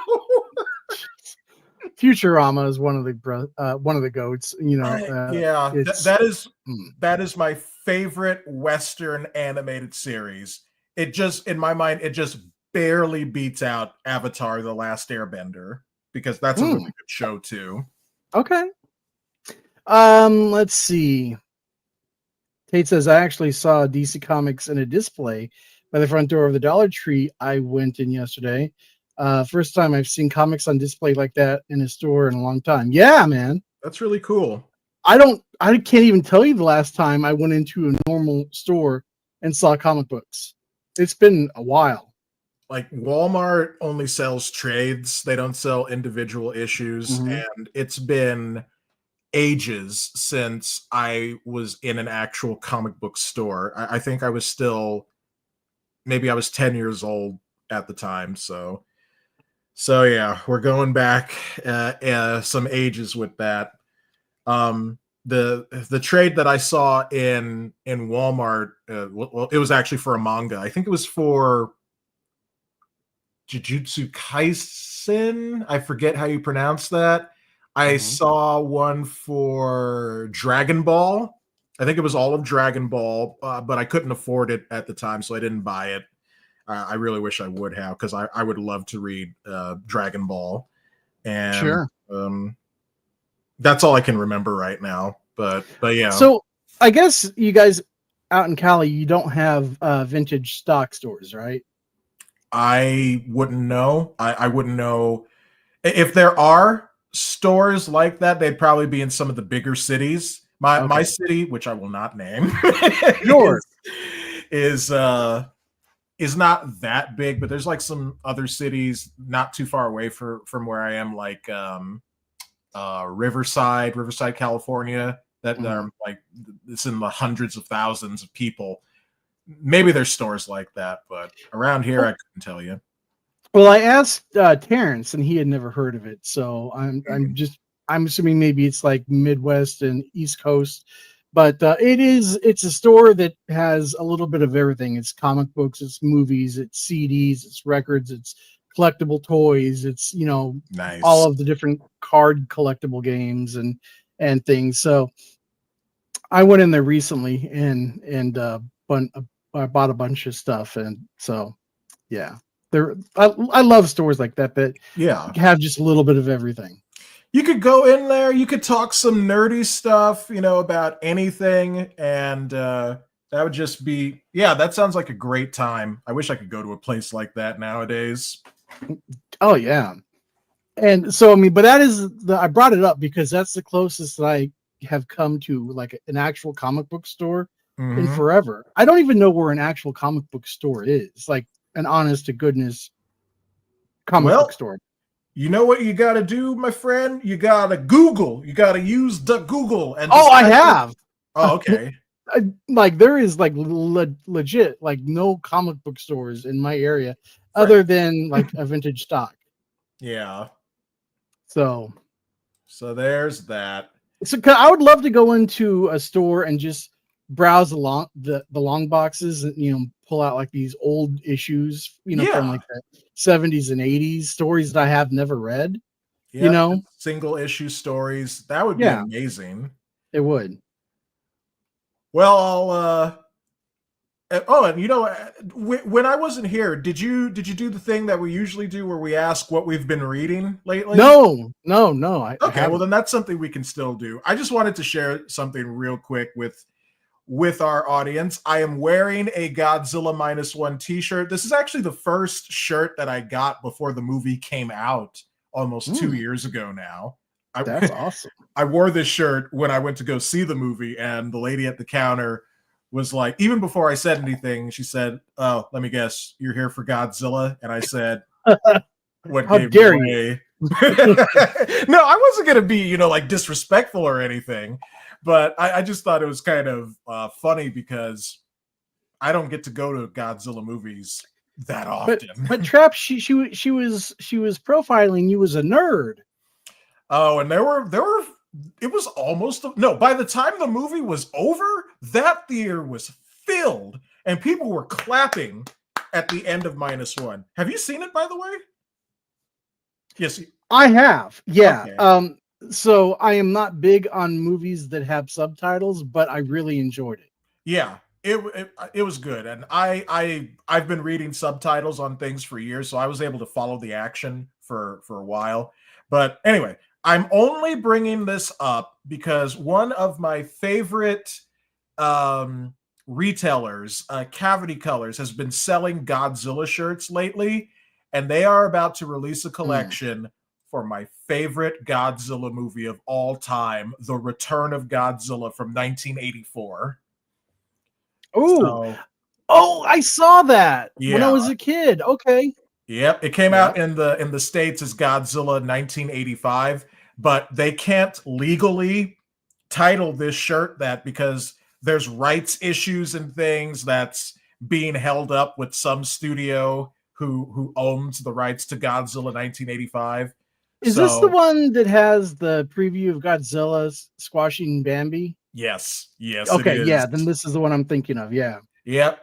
Futurama is one of the goats. You know, that is my favorite Western animated series. it just, in my mind, it just barely beats out Avatar: The Last Airbender, because that's a really good show too. Okay. Let's see. Tate says, I actually saw DC Comics in a display by the front door of the Dollar Tree I went in yesterday. First time I've seen comics on display like that in a store in a long time. Yeah, man. That's really cool. I can't even tell you the last time I went into a normal store and saw comic books. It's been a while. Like Walmart only sells trades. They don't sell individual issues. And it's been ages since I was in an actual comic book store. I think I was still, maybe I was 10 years old at the time. So yeah, we're going back some ages with that. The trade that I saw in Walmart, well, it was actually for a manga. I think it was for Jujutsu Kaisen. I forget how you pronounce that. I saw one for Dragon Ball. I think it was all of Dragon Ball, but I couldn't afford it at the time, so I didn't buy it. I really wish I would have, because I would love to read Dragon Ball. And sure. That's all I can remember right now. But yeah. So I guess you guys out in Cali, you don't have vintage stock stores, right? I wouldn't know. I wouldn't know if there are stores like that. They'd probably be in some of the bigger cities. My city, which I will not name, is not that big, but there's like some other cities not too far away from where I am, like Riverside, California, that are like, it's in the hundreds of thousands of people. Maybe there's stores like that, but around here, I couldn't tell you. Well, I asked Terrence, and he had never heard of it. So I'm assuming maybe it's like Midwest and East Coast, but it's a store that has a little bit of everything. It's comic books, it's movies, it's CDs, it's records, it's collectible toys, it's nice. all of the different card collectible games and things. So I went in there recently and I bought a bunch of stuff, and so yeah, I love stores like that have just a little bit of everything. You could go in there, you could talk some nerdy stuff, about anything, and that would just be, that sounds like a great time. I wish I could go to a place like that nowadays. Oh yeah. And so but that is I brought it up because that's the closest that I have come to like an actual comic book store in forever. I don't even know where an actual comic book store is, like an honest to goodness comic book store. You know what you got to do, my friend? You got to Google. You got to use the Google. And I have. Oh, okay. Like there is like legit like no comic book stores in my area other than like a vintage stock. Yeah. So there's that. So I would love to go into a store and just browse along the long boxes and pull out like these old issues from like the 70s and 80s, stories that I have never read. Single issue stories, that would be amazing. It would. Well, and when I wasn't here, did you do the thing that we usually do where we ask what we've been reading lately? No. Okay, well then that's something we can still do. I just wanted to share something real quick with our audience. I am wearing a Godzilla -1 t-shirt. This is actually the first shirt that I got before the movie came out almost 2 years ago now. That's awesome. I wore this shirt when I went to go see the movie, and the lady at the counter was like, even before I said anything, she said, "Oh, let me guess, you're here for Godzilla?" And I said, "What How gave dare me you?" No, I wasn't gonna be, like disrespectful or anything, but I just thought it was kind of funny because I don't get to go to Godzilla movies that often. But Trap, she was profiling you as a nerd. Oh, and there were it was almost by the time the movie was over, that theater was filled and people were clapping at the end of -1. Have you seen it, by the way? Yes, I have. Yeah. Okay. So I am not big on movies that have subtitles, but I really enjoyed it. Yeah, it was good, and I've been reading subtitles on things for years, so I was able to follow the action for a while. But anyway, I'm only bringing this up because one of my favorite retailers, Cavity Colors, has been selling Godzilla shirts lately, and they are about to release a collection for my favorite Godzilla movie of all time, The Return of Godzilla from 1984. Oh, I saw that when I Yeah. was a kid. Okay. Yep, it came out in the States as Godzilla 1985, but they can't legally title this shirt that because there's rights issues and things that's being held up with some studio who owns the rights to Godzilla 1985. Is this the one that has the preview of Godzilla squashing Bambi? Yes, Okay, it is. yeah, then this is the one I'm thinking of. Yeah. Yep.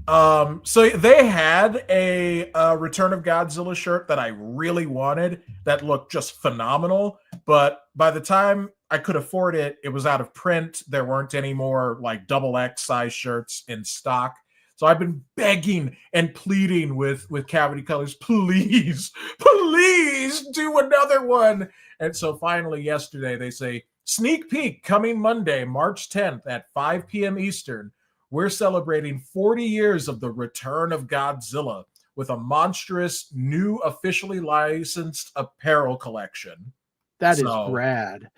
So they had a Return of Godzilla shirt that I really wanted that looked just phenomenal, but by the time I could afford it, it was out of print. There weren't any more like double X size shirts in stock. So I've been begging and pleading with Cavity Colors, please do another one. And so finally yesterday they say, sneak peek coming Monday, March 10th at 5 p.m. Eastern. We're celebrating 40 years of the Return of Godzilla with a monstrous new officially licensed apparel collection. That is rad.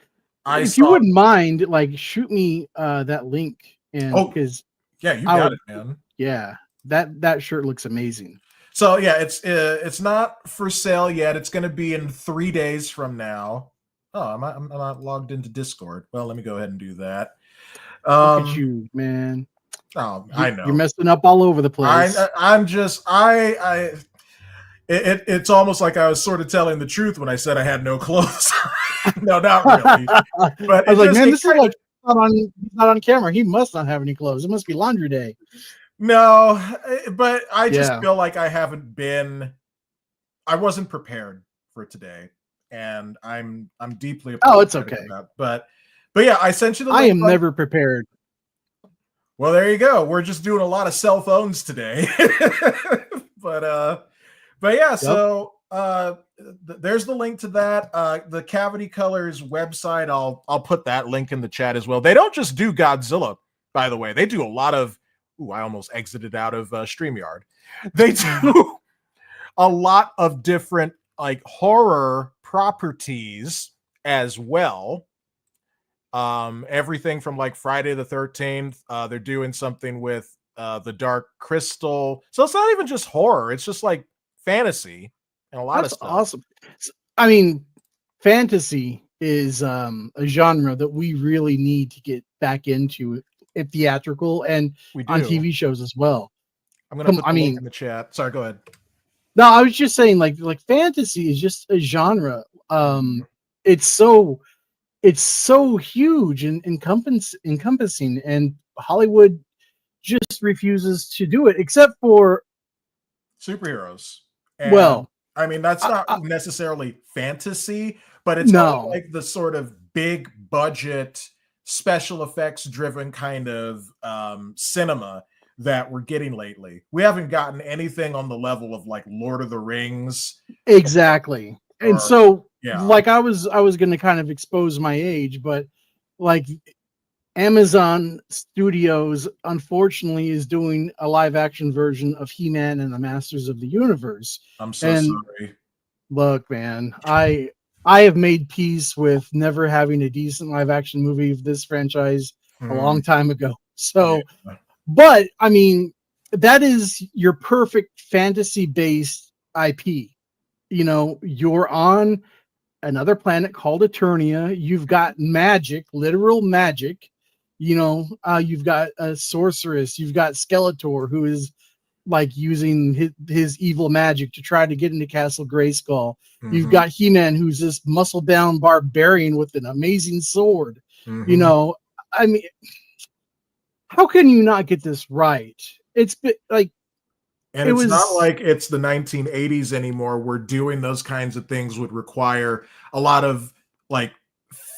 If you wouldn't mind, like, shoot me that link, and because yeah, you got it, man. Yeah, that shirt looks amazing. So yeah, it's not for sale yet. It's going to be in 3 days from now. Oh, I'm not logged into Discord. Well, let me go ahead and do that. Look at you, man. Oh, I know you're messing up all over the place. It's almost like I was sort of telling the truth when I said I had no clothes. No, not really. But I was like, man, this is like not on camera. He must not have any clothes. It must be laundry day. No, but I just feel like I wasn't prepared for today, and I'm deeply apologetic. Oh, it's okay. But yeah, I sent you the link. I am never prepared. Well, there you go. We're just doing a lot of cell phones today. but yeah, so there's the link to that. The Cavity Colors website, I'll put that link in the chat as well. They don't just do Godzilla, by the way. They do a lot of I almost exited out of StreamYard. They do a lot of different like horror properties as well. Everything from like Friday the 13th. They're doing something with the Dark Crystal. So it's not even just horror. It's just like fantasy and a lot of stuff. Awesome. I mean, fantasy is a genre that we really need to get back into, if theatrical and on TV shows as well. I'm gonna put the link in the chat. Sorry, go ahead. No, I was just saying, like fantasy is just a genre. It's so huge and encompassing, and Hollywood just refuses to do it, except for superheroes. And, I mean, that's not necessarily fantasy, but it's like the sort of big budget, special effects driven kind of cinema that we're getting lately. We haven't gotten anything on the level of like Lord of the Rings. Exactly. And so, like, I was going to kind of expose my age, but like Amazon Studios, unfortunately, is doing a live action version of He-Man and the Masters of the Universe. I'm so sorry. Look, man, I have made peace with never having a decent live action movie of this franchise a long time ago. So, but I mean, that is your perfect fantasy based IP. You know, you're on another planet called Eternia. You've got magic, literal magic. You know, you've got a sorceress. You've got Skeletor, who is like using his evil magic to try to get into Castle Grayskull. You've got He-Man, who's this muscle-bound barbarian with an amazing sword. You know, I mean, how can you not get this right? It's like, and it's not like it's the 1980s anymore, where doing those kinds of things would require a lot of like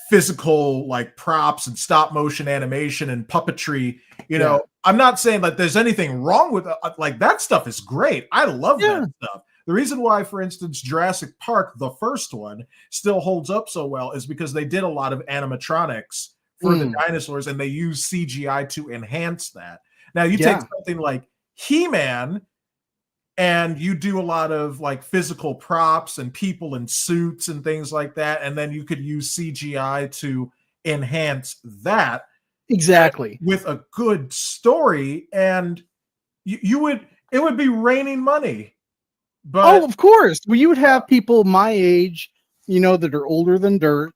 physical like props and stop motion animation and puppetry. You know, I'm not saying that there's anything wrong with like that stuff is great. I love that stuff. The reason why, for instance, Jurassic Park, the first one, still holds up so well is because they did a lot of animatronics for the dinosaurs and they use CGI to enhance that. Now you take something like He-Man and you do a lot of like physical props and people in suits and things like that, and then you could use CGI to enhance that. Exactly. With a good story, and it would be raining money. But of course. Well, you would have people my age, that are older than dirt,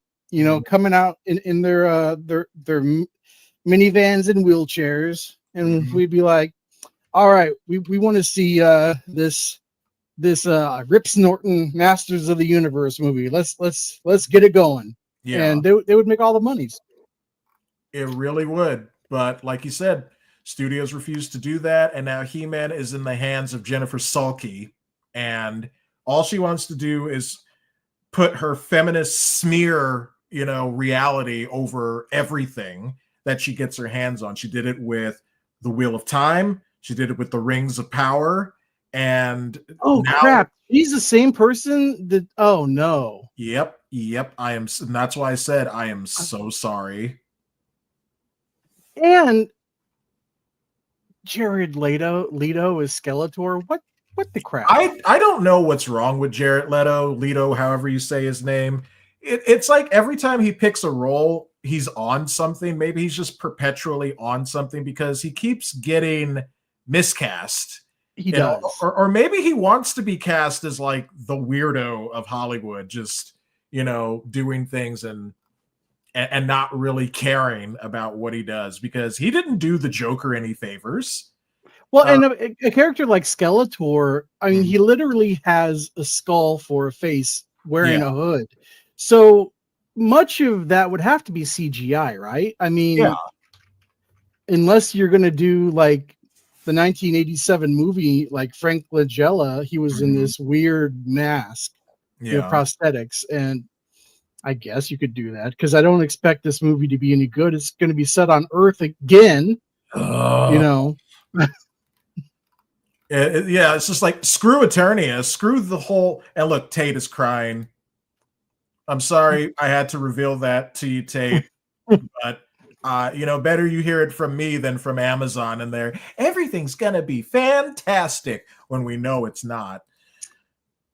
coming out in their minivans and wheelchairs, and we'd be like, all right, we want to see this Rip Snorton Masters of the Universe movie. Let's get it going. Yeah. And they would make all the monies. It really would. But like you said, studios refused to do that, and now He-Man is in the hands of Jennifer Salke, and all she wants to do is put her feminist smear, reality over everything that she gets her hands on. She did it with The Wheel of Time. She did it with The Rings of Power. And crap. He's the same person that, oh no. Yep. And that's why I said I am so sorry. And Jared Leto is Skeletor. What the crap? I don't know what's wrong with Jared Leto, however you say his name. It's like every time he picks a role, he's on something. Maybe he's just perpetually on something because he keeps getting miscast. He does. Or maybe he wants to be cast as like the weirdo of Hollywood, just, doing things and not really caring about what he does, because he didn't do the Joker any favors. Well, and a character like Skeletor, I mean, he literally has a skull for a face wearing a hood. So much of that would have to be CGI, right? I mean, unless you're going to do like the 1987 movie, like Frank Langella, he was in this weird mask with prosthetics, and I guess you could do that, because I don't expect this movie to be any good. It's going to be set on Earth again, it's just like, screw Eternia, screw the whole. And look, Tate is crying. I'm sorry I had to reveal that to you, Tate, but better you hear it from me than from Amazon, and everything's gonna be fantastic when we know it's not.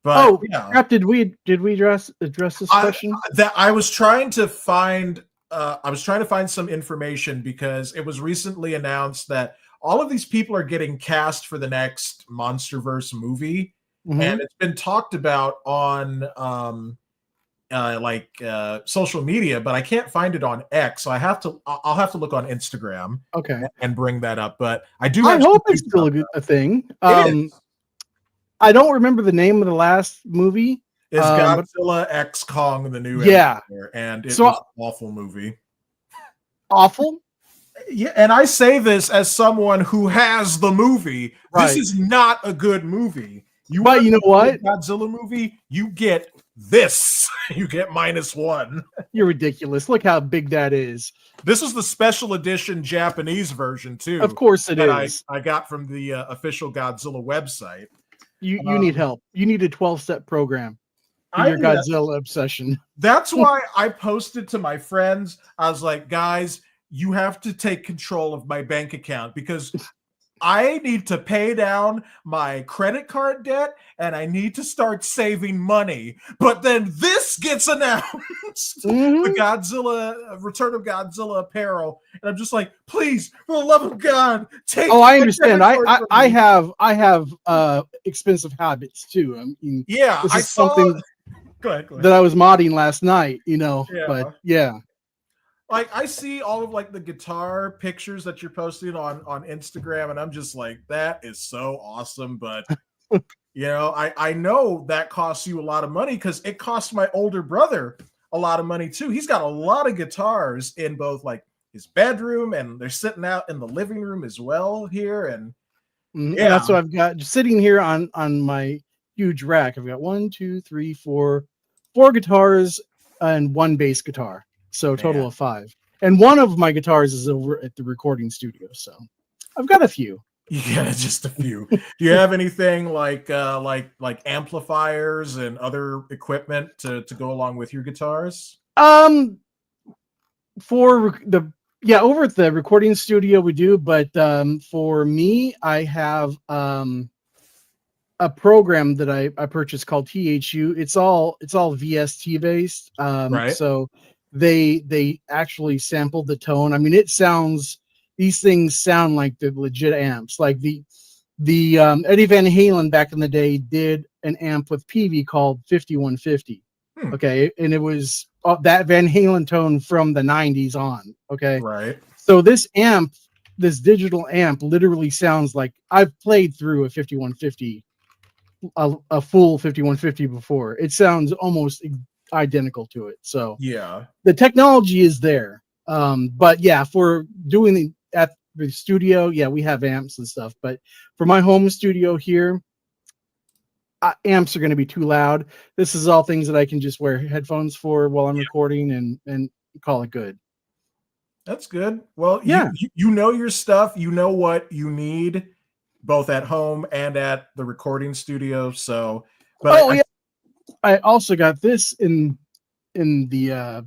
But crap, did we address this question? I was trying to find some information, because it was recently announced that all of these people are getting cast for the next Monsterverse movie, and it's been talked about on social media, but I can't find it on X, so I'll have to look on Instagram, and bring that up. But I hope it's still a thing. I don't remember the name of the last movie. It's Godzilla X Kong, the new and it was an awful movie. Awful? Yeah, and I say this as someone who has the movie. Right. This is not a good movie. But you know what? Godzilla movie, you get this. You get -1. You're ridiculous. Look how big that is. This is the special edition Japanese version too. Of course it is. I got from the official Godzilla website. You need help. You need a 12-step program for your Godzilla obsession. That's why I posted to my friends. I was like, guys, you have to take control of my bank account, because I need to pay down my credit card debt and I need to start saving money. But then this gets announced, the Godzilla, Return of Godzilla apparel. And I'm just like, please, for the love of God, take. Oh, I understand. I have expensive habits too. I mean, this is something go ahead. that I was modding last night, but like, I see all of like the guitar pictures that you're posting on Instagram, and I'm just like, that is so awesome. But I know that costs you a lot of money, because it costs my older brother a lot of money too. He's got a lot of guitars in both like his bedroom, and they're sitting out in the living room as well here. And that's what I've got sitting here on my huge rack. I've got 1, 2, 3, 4 guitars and 1 bass guitar. So a total of 5. And one of my guitars is over at the recording studio. So I've got a few. Yeah, just a few. Do you have anything like amplifiers and other equipment to go along with your guitars? For the over at the recording studio we do, but for me, I have a program that I purchased called THU. It's all VST based. Right. So they actually sampled the tone. I mean, these things sound like the legit amps. Like the Eddie Van Halen back in the day did an amp with PV called 5150. Okay, and it was that Van Halen tone from the 90s on. Okay, right. So this digital amp literally sounds like I've played through a 5150, a full 5150 before. It sounds almost identical to it. So yeah, the technology is there. But yeah, for doing at the studio, yeah, we have amps and stuff. But for my home studio here, amps are going to be too loud. This is all things that I can just wear headphones for while I'm recording and call it good. That's good. Well, yeah, you know your stuff. You know what you need, both at home and at the recording studio. So, but I also got this in the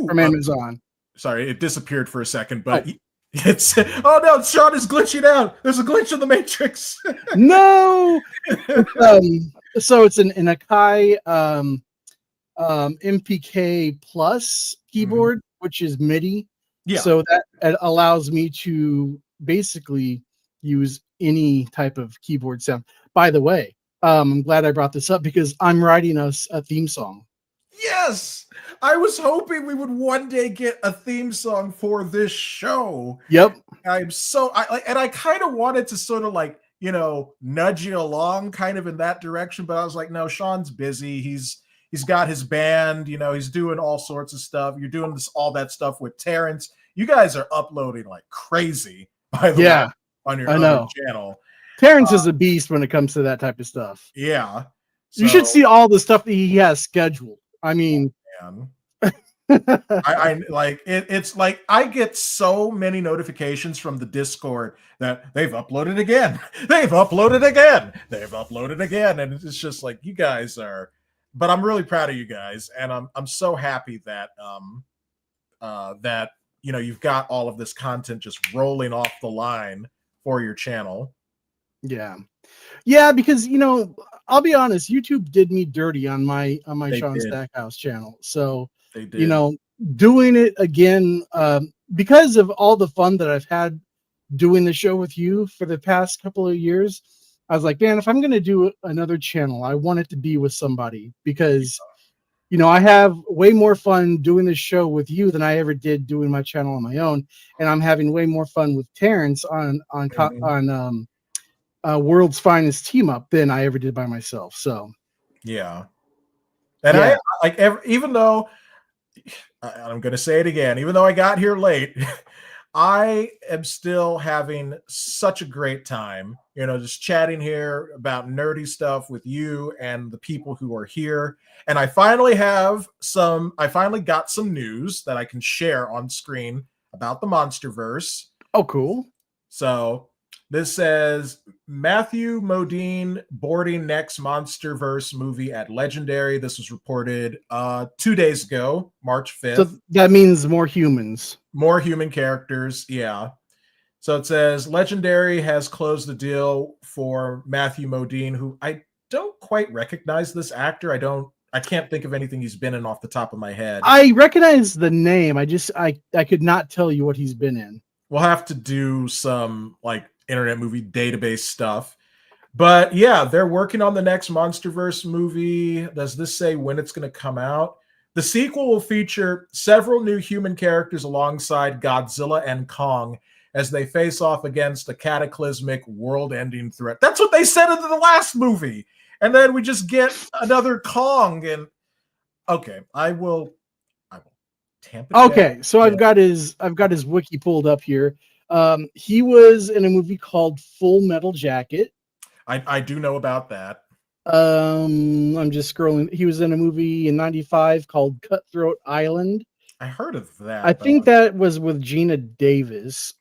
from Amazon. Sorry, it disappeared for a second, but it's oh no, Shaun is glitching out. There's a glitch in the Matrix. No. So it's an Akai MPK Plus keyboard, which is MIDI. Yeah. So that allows me to basically use any type of keyboard sound. By the way, I'm glad I brought this up because I'm writing us a theme song. Yes, I was hoping we would one day get a theme song for this show. Yep. I kind of wanted to sort of like, nudge you along kind of in that direction, but I was like, no, Shaun's busy. He's got his band, he's doing all sorts of stuff. You're doing all that stuff with Terrence. You guys are uploading like crazy, by the way, on your channel. Terrence is a beast when it comes to that type of stuff. Yeah. You should see all the stuff that he has scheduled. I mean, I like it. It's like I get so many notifications from the Discord that they've uploaded again. They've uploaded again. They've uploaded again. And it's just like, you guys are, but I'm really proud of you guys. And I'm so happy that, you've got all of this content just rolling off the line for your channel. Yeah. Yeah. Because, I'll be honest, YouTube did me dirty on my Shaun Stackhouse channel. So, they did. Doing it again, because of all the fun that I've had doing the show with you for the past couple of years, I was like, man, if I'm going to do another channel, I want it to be with somebody because, I have way more fun doing this show with you than I ever did doing my channel on my own. And I'm having way more fun with Terrence on World's Finest Team Up than I ever did by myself. So, yeah. And I like even though I'm going to say it again, even though I got here late, I am still having such a great time, just chatting here about nerdy stuff with you and the people who are here. And I finally got some news that I can share on screen about the Monsterverse. Oh, cool. So this says Matthew Modine boarding next Monsterverse movie at Legendary. This was reported 2 days ago, March 5th. So that means more humans. More human characters, yeah. So it says Legendary has closed the deal for Matthew Modine, who I don't quite recognize this actor. I can't think of anything he's been in off the top of my head. I recognize the name. I could not tell you what he's been in. We'll have to do some like Internet Movie Database stuff. But yeah, they're working on the next Monsterverse movie. Does this say when it's going to come out? The sequel will feature several new human characters alongside Godzilla and Kong as they face off against a cataclysmic world-ending threat. That's what they said in the last movie. And then we just get another Kong. And okay, I will tamp it Okay, down. so I've got his wiki pulled up here. He was in a movie called Full Metal Jacket. I do know about that. I'm just scrolling. He was in a movie in '95 called Cutthroat Island. I heard of that. I think that was with Gina Davis.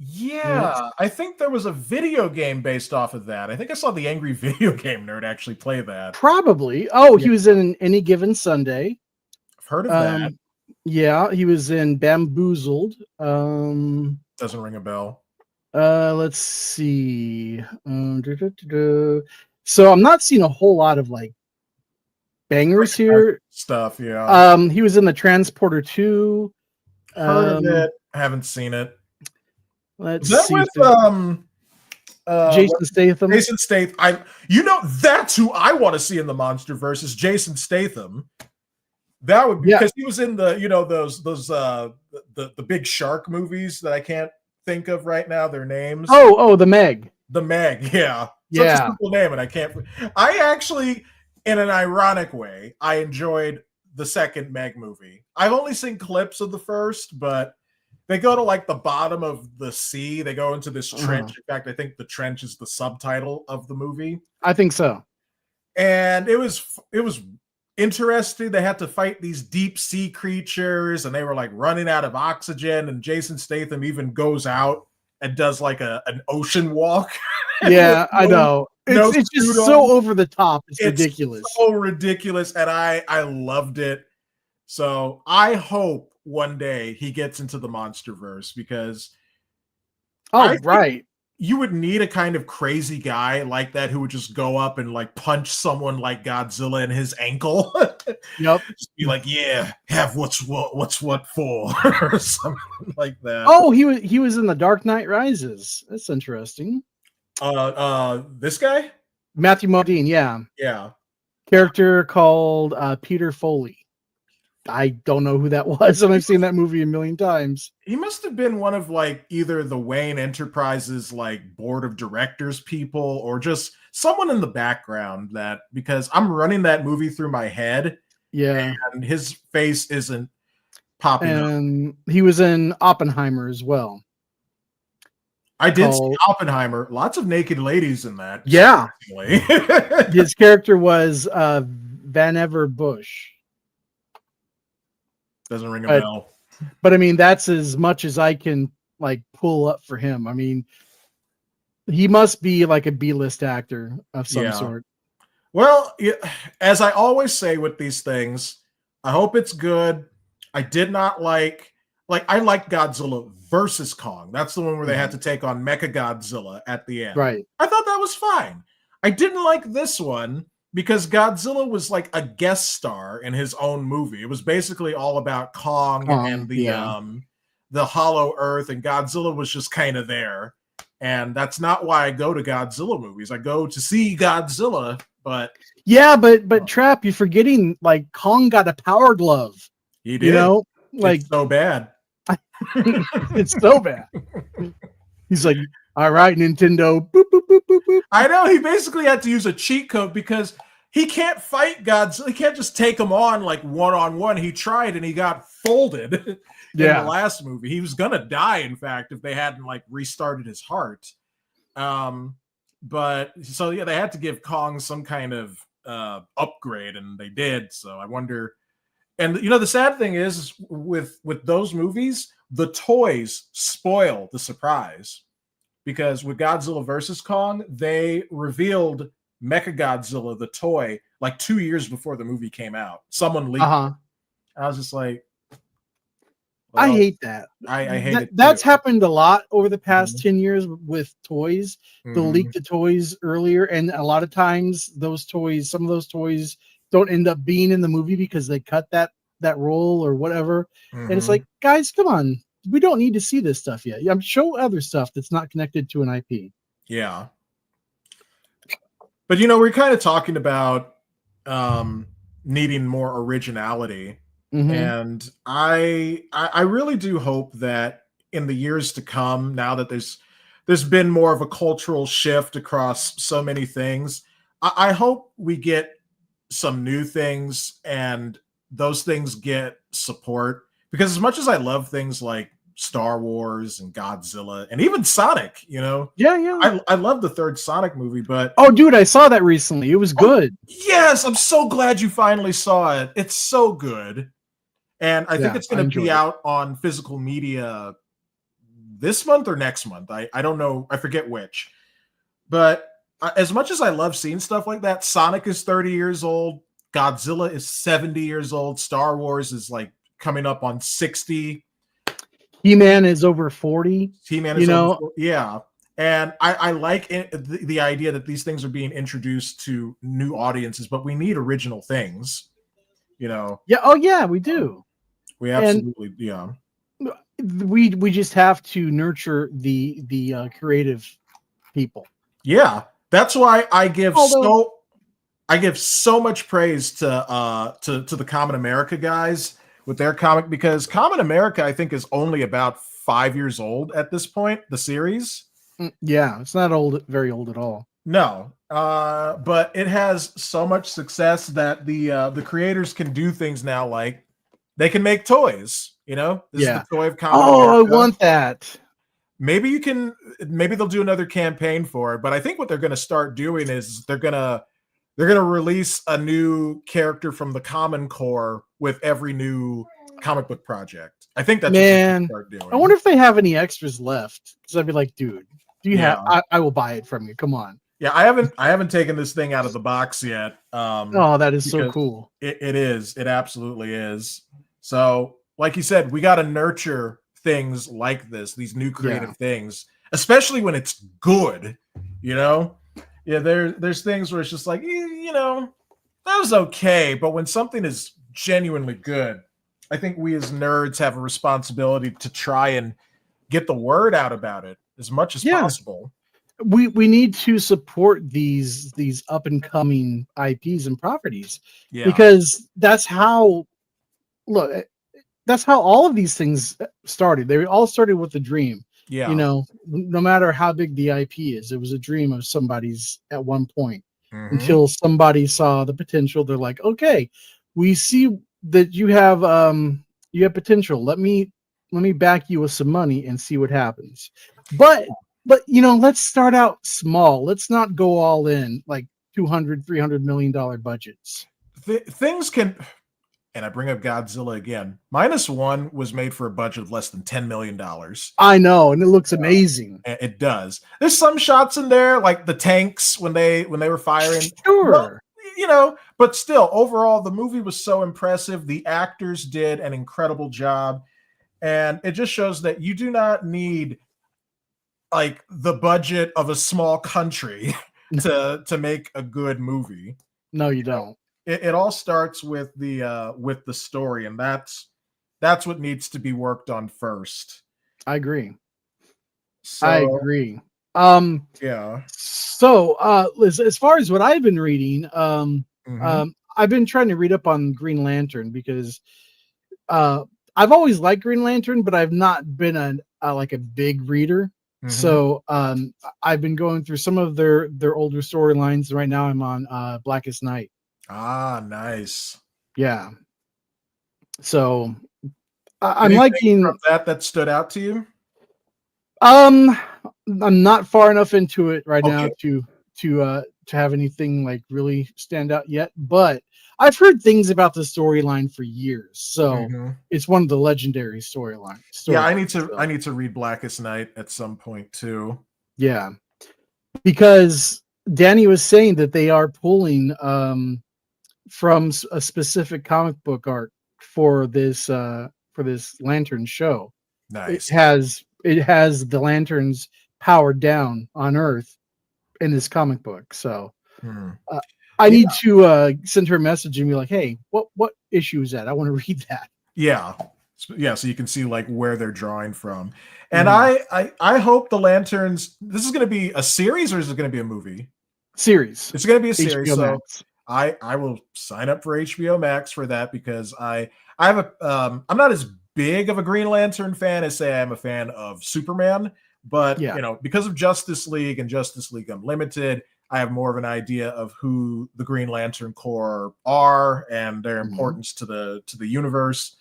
Yeah, I think there was a video game based off of that. I think I saw the Angry Video Game Nerd actually play that. Probably. Oh, Yeah. he was in Any Given Sunday. I've heard of that. Yeah, he was in Bamboozled. Doesn't ring a bell. Let's see. So I'm not seeing a whole lot of like bangers here. Stuff, yeah. He was in the Transporter 2. Heard of it. Haven't seen it. Let's Is that see. With Jason Statham. Jason Statham. That's who I want to see in the MonsterVerse is Jason Statham. That would be because he was in the those the big shark movies that I can't think of right now their names. Oh, the Meg. The Meg, yeah. Yeah. Such a simple name, and I actually, in an ironic way, I enjoyed the second Meg movie. I've only seen clips of the first, but they go to like the bottom of the sea. They go into this trench. In fact, I think the trench is the subtitle of the movie. I think so. And it was interesting. They had to fight these deep sea creatures, and they were like running out of oxygen. And Jason Statham even goes out and does like an ocean walk. Yeah, I know. It's just so over the top. It's ridiculous. So ridiculous, and I loved it. So I hope one day he gets into the MonsterVerse because you would need a kind of crazy guy like that who would just go up and like punch someone like Godzilla in his ankle. Yep. Just be like, yeah, have what's what for or something like that. Oh, he was in The Dark Knight Rises. That's interesting. This guy? Matthew Modine, yeah. Yeah. Character called Peter Foley. I don't know who that was, and I've seen that movie a million times. He must have been one of like either the Wayne Enterprises like board of directors people or just someone in the background that because I'm running that movie through my head. Yeah. And his face isn't popping up. He was in Oppenheimer as well. I did see Oppenheimer. Lots of naked ladies in that. Yeah. His character was Vannevar Bush. Doesn't ring a bell. But I mean, that's as much as I can like pull up for him. I mean, he must be like a B-list actor of some sort. Well, as I always say with these things, I hope it's good. I did not I liked Godzilla versus Kong. That's the one where they had to take on Mechagodzilla at the end. Right. I thought that was fine. I didn't like this one because Godzilla was like a guest star in his own movie. It was basically all about Kong and the Hollow Earth, and Godzilla was just kind of there. And that's not why I go to Godzilla movies. I go to see Godzilla, but Trap, you're forgetting like Kong got a power glove. He did. You know, like it's so bad. It's so bad. He's like, all right, Nintendo. Boop, boop, boop, boop, boop. I know he basically had to use a cheat code because he can't fight Godzilla. He can't just take him on like one-on-one. He tried and he got folded in the last movie. He was gonna die, in fact, if they hadn't like restarted his heart. But so yeah, they had to give Kong some kind of upgrade, and they did. So I wonder. And the sad thing is with those movies, the toys spoil the surprise. Because with Godzilla versus Kong, they revealed Mechagodzilla, the toy, like 2 years before the movie came out. Someone leaked it. I was just like, I hate that. I hate it. That's happened a lot over the past 10 years with toys. They'll leak the toys earlier, and a lot of times some of those toys don't end up being in the movie because they cut that role or whatever. And it's like, guys, come on. We don't need to see this stuff yet. Show other stuff that's not connected to an IP. Yeah. But, we're kind of talking about needing more originality. And I really do hope that in the years to come, now that there's been more of a cultural shift across so many things, I hope we get some new things and those things get support. Because as much as I love things like Star Wars and Godzilla and even Sonic, I love the third Sonic movie, but dude, I saw that recently. It was good. Yes, I'm so glad you finally saw it. It's so good, and I think it's going to be out on physical media this month or next month. I don't know. I forget which. But as much as I love seeing stuff like that, Sonic is 30 years old. Godzilla is 70 years old. Star Wars is like coming up on 60. He-Man is over 40. He-Man is over 40. Yeah. And I like the idea that these things are being introduced to new audiences, but we need original things, you know. Yeah. Oh, yeah, we do. We absolutely, yeah. We just have to nurture the creative people. Yeah, that's why I give so much praise to the Common America guys with their comic, because Common America, I think, is only about 5 years old at this point, the series. Yeah, it's not very old at all. No, but it has so much success that the creators can do things now, like they can make toys. You know, this is the toy of Common America. I want that. Maybe they'll do another campaign for it, but I think what they're going to start doing is they're going to release a new character from the Common Core with every new comic book project. I think that's what they start doing. I wonder if they have any extras left, because I'd be like, dude, do you have? I will buy it from you. Come on. Yeah, I haven't taken this thing out of the box yet. That is so cool. It is. It absolutely is. So, like you said, we got to nurture things like this, these new creative things, especially when it's good. You know, there's things where it's just like, you know, that was okay, but when something is genuinely good, I think we as nerds have a responsibility to try and get the word out about it as much as possible. We need to support these up and coming IPs and properties, because that's how all of these things started. They all started with a dream. Yeah. You know, no matter how big the IP is, it was a dream of somebody's at one point, until somebody saw the potential. They're like, okay, we see that you have potential. Let me back you with some money and see what happens. But you know, let's start out small. Let's not go all in like $200-300 million budgets. Things can. And I bring up Godzilla again. -1 was made for a budget of less than $10 million. I know, and it looks amazing. It does. There's some shots in there, like the tanks when they were firing. Sure. Well, you know, but still, overall, the movie was so impressive. The actors did an incredible job. And it just shows that you do not need like the budget of a small country to make a good movie. No, you don't. It all starts with the story, and that's what needs to be worked on first. I agree. So, I agree. Yeah. So, as far as what I've been reading, I've been trying to read up on Green Lantern, because I've always liked Green Lantern, but I've not been a big reader. So I've been going through some of their older storylines. Right now I'm on Blackest Night. Ah, nice. Yeah. So I'm liking that stood out to you. I'm not far enough into it right now to have anything like really stand out yet, but I've heard things about the storyline for years, so it's one of the legendary storylines. Yeah, I need to read Blackest Night at some point too. Yeah, because Dani was saying that they are pulling from a specific comic book art for this Lantern show. Nice. It has the Lanterns powered down on Earth in this comic book, so. I need to send her a message and be like, hey, what issue is that? I want to read that. Yeah. So you can see like where they're drawing from. And I hope the Lanterns, this is going to be a series, or is it going to be a movie? Series. It's going to be a series. HBO so Max. I will sign up for HBO Max for that, because I have I'm not as big of a Green Lantern fan as say I'm a fan of Superman, but you know, because of Justice League and Justice League Unlimited, I have more of an idea of who the Green Lantern Corps are and their importance to the universe.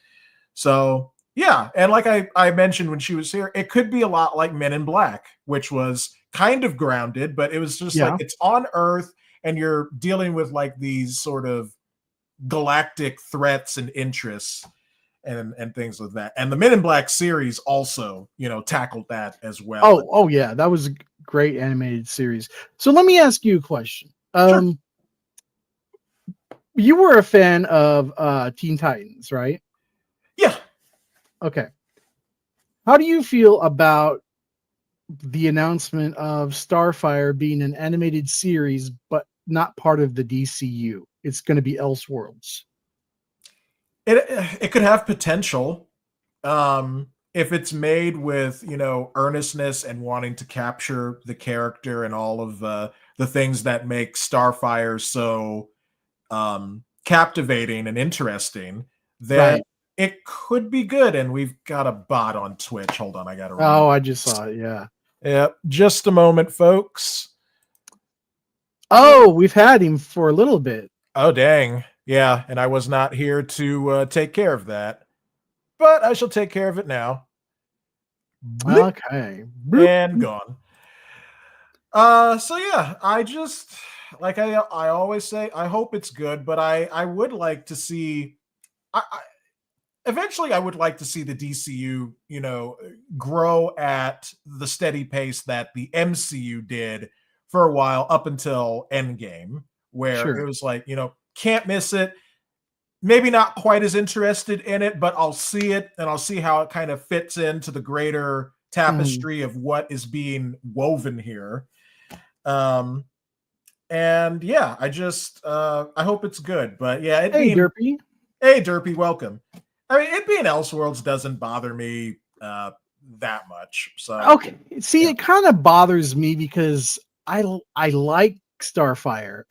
So yeah, and like I mentioned when she was here, it could be a lot like Men in Black, which was kind of grounded, but it was just like it's on Earth and you're dealing with like these sort of galactic threats and interests. and things like that. And the Men in Black series also, tackled that as well. Oh yeah, that was a great animated series. So let me ask you a question. Sure. You were a fan of Teen Titans, right? Yeah. Okay. How do you feel about the announcement of Starfire being an animated series, but not part of the DCU? It's going to be Elseworlds. It could have potential. If it's made with earnestness and wanting to capture the character and all of the things that make Starfire so captivating and interesting, then Right. it could be good. And we've got a bot on Twitch. Hold on, I gotta Oh, I just saw it. Yeah. Yep, just a moment, folks. Oh, we've had him for a little bit. Oh, dang. Yeah, and I was not here to take care of that. But I shall take care of it now. Bleep. Okay. And gone. So yeah, I just like I always say, I hope it's good, but I would like to see eventually I would like to see the DCU, grow at the steady pace that the MCU did for a while up until Endgame, where Sure. it was like, can't miss it. Maybe not quite as interested in it, but I'll see it and I'll see how it kind of fits into the greater tapestry of what is being woven here. And yeah, I just I hope it's good. But yeah, Derpy. Hey Derpy, welcome. I mean, it being Elseworlds doesn't bother me that much. So Okay. See, it kind of bothers me because I like Starfire,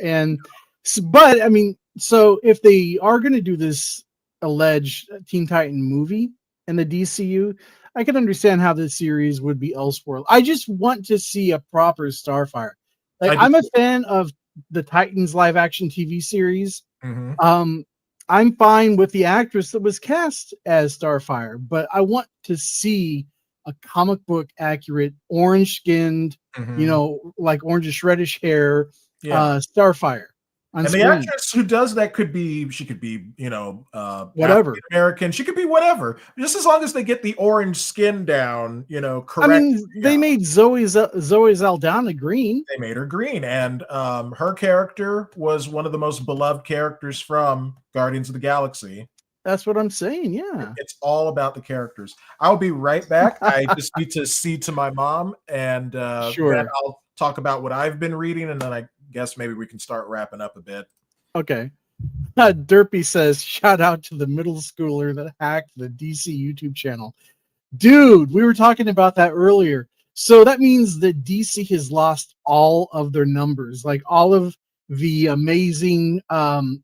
but I mean, so if they are going to do this alleged Teen Titan movie in the DCU, I can understand how this series would be Elseworld. I just want to see a proper Starfire. Like, I'm a fan of the Titans live action TV series. Mm-hmm. I'm fine with the actress that was cast as Starfire, but I want to see a comic book accurate, orange skinned, like orangish reddish hair, Starfire on and screen. the actress who does that could be whatever American. She could be whatever, just as long as they get the orange skin down, correct. I mean, they made Zoe Saldana green. They made her green, and her character was one of the most beloved characters from Guardians of the Galaxy. That's what I'm saying. Yeah, it's all about the characters. I'll be right back. I just need to see to my mom, and sure. then I'll talk about what I've been reading, and then I guess maybe we can start wrapping up a bit. Okay. Derpy says, shout out to the middle schooler that hacked the DC YouTube channel. Dude, we were talking about that earlier. So that means that DC has lost all of their numbers, like all of the amazing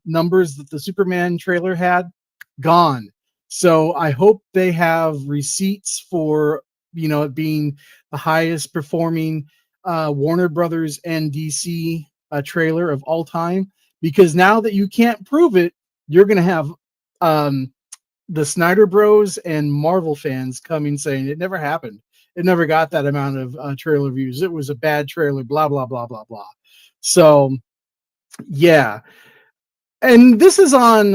numbers that the Superman trailer had, gone. So I hope they have receipts for, it being the highest performing Warner Brothers and DC trailer of all time. Because now that you can't prove it, you're going to have the Snyder Bros and Marvel fans coming saying it never happened. It never got that amount of trailer views. It was a bad trailer, blah, blah, blah, blah, blah. So yeah. And this is on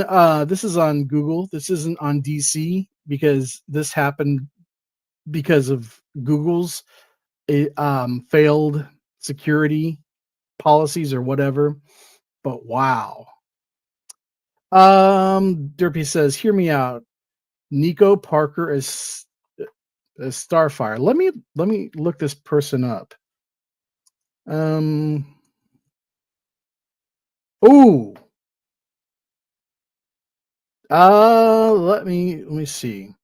Google. This isn't on DC because this happened because of Google's failed security policies or whatever. But wow. Derpy says, hear me out. Nico Parker as Starfire. Let me look this person up. Oh. Let me see.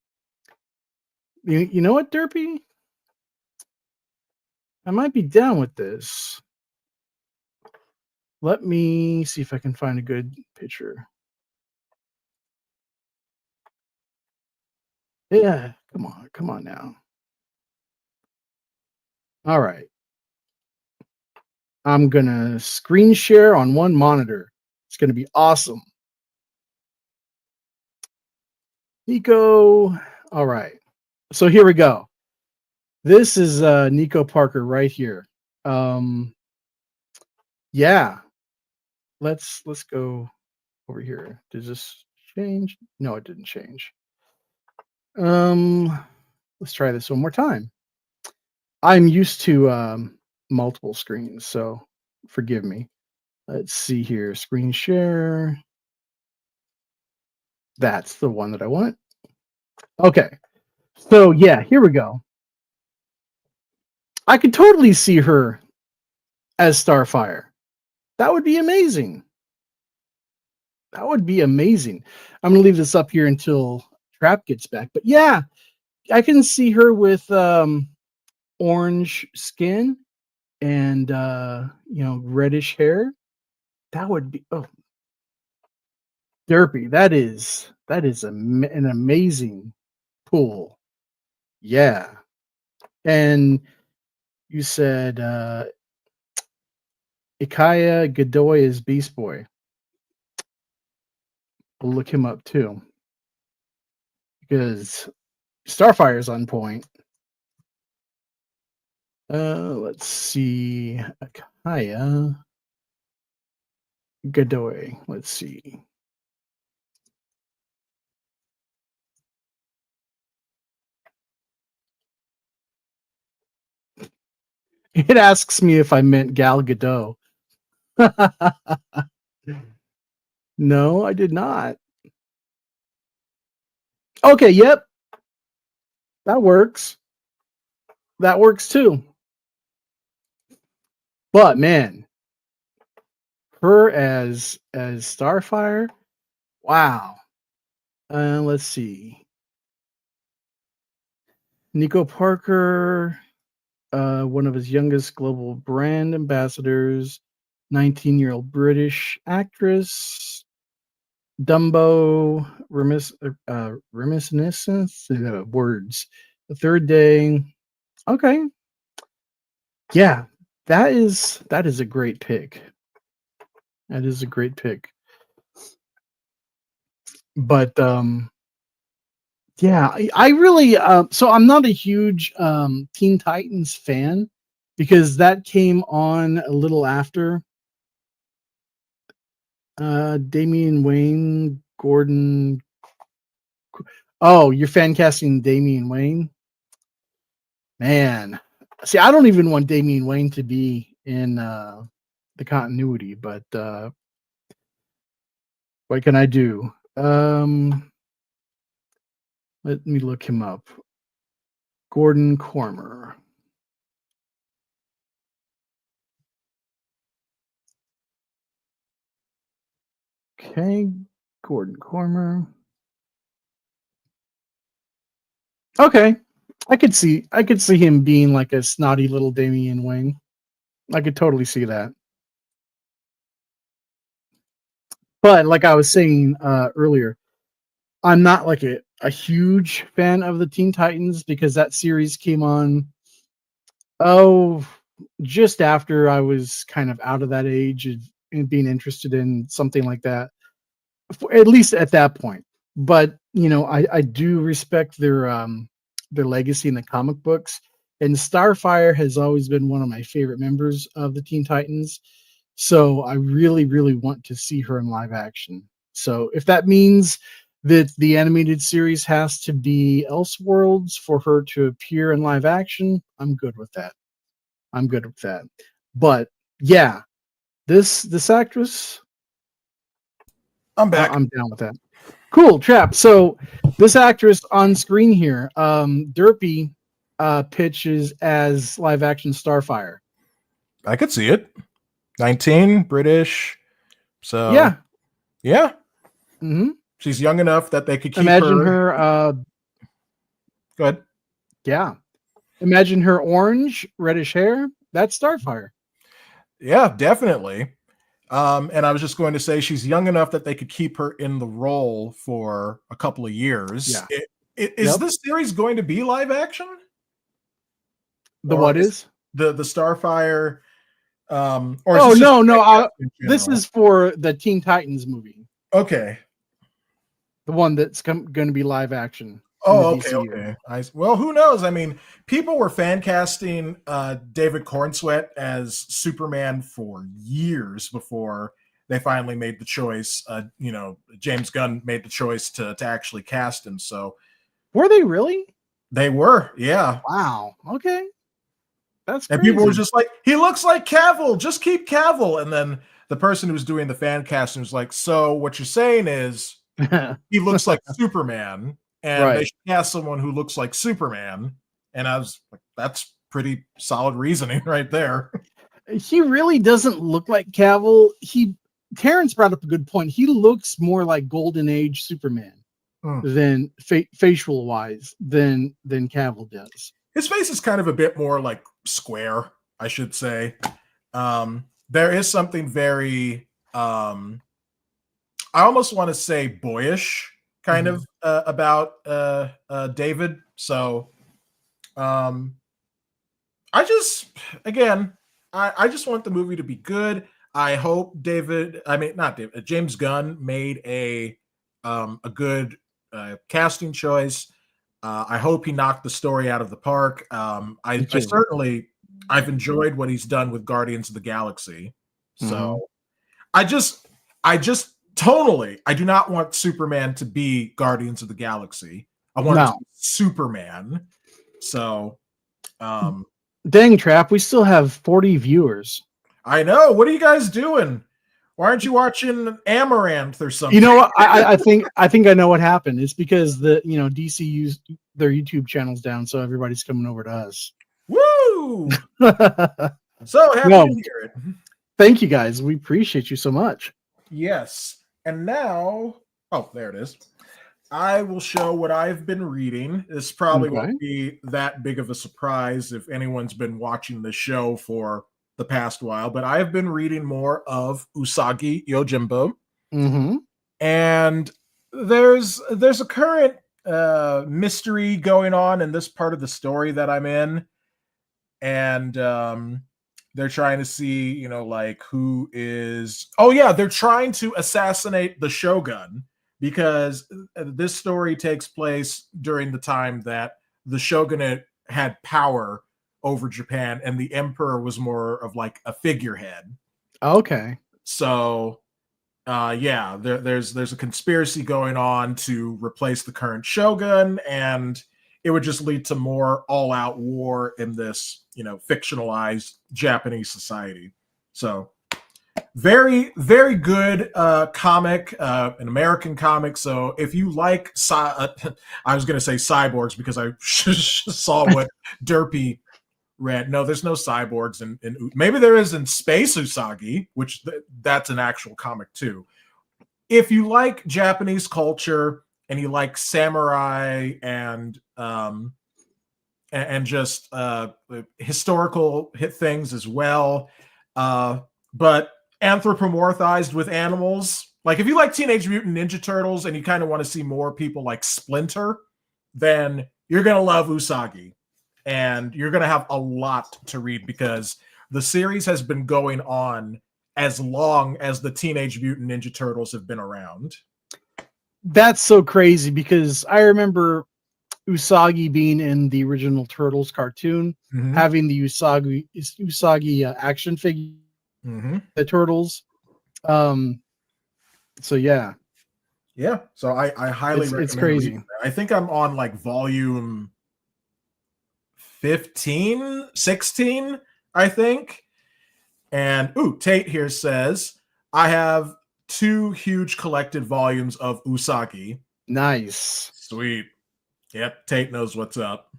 You know what, Derpy? I might be down with this. Let me see if I can find a good picture. Yeah, come on now. All right. I'm gonna screen share on one monitor. It's gonna be awesome. Nico. All right. So here we go. This is Nico Parker right here. Yeah. Let's go over here. Does this change? No, it didn't change. Let's try this one more time. I'm used to multiple screens, so forgive me. Let's see here. Screen share. That's the one that I want. Okay. So yeah, here we go. I could totally see her as Starfire. That would be amazing. That would be amazing. I'm gonna leave this up here until Trap gets back. But yeah, I can see her with orange skin and reddish hair. That would be Derpy. That is an amazing pool. Yeah. And you said Ikaya Godoy is Beast Boy. We'll look him up too. Because Starfire's on point. Let's see. Akaya Godoy. Let's see. It asks me if I meant Gal Gadot. No, I did not. Okay, yep. That works. That works too. But man, her as Starfire, wow. Let's see. Nico Parker, one of his youngest global brand ambassadors, 19-year-old British actress. Dumbo, reminiscence, words. The Third Day. Okay. Yeah, that is a great pick. That is a great pick. But yeah, I really so I'm not a huge Teen Titans fan because that came on a little after Damian Wayne, Gordon. Oh, you're fan casting Damian Wayne? Man. See, I don't even want Damian Wayne to be in the continuity, but what can I do? Let me look him up. Gordon Cormer. Okay, Gordon Cormer. Okay, I could see him being like a snotty little Damian Wayne. I could totally see that. But like I was saying earlier, I'm not like a huge fan of the Teen Titans because that series came on just after I was kind of out of that age and being interested in something like that, at least at that point. But I do respect their legacy in the comic books, and Starfire has always been one of my favorite members of the Teen Titans. So I really, really want to see her in live action. So if that means that the animated series has to be Elseworlds for her to appear in live action, I'm good with that. But yeah, this actress, I'm back. I'm down with that. Cool, Trap. So this actress on screen here, Derpy, pitches as live action Starfire. I could see it. 19, British. So Yeah. Mm-hmm. She's young enough that they could keep Imagine her. Go ahead. Yeah. Imagine her orange, reddish hair. That's Starfire. Yeah, definitely. And I was just going to say she's young enough that they could keep her in the role for a couple of years. Yeah. Is this series going to be live action? What is? The Starfire no. This is for the Teen Titans movie. Okay. The one that's going to be live action. Oh, okay. Well, who knows? I mean, people were fan casting David Cornsweet as Superman for years before they finally made the choice. James Gunn made the choice to actually cast him. So Were they really? They were, yeah. Wow. Okay. That's and crazy. people were just like, he looks like Cavill, just keep Cavill. And then the person who was doing the fan casting was like, so what you're saying is he looks like Superman, and they should cast someone who looks like Superman. And I was like, that's pretty solid reasoning right there. He really doesn't look like Cavill. Terrence brought up a good point. He looks more like Golden Age Superman than facial wise than Cavill does. His face is kind of a bit more like square, I should say. There is something very I almost want to say boyish kind of about David. So I just want the movie to be good. I hope James Gunn made a good casting choice. I hope he knocked the story out of the park. I've enjoyed what he's done with Guardians of the Galaxy. So I do not want Superman to be Guardians of the Galaxy. I want it to be Superman. So dang, Trap, we still have 40 viewers. I know. What are you guys doing? Why aren't you watching Amaranth or something? You know what? I think I know what happened. It's because DC used their YouTube channels down, so everybody's coming over to us. Woo! So happy to hear it. Thank you guys. We appreciate you so much. Yes. And now, there it is. I will show what I've been reading. This probably won't be that big of a surprise if anyone's been watching the show for the past while, but I've been reading more of Usagi Yojimbo. And there's a current mystery going on in this part of the story that I'm in. And they're trying to see, who is... they're trying to assassinate the Shogun, because this story takes place during the time that the shogunate had power over Japan, and the emperor was more of like a figurehead. Okay. So, there's a conspiracy going on to replace the current shogun, and it would just lead to more all-out war in this, fictionalized Japanese society. So, very, very good comic, an American comic. So if you like, I was going to say cyborgs because I saw what Derpy read. No, there's no cyborgs in maybe there is in Space Usagi, which that's an actual comic too. If you like Japanese culture and you like samurai and just historical things as well, but anthropomorphized with animals. Like if you like Teenage Mutant Ninja Turtles and you kind of want to see more people like Splinter, then you're going to love Usagi. And you're going to have a lot to read because the series has been going on as long as the Teenage Mutant Ninja Turtles have been around. That's so crazy because I remember Usagi being in the original Turtles cartoon, having the Usagi action figure, the Turtles. So yeah. So I highly recommend it's crazy. Reading that. I think I'm on like volume 15, 16, I think. And Tate here says, I have 2 huge collected volumes of Usagi. Nice. Sweet. Yep, Tate knows what's up.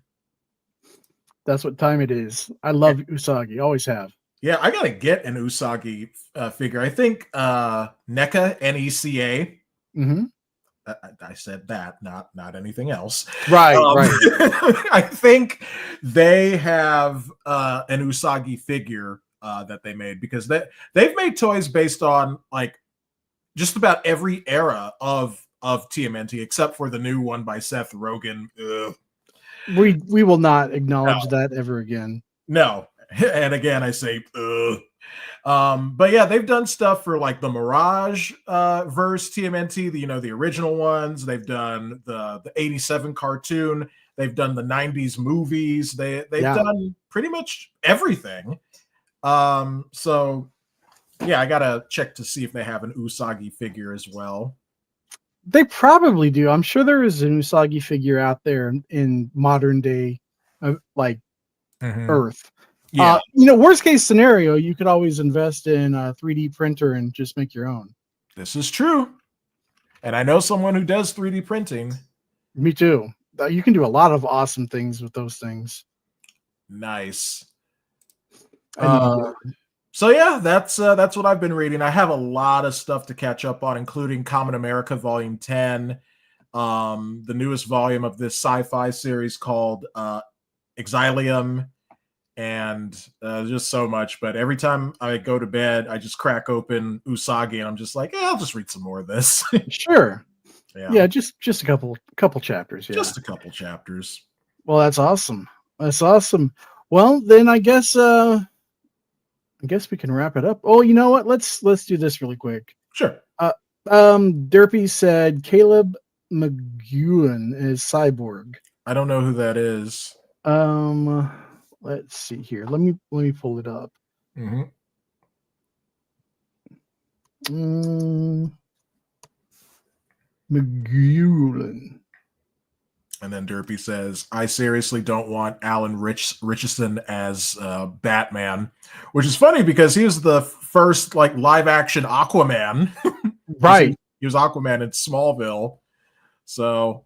That's what time it is. I love Usagi, always have. Yeah, I gotta get an Usagi figure. I think NECA, N-E-C-A. I said that, not anything else. Right. I think they have an Usagi figure that they made because they've made toys based on like just about every era of TMNT except for the new one by Seth Rogen. Ugh. We will not acknowledge that ever again. No. And again, I say, ugh. But yeah, they've done stuff for like the Mirage verse TMNT, the original ones. They've done the 87 cartoon. They've done the 90s movies. They've done pretty much everything. So yeah, I gotta check to see if they have an Usagi figure as well. They probably do. I'm sure there is an Usagi figure out there in modern day, like Earth. Yeah, Worst case scenario, you could always invest in a 3D printer and just make your own. this is true. And I know someone who does 3D printing. Me too. You can do a lot of awesome things with those things. Nice. I need to get it. So yeah, that's what I've been reading. I have a lot of stuff to catch up on, including Common America Volume 10, the newest volume of this sci-fi series called Exilium, and just so much. But every time I go to bed, I just crack open Usagi, and I'm just like, I'll just read some more of this. Sure. Yeah, just a couple chapters. Yeah, just a couple chapters. Well, that's awesome. That's awesome. Well, then I guess we can wrap it up. Oh, you know what? Let's do this really quick. Sure. Derpy said Caleb McEwen is Cyborg. I don't know who that is. Let's see here. Let me pull it up. McEwen. And then Derpy says, I seriously don't want Alan Richardson as Batman, which is funny because he was the first like live action Aquaman. Right. He was Aquaman in Smallville. So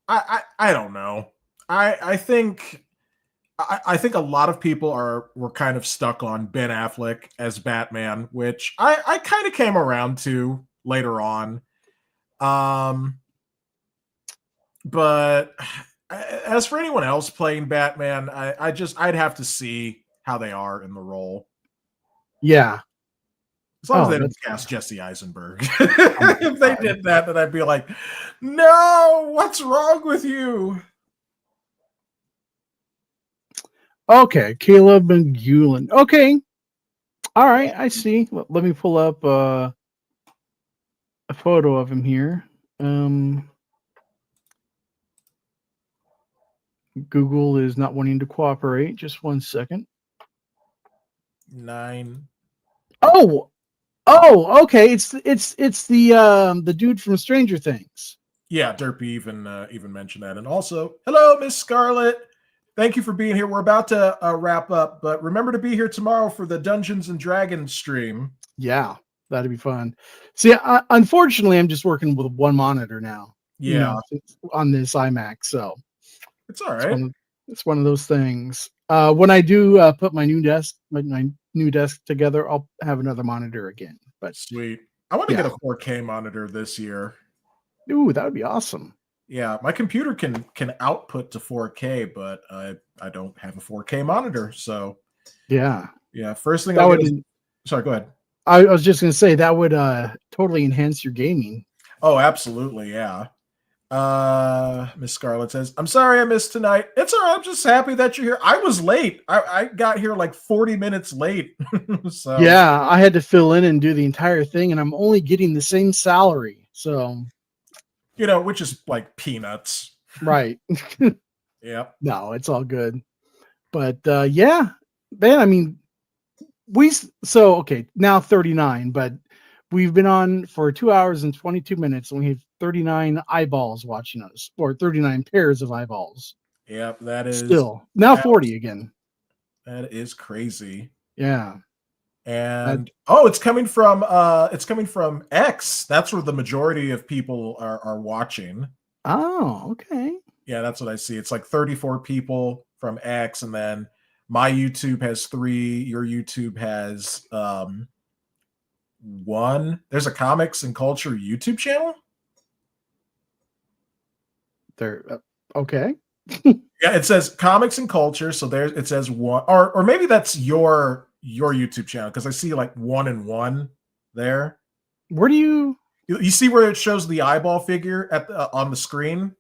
I don't know. I think a lot of people were kind of stuck on Ben Affleck as Batman, which I kind of came around to later on. But as for anyone else playing Batman, I'd have to see how they are in the role. Yeah. As long as they didn't cast Jesse Eisenberg. If they did that, then I'd be like, no, what's wrong with you? Okay, Caleb McEwen. Okay. All right, I see. Let me pull up a photo of him here. Google is not wanting to cooperate. Just 1 second. 9. Oh, okay. It's the dude from Stranger Things. Yeah, Derpy even mentioned that. And also, hello, Miss Scarlett. Thank you for being here. We're about to wrap up, but remember to be here tomorrow for the Dungeons and Dragons stream. Yeah, that'd be fun. See, unfortunately, I'm just working with one monitor now. Yeah, on this iMac, so it's all right. It's one of those things. When I do put my new desk together, I'll have another monitor again. But sweet. I want to get a 4K monitor this year. Ooh, that would be awesome. Yeah, my computer can output to 4K, but I don't have a 4K monitor. So yeah. First thing sorry, go ahead. I was just gonna say that would totally enhance your gaming. Oh, absolutely, yeah. Miss Scarlett says, I'm sorry I missed tonight. It's all right. I'm just happy that you're here. I was late. I got here like 40 minutes late. So yeah, I had to fill in and do the entire thing, and I'm only getting the same salary. So which is like peanuts. Right. Yeah. No, it's all good. But yeah, man, I mean, okay, now 39, but we've been on for 2 hours and 22 minutes, and we have 39 eyeballs watching us, or 39 pairs of eyeballs. Yep, that is still now 40 again. That is crazy. Yeah. And it's coming from X. That's where the majority of people are watching. Oh, okay. Yeah, that's what I see. It's like 34 people from X, and then my YouTube has 3. Your YouTube has 1. There's a comics and culture YouTube channel. Okay. Yeah, it says comics and culture. So it says 1, or maybe that's your YouTube channel, because I see like 1 and 1 there. Where do you see where it shows the eyeball figure on the screen?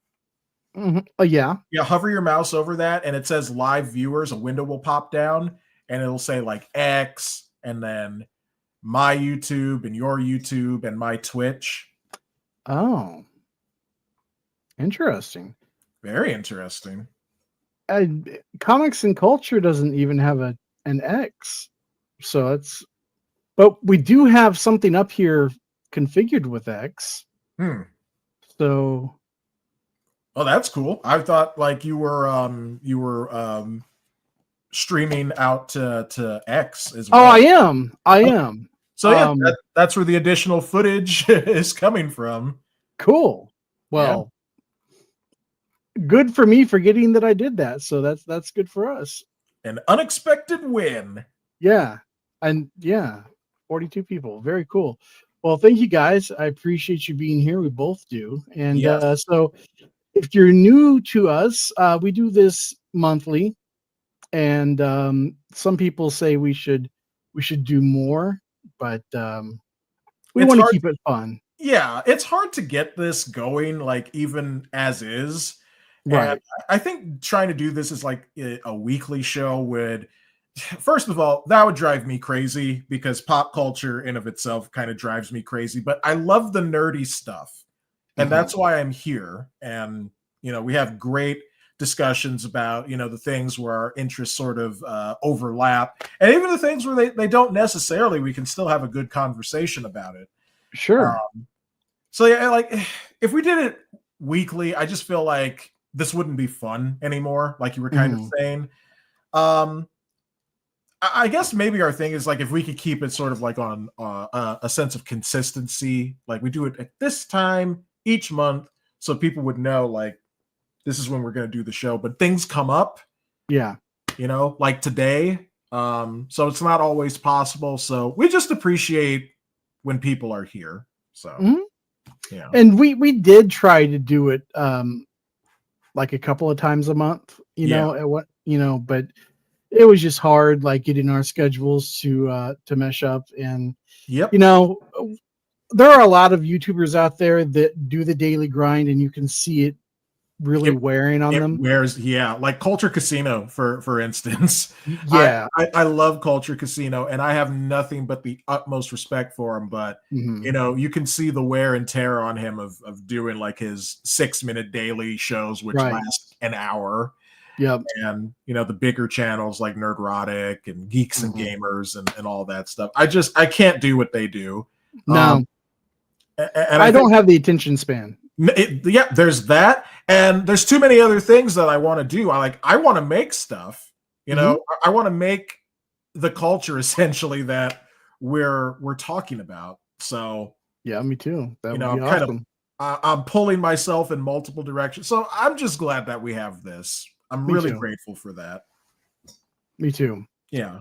Mm-hmm. Oh, yeah. Yeah, hover your mouse over that, and it says live viewers. A window will pop down, and it'll say like X, and then my YouTube, and your YouTube, and my Twitch. Oh, interesting. Very interesting. Comics and culture doesn't even have an X, so but we do have something up here configured with X. So, oh, that's cool. I thought like you were streaming out to X as well. Oh, I am. So yeah, that's where the additional footage is coming from. Cool. Well, good for me forgetting that I did that. So that's good for us. An unexpected win. Yeah. And 42 people. Very cool. Well, thank you guys. I appreciate you being here. We both do. And so if you're new to us, we do this monthly. And some people say we should do more, but we want to keep it fun. Yeah, it's hard to get this going, like even as is. Right. And I think trying to do this as like a weekly show would, first of all, that would drive me crazy because pop culture in of itself kind of drives me crazy. But I love the nerdy stuff, and that's why I'm here. And we have great discussions about the things where our interests sort of overlap, and even the things where they don't necessarily. We can still have a good conversation about it. Sure. So yeah, like if we did it weekly, I just feel like this wouldn't be fun anymore, like you were kind of saying. I guess maybe our thing is like if we could keep it sort of like on a sense of consistency, like we do it at this time each month, so people would know like this is when we're going to do the show. But things come up, like today, so it's not always possible. So we just appreciate when people are here. So and we did try to do it like a couple of times a month, at what but it was just hard, like getting our schedules to mesh up. And there are a lot of YouTubers out there that do the daily grind, and you can see it really wearing on them. Like Culture Casino for instance. I love Culture Casino, and I have nothing but the utmost respect for him, but you can see the wear and tear on him of doing like his 6-minute daily shows which last an hour. And the bigger channels like Nerdrotic and Geeks and Gamers and all that stuff. I can't do what they do. No. And I don't have the attention span. There's that, and there's too many other things that I want to do. I want to make stuff. I want to make the culture essentially that we're talking about. So me too. That would be awesome. I'm pulling myself in multiple directions. So I'm just glad that we have this. I'm really grateful for that. Me too. Yeah.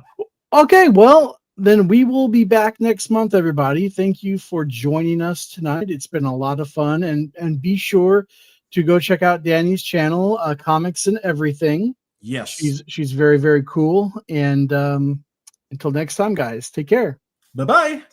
Okay, well, then we will be back next month, everybody. Thank you for joining us tonight. It's been a lot of fun. And be sure to go check out Dani's channel, Comics and Everything. Yes. She's very, very cool. And until next time, guys, take care. Bye-bye.